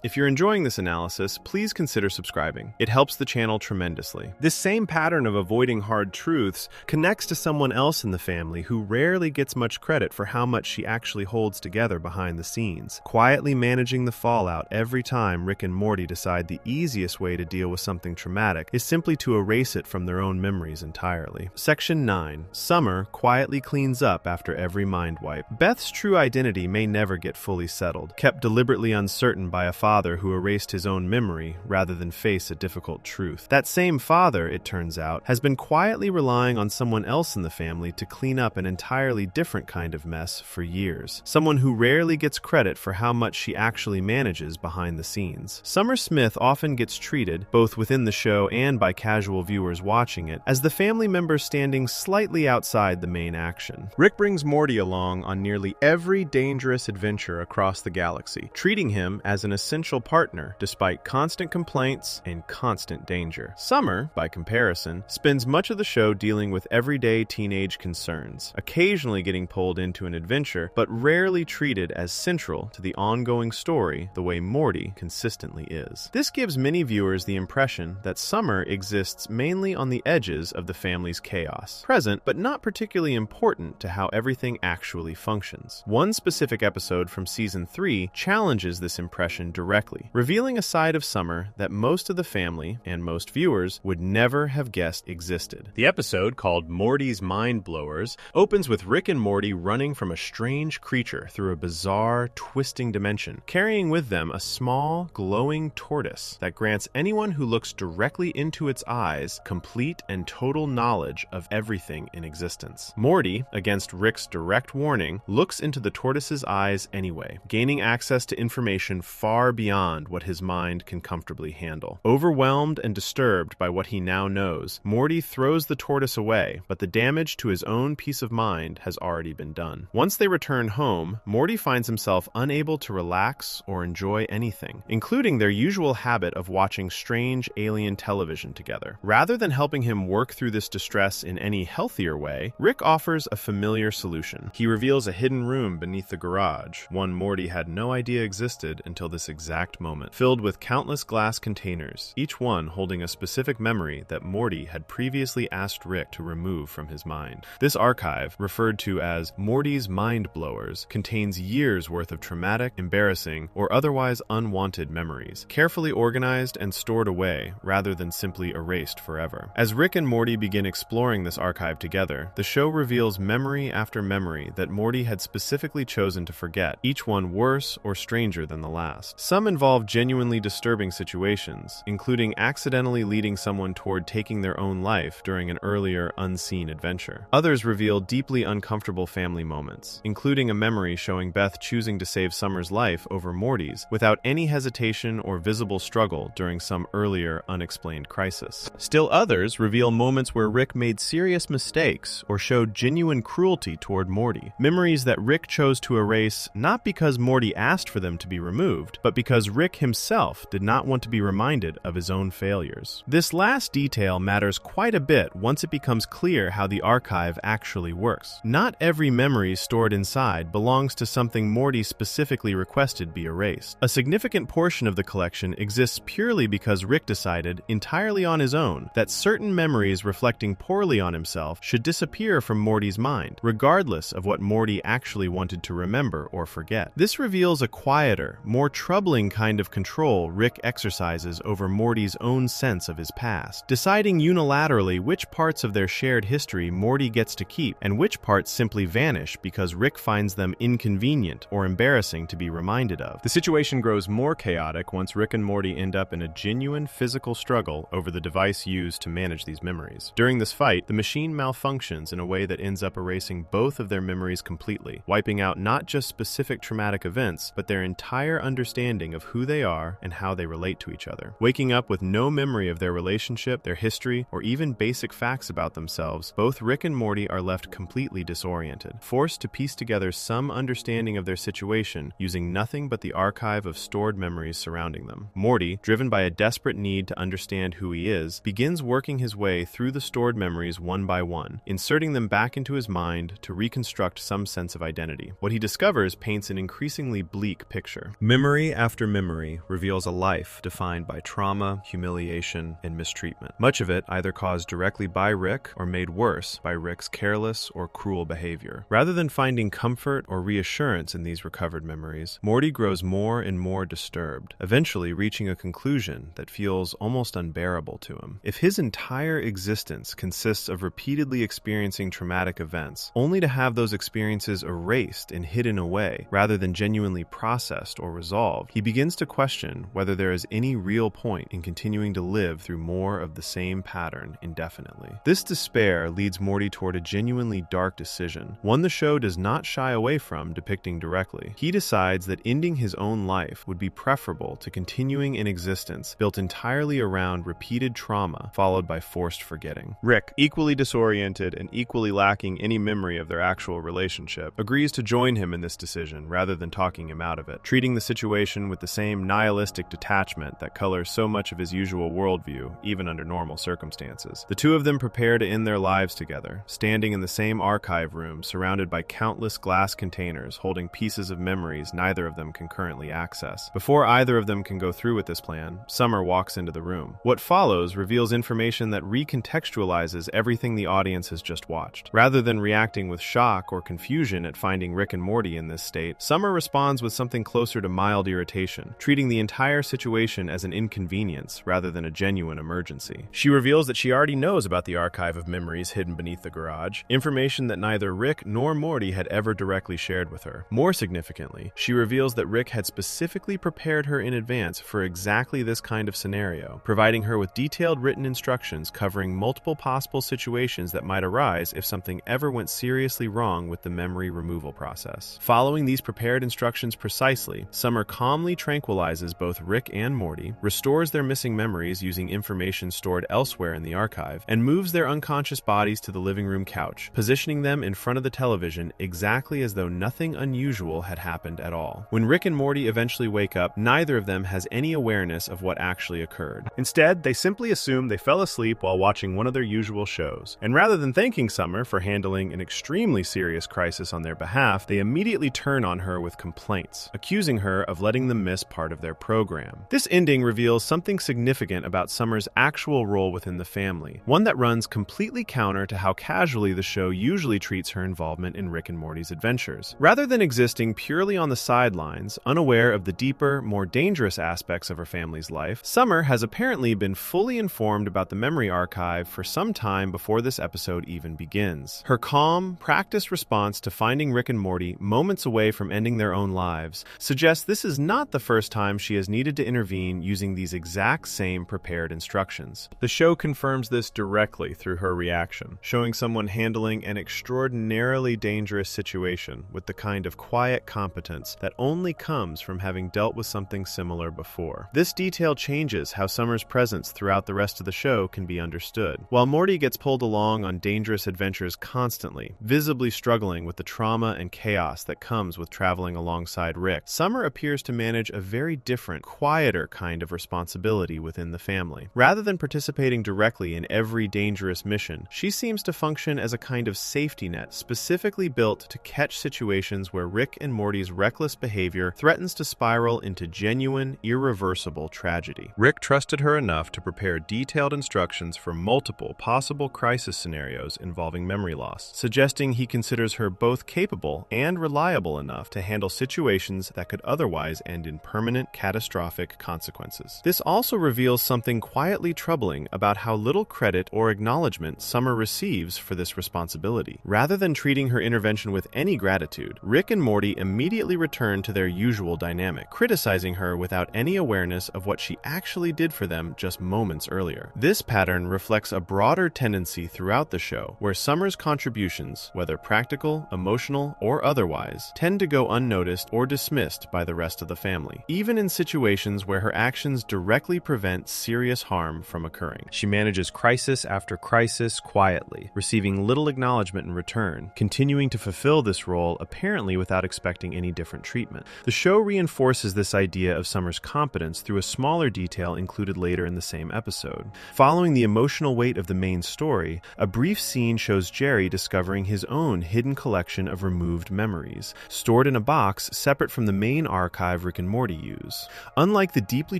S1: if you're enjoying this analysis, please consider subscribing. It helps the channel tremendously. This same pattern of avoiding hard truths connects to someone else in the family who rarely gets much credit for how much she actually holds together behind the scenes, quietly managing the fallout every time Rick and Morty decide the easiest way to deal with something traumatic is simply to erase it from their own memories entirely. Section 9. Summer quietly cleans up after every mind wipe. Beth's true identity may never get fully settled, kept deliberately uncertain by a father who erased his own memory rather than face a difficult truth. That same father, it turns out, has been quietly relying on someone else in the family to clean up an entirely different kind of mess for years. Someone who rarely gets credit for how much she actually manages behind the scenes. Summer Smith often gets treated, both within the show and by casual viewers watching it, as the family member standing slightly outside the main action. Rick brings Morty along on nearly every dangerous adventure across the galaxy, treating him as an essential partner despite constant complaints and constant danger. Summer, by comparison, spends much of the show dealing with everyday teenage concerns, occasionally getting pulled into an adventure, but rarely treated as central to the ongoing story the way Morty consistently is. This gives many viewers the impression that Summer exists mainly on the edges of the family's chaos, present but not particularly important to how everything actually functions. One specific episode from Season 3 challenges this impression directly, revealing a side of Summer that most of the family, and most viewers, would never have guessed existed. The episode, called Morty's Mind Blowers, opens with Rick and Morty running from a strange creature through a bizarre, twisting dimension, carrying with them a small, glowing tortoise that grants anyone who looks directly into its eyes complete and total knowledge of everything in existence. Morty, against Rick's direct warning, looks into the tortoise's eyes anyway, gaining access to information far beyond what his mind can comfortably handle. Overwhelmed and disturbed by what he now knows, Morty throws the tortoise away, but the damage to his own peace of mind has already been done. Once they return home, Morty finds himself unable to relax or enjoy anything, including their usual habit of watching strange alien television together. Rather than helping him work through this distress in any healthier way, Rick offers a familiar solution. He reveals a hidden room beneath the garage, one Morty had no idea existed until this exact moment, filled with countless glass containers, each one holding a specific memory that Morty had previously asked Rick to remove from his mind. This archive, referred to as Morty's Mind Blowers, contains years' worth of traumatic, embarrassing, or otherwise unwanted memories, carefully organized and stored away rather than simply erased forever. As Rick and Morty begin exploring this archive together, the show reveals memory after memory that Morty had specifically chosen to forget, each one worse or stranger than the last. Some involve genuinely disturbing situations, including accidentally leading someone toward taking their own life during an earlier unseen adventure. Others reveal deeply uncomfortable family moments, including a memory showing Beth choosing to save Summer's life over Morty's without any hesitation or visible struggle during some earlier unexplained crisis. Still others reveal moments where Rick made serious mistakes or showed genuine cruelty toward Morty, memories that Rick chose to erase not because Morty asked for them to be removed, but because Rick himself did not want to be reminded of his own failures. This last detail matters quite a bit once it becomes clear how the archive actually works. Not every memory stored inside belongs to something Morty specifically requested be erased. A significant portion of the collection exists purely because Rick decided, entirely on his own, that certain memories reflecting poorly on himself should disappear from Morty's mind, regardless of what Morty actually wanted to remember or forget. This reveals a quieter, more troubling kind of control Rick exercises over Morty's own sense of his past, deciding unilaterally which parts of their shared history Morty gets to keep and which parts simply vanish because Rick finds them inconvenient or embarrassing to be reminded of. The situation grows more chaotic once Rick and Morty end up in a genuine physical struggle over the device used to manage these memories. During this fight, the machine malfunctions in a way that ends up erasing both of their memories completely, wiping out not just specific traumatic events, but their entire understanding of who they are and how they relate to each other. Waking up with no memory of their relationship, their history, or even basic facts about themselves, both Rick and Morty are left left completely disoriented, forced to piece together some understanding of their situation using nothing but the archive of stored memories surrounding them. Morty, driven by a desperate need to understand who he is, begins working his way through the stored memories one by one, inserting them back into his mind to reconstruct some sense of identity. What he discovers paints an increasingly bleak picture. Memory after memory reveals a life defined by trauma, humiliation, and mistreatment. Much of it either caused directly by Rick or made worse by Rick's careless or cruel behavior. Rather than finding comfort or reassurance in these recovered memories, Morty grows more and more disturbed, eventually reaching a conclusion that feels almost unbearable to him. If his entire existence consists of repeatedly experiencing traumatic events, only to have those experiences erased and hidden away, rather than genuinely processed or resolved, he begins to question whether there is any real point in continuing to live through more of the same pattern indefinitely. This despair leads Morty toward a genuinely dark decision, one the show does not shy away from depicting directly. He decides that ending his own life would be preferable to continuing an existence built entirely around repeated trauma followed by forced forgetting. Rick, equally disoriented and equally lacking any memory of their actual relationship, agrees to join him in this decision rather than talking him out of it, treating the situation with the same nihilistic detachment that colors so much of his usual worldview, even under normal circumstances. The two of them prepare to end their lives together, standing in the same archive room surrounded by countless glass containers holding pieces of memories neither of them can currently access. Before either of them can go through with this plan, Summer walks into the room. What follows reveals information that recontextualizes everything the audience has just watched. Rather than reacting with shock or confusion at finding Rick and Morty in this state, Summer responds with something closer to mild irritation, treating the entire situation as an inconvenience rather than a genuine emergency. She reveals that she already knows about the archive of memories hidden beneath the garage, information that neither Rick nor Morty had ever directly shared with her. More significantly, she reveals that Rick had specifically prepared her in advance for exactly this kind of scenario, providing her with detailed written instructions covering multiple possible situations that might arise if something ever went seriously wrong with the memory removal process. Following these prepared instructions precisely, Summer calmly tranquilizes both Rick and Morty, restores their missing memories using information stored elsewhere in the archive, and moves their unconscious bodies to the living room couch, positioning them in front of the television exactly as though nothing unusual had happened at all. When Rick and Morty eventually wake up, neither of them has any awareness of what actually occurred. Instead, they simply assume they fell asleep while watching one of their usual shows, and rather than thanking Summer for handling an extremely serious crisis on their behalf, they immediately turn on her with complaints, accusing her of letting them miss part of their program. This ending reveals something significant about Summer's actual role within the family, one that runs completely counter to how casually the show usually treats her involvement in Rick and Morty's adventures. Rather than existing purely on the sidelines, unaware of the deeper, more dangerous aspects of her family's life, Summer has apparently been fully informed about the memory archive for some time before this episode even begins. Her calm, practiced response to finding Rick and Morty moments away from ending their own lives suggests this is not the first time she has needed to intervene using these exact same prepared instructions. The show confirms this directly through her reaction, showing someone handling an extraordinarily dangerous situation with the kind of quiet competence that only comes from having dealt with something similar before. This detail changes how Summer's presence throughout the rest of the show can be understood. While Morty gets pulled along on dangerous adventures constantly, visibly struggling with the trauma and chaos that comes with traveling alongside Rick, Summer appears to manage a very different, quieter kind of responsibility within the family. Rather than participating directly in every dangerous mission, she seems to function as a kind of safety net specifically built to catch situations where Rick and Morty's reckless behavior threatens to spiral into genuine, irreversible tragedy. Rick trusted her enough to prepare detailed instructions for multiple possible crisis scenarios involving memory loss, suggesting he considers her both capable and reliable enough to handle situations that could otherwise end in permanent, catastrophic consequences. This also reveals something quietly troubling about how little credit or acknowledgement Summer receives for this responsibility. Rather than treating her intervention with any gratitude, Rick and Morty immediately return to their usual dynamic, criticizing her without any awareness of what she actually did for them just moments earlier. This pattern reflects a broader tendency throughout the show, where Summer's contributions, whether practical, emotional, or otherwise, tend to go unnoticed or dismissed by the rest of the family, even in situations where her actions directly prevent serious harm from occurring. She manages crisis after crisis quietly, receiving little
S2: acknowledgement in return, continuing to fulfill this role apparently without expecting any different treatment. The show reinforces this idea of Summer's competence through a smaller detail included later in the same episode. Following the emotional weight of the main story, a brief scene shows Jerry discovering his own hidden collection of removed memories, stored in a box separate from the main archive Rick and Morty use. Unlike the deeply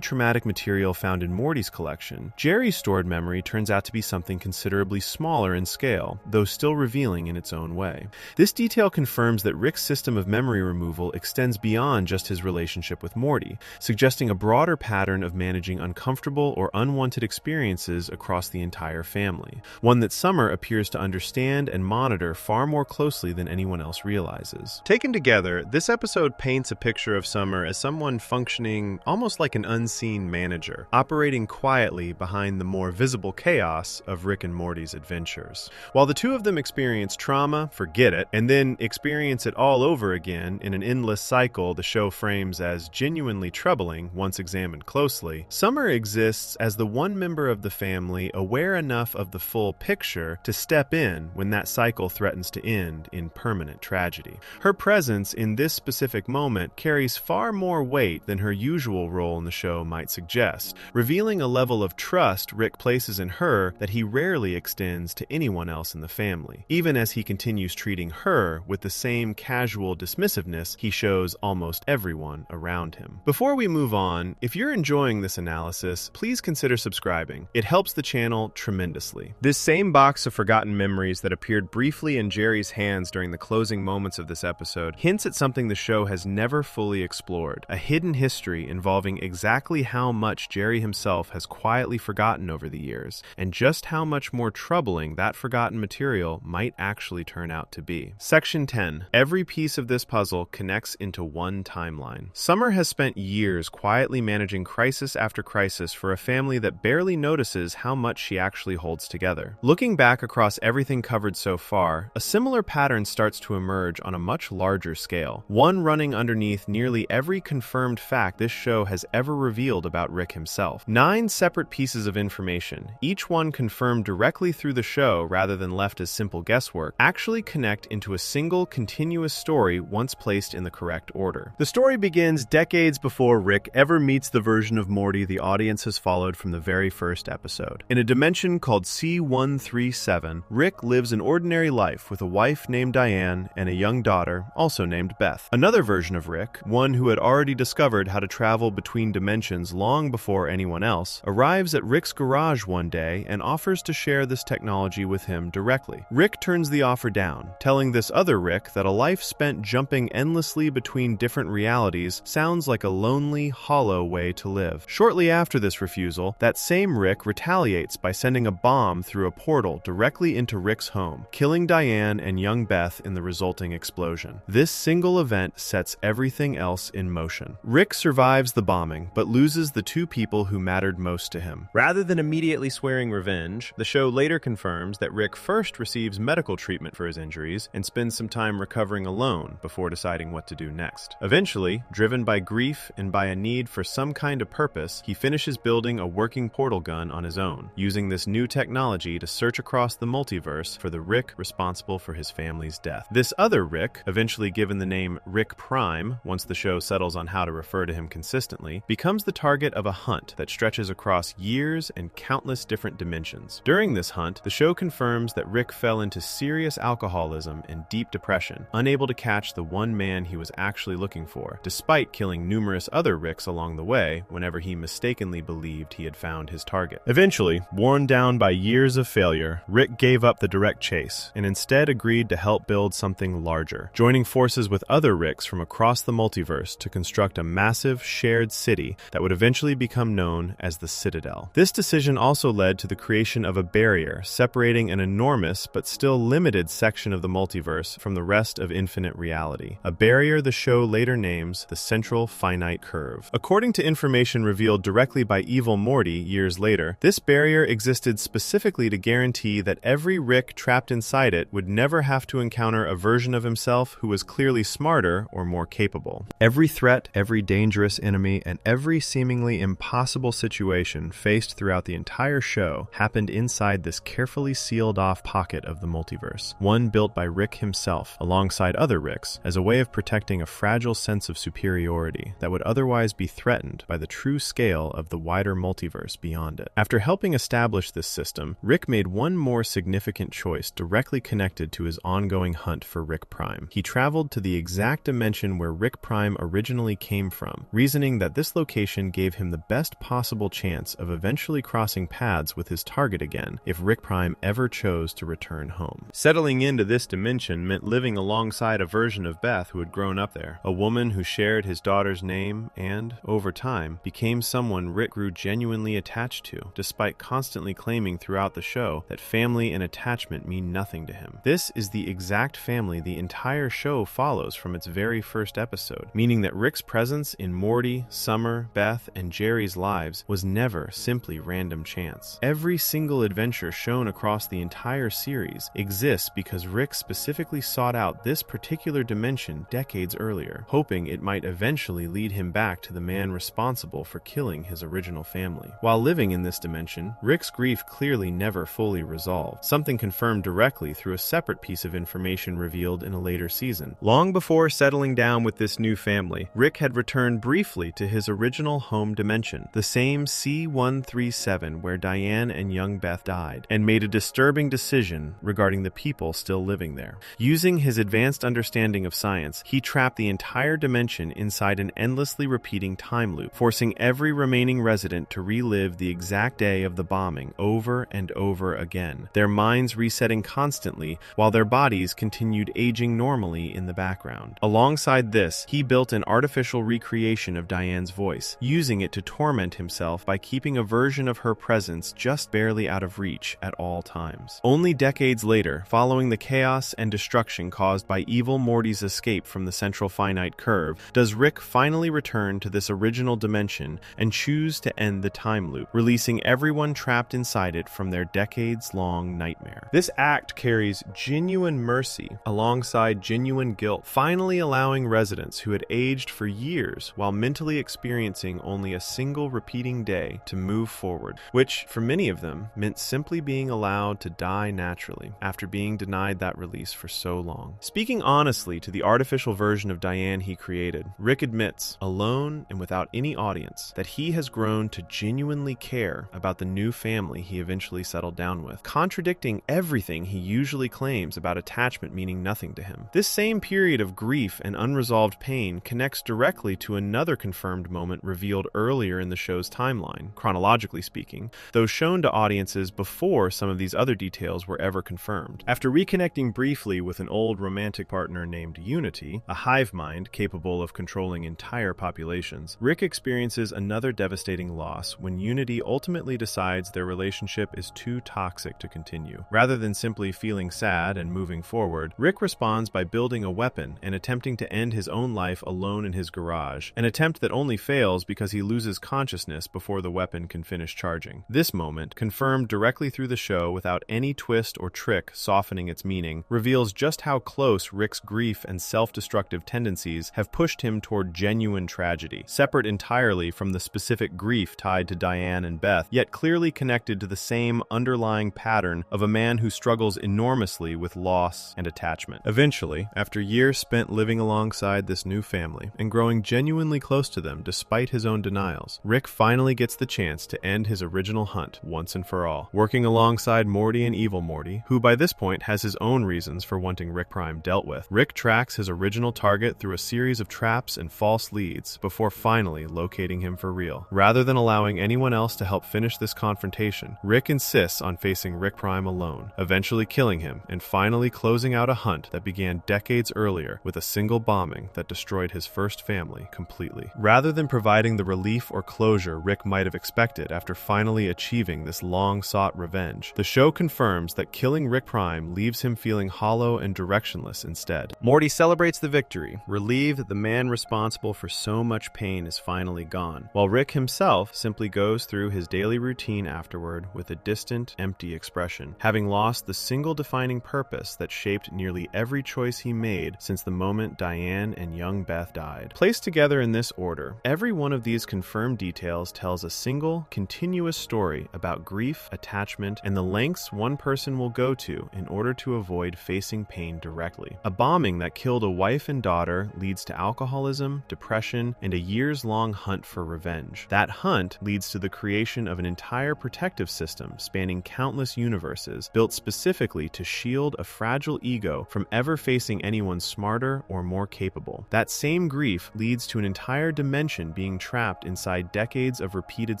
S2: traumatic material found in Morty's collection, Jerry's stored memory turns out to be something considerably smaller in scale, though still revealing in its own way. This detail confirms that Rick's system of memory removal extends beyond just his relationship with Morty, suggesting a broader pattern of managing uncomfortable or unwanted experiences across the entire family, one that Summer appears to understand and monitor far more closely than anyone else realizes. Taken together, this episode paints a picture of Summer as someone functioning almost like an unseen manager, operating quietly behind the more visible chaos of Rick and Morty's adventures. While the two of them experience trauma, forget it, and then experience it all over again in an endless cycle the show frames as genuinely troubling once examined closely, Summer exists as the one member of the family aware enough of the full picture to step in when that cycle threatens to end in permanent tragedy. Her presence in this specific moment carries far more weight than her usual role in the show might suggest, revealing a level of trust Rick places in her that he rarely extends to anyone else in the family, even as he continues treating her with the same casual dismissiveness he shows almost everyone around him. Before we move on, if you're enjoying this analysis, please consider subscribing. It helps the channel tremendously. This same box of forgotten memories that appeared briefly in Jerry's hands during the closing moments of this episode hints at something the show has never fully explored, a hidden history involving exactly how much Jerry himself has quietly forgotten over the years, and just how much more troubling that forgotten material might actually turn out to be. Section 10. Every piece of this puzzle connects into one timeline. Summer has spent years quietly managing crisis after crisis for a family that barely notices how much she actually holds together. Looking back across everything covered so far, a similar pattern starts to emerge on a much larger scale, one running underneath nearly every confirmed fact this show has ever revealed about Rick himself. 9 separate pieces of information, each one confirmed directly through the show rather than left as simple guesswork, actually connect into a single continuous story once placed in the correct order. The story begins decades before Rick ever meets the version of Morty the audience has followed from the very first episode. In a dimension called C137, Rick lives an ordinary life with a wife named Diane and a young daughter, also named Beth. Another version of Rick, one who had already discovered how to travel between dimensions long before anyone else, arrives at Rick's garage one day and offers to share this technology with him directly. Rick turns the offer down, telling this other Rick that a life spent jumping endlessly between different realities sounds like a lonely, hollow way to live. Shortly after this refusal, that same Rick retaliates by sending a bomb through a portal directly into Rick's home, killing Diane and young Beth in the resulting explosion. This single event sets everything else in motion. Rick survives the bombing, but loses the two people who mattered most to him. Rather than immediately swearing revenge, the show later confirms that Rick first receives medical treatment for his injuries and spends some time recovering alone before deciding what to do next. Eventually, driven by grief and by a need for some kind of purpose, he finishes building a working portal gun on his own, using this new technology to search across the multiverse for the Rick responsible for his family's death. This other Rick, eventually given the name Rick Prime, once the show settles on how to refer to him consistently, becomes the target of a hunt that stretches across years and countless different dimensions. During this hunt, the show confirms that Rick fell into serious alcoholism and deep depression, unable to catch the one man he was actually looking for, despite killing numerous other Ricks along the way whenever he mistakenly believed he had found his target. Eventually, worn down by years of failure, Rick gave up the direct chase and instead agreed to help build something larger, joining forces with other Ricks from across the multiverse to construct a massive, shared city that would eventually become known as the Citadel. This decision also led to the creation of a barrier separating an enormous but still limited section of the multiverse from the rest of infinite reality, a barrier the show later names the Central Finite Curve. According to information revealed directly by Evil Morty years later, this barrier existed specifically to guarantee that every Rick trapped inside it would never have to encounter a version of himself who was clearly smarter or more capable. Every threat, every dangerous enemy, and every seemingly impossible situation faced throughout the entire show happened inside this carefully sealed off pocket
S1: of the multiverse, one built by Rick himself alongside other Ricks as a way of protecting a fragile sense of superiority that would otherwise be threatened by the true scale of the wider multiverse beyond it. After helping establish this system, Rick made one more significant choice directly connected to his ongoing hunt for Rick Prime. He traveled to the exact dimension where Rick Prime originally came from, reasoning that this location gave him the best possible chance of eventually crossing paths with his target again if Rick Prime ever chose to return home. Settling into this dimension meant living alongside a version of Beth who had grown up there, a woman who shared his daughter's name and, over time, became someone Rick grew genuinely attached to, despite constantly claiming throughout the show that family and attachment mean nothing to him. This is the exact family the entire show follows from its very first episode, meaning that Rick's presence in Morty, Summer, Beth, and Jerry's lives was never simply random chance. Every single adventure shown across the entire series exists because Rick specifically sought out this particular dimension decades earlier, hoping it might eventually lead him back to the man responsible for killing his original family. While living in this dimension, Rick's grief clearly never fully resolved, something confirmed directly through a separate piece of information revealed in a later season. Long before settling down with this new family, Rick had returned briefly to his original home dimension, the same C-137 where Diane and young Beth died, and made a disturbing decision regarding the people still living there. Using his advanced understanding of science, he trapped the entire dimension inside an endlessly repeating time loop, forcing every remaining resident to relive the exact day of the bombing over and over again, their minds resetting constantly while their bodies continued aging normally in the background. Alongside this, he built an artificial recreation of Diane's voice, using it to torment himself by keeping a version of her presence just barely out of reach at all times. Only decades later, following the chaos and destruction caused by evil Morty's escape from the Central Finite Curve, does Rick finally return to this original dimension and choose to end the time loop, releasing everyone trapped inside it from their decades-long nightmare. This act carries genuine mercy alongside genuine guilt, finally allowing residents who had aged for years while mentally experiencing only a single repeating day to move forward, which, for many of them, meant simply being allowed to die naturally after being denied that release for so long. Speaking honestly to the artificial version of Diane he created, Rick admits, alone and without any audience, that he has grown to genuinely care about the new family he eventually settled down with, contradicting everything he usually claims about attachment meaning nothing to him. This same period of grief and unresolved pain connects directly to another confirmed moment revealed earlier in the show's timeline, chronologically speaking, though shown to audiences before some of these other details were ever confirmed. After reconnecting briefly with an old romantic partner named Unity, a hive mind capable of controlling entire populations, Rick experiences another devastating loss when Unity ultimately decides their relationship is too toxic to continue. Rather than simply feeling sad and moving forward, Rick responds by building a weapon and attempting to end his own life alone in his garage, an attempt that only fails because he loses consciousness before the weapon can finish charging. This moment, confirmed directly through the show without any twist or trick softening its meaning, reveals just how close Rick's grief and self-destructive tendencies have pushed him toward genuine tragedy, separate entirely from the specific grief tied to Diane and Beth, yet clearly connected to the same underlying pattern of a man who struggles enormously with loss and attachment. Eventually, after years spent living alongside this new family and growing genuinely close to them despite his own denials, Rick finally gets the chance to end his original hunt once and for all, working alongside Morty and Evil Morty, who by this point has his own reasons for wanting Rick Prime dealt with. Rick tracks his original target through a series of traps and false leads before finally locating him for real. Rather than allowing anyone else to help finish this confrontation, Rick insists on facing Rick Prime alone, eventually killing him and finally closing out a hunt that began decades earlier with a single bombing that destroyed his first family completely. Rather than providing the relief or closure Rick might have expected after finally achieving this long-sought revenge, the show confirms that killing Rick Prime leaves him feeling hollow and directionless instead. Morty celebrates the victory, relieved that the man responsible for so much pain is finally gone, while Rick himself simply goes through his daily routine afterward with a distant, empty expression, having lost the single defining purpose that shaped nearly every choice he made since the moment Diane and young Beth died. Placed together in this order, every one of these confirmed details tells a single, continuous story about grief, attachment, and the lengths one person will go to in order to avoid facing pain directly. A bombing that killed a wife and daughter leads to alcoholism, depression, and a years-long hunt for revenge. That hunt leads to the creation of an entire protective system spanning countless universes, built specifically to shield a fragile ego from ever facing anyone smarter or more capable. That same grief leads to an entire dimension being trapped inside decades of repeated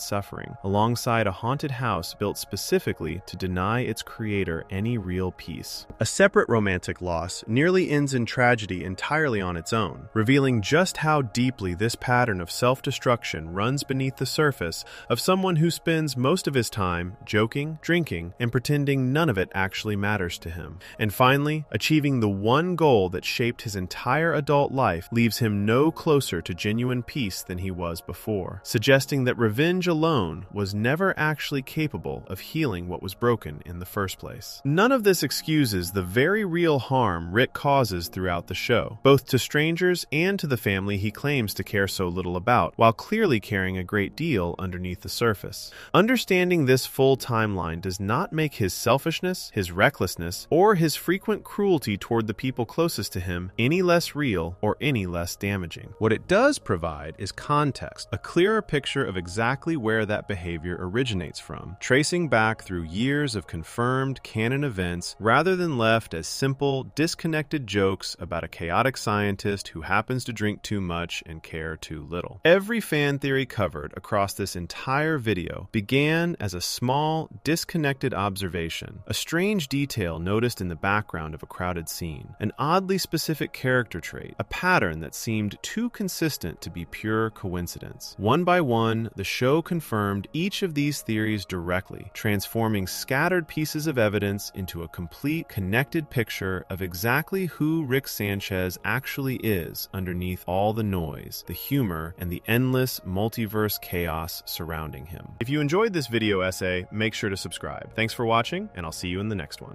S1: suffering, alongside a haunted house built specifically to deny its creator any real peace. A separate romantic loss nearly ends in tragedy entirely on its own, revealing just how deeply this pattern of self-destruction runs beneath the surface of someone who spends most of his time joking, drinking, and pretending none of it actually matters to him. And finally, achieving the one goal that shaped his entire adult life leaves him no closer to genuine peace than he was before, suggesting that revenge alone was never actually capable of healing what was broken in the first place. None of this excuses the very real harm Rick causes throughout the show, both to strangers and to the family he claims to care so little about, while clearly caring a great deal underneath the surface. Understanding this full timeline does not make his selfishness, his recklessness, or his frequent cruelty toward the people closest to him any less real or any less damaging. What it does provide is context, a clearer picture of exactly where that behavior originates from, tracing back through years of confirmed canon events rather than left as simple, disconnected jokes about a chaotic scientist who happens to drink too much and care too little. Every fan theory covered across this entire video began as a small, disconnected observation, a strange detail noticed in the background of a crowded scene, an oddly specific character trait, a pattern that seemed too consistent to be pure coincidence. One by one, the show confirmed each of these theories directly, transforming scattered pieces of evidence into a complete, connected picture of exactly who Rick Sanchez actually is underneath all the noise, the humor, and the endless multiverse chaos surrounding him. If you enjoyed this video essay, make sure to subscribe. Thanks for watching, and I'll see you in the next one.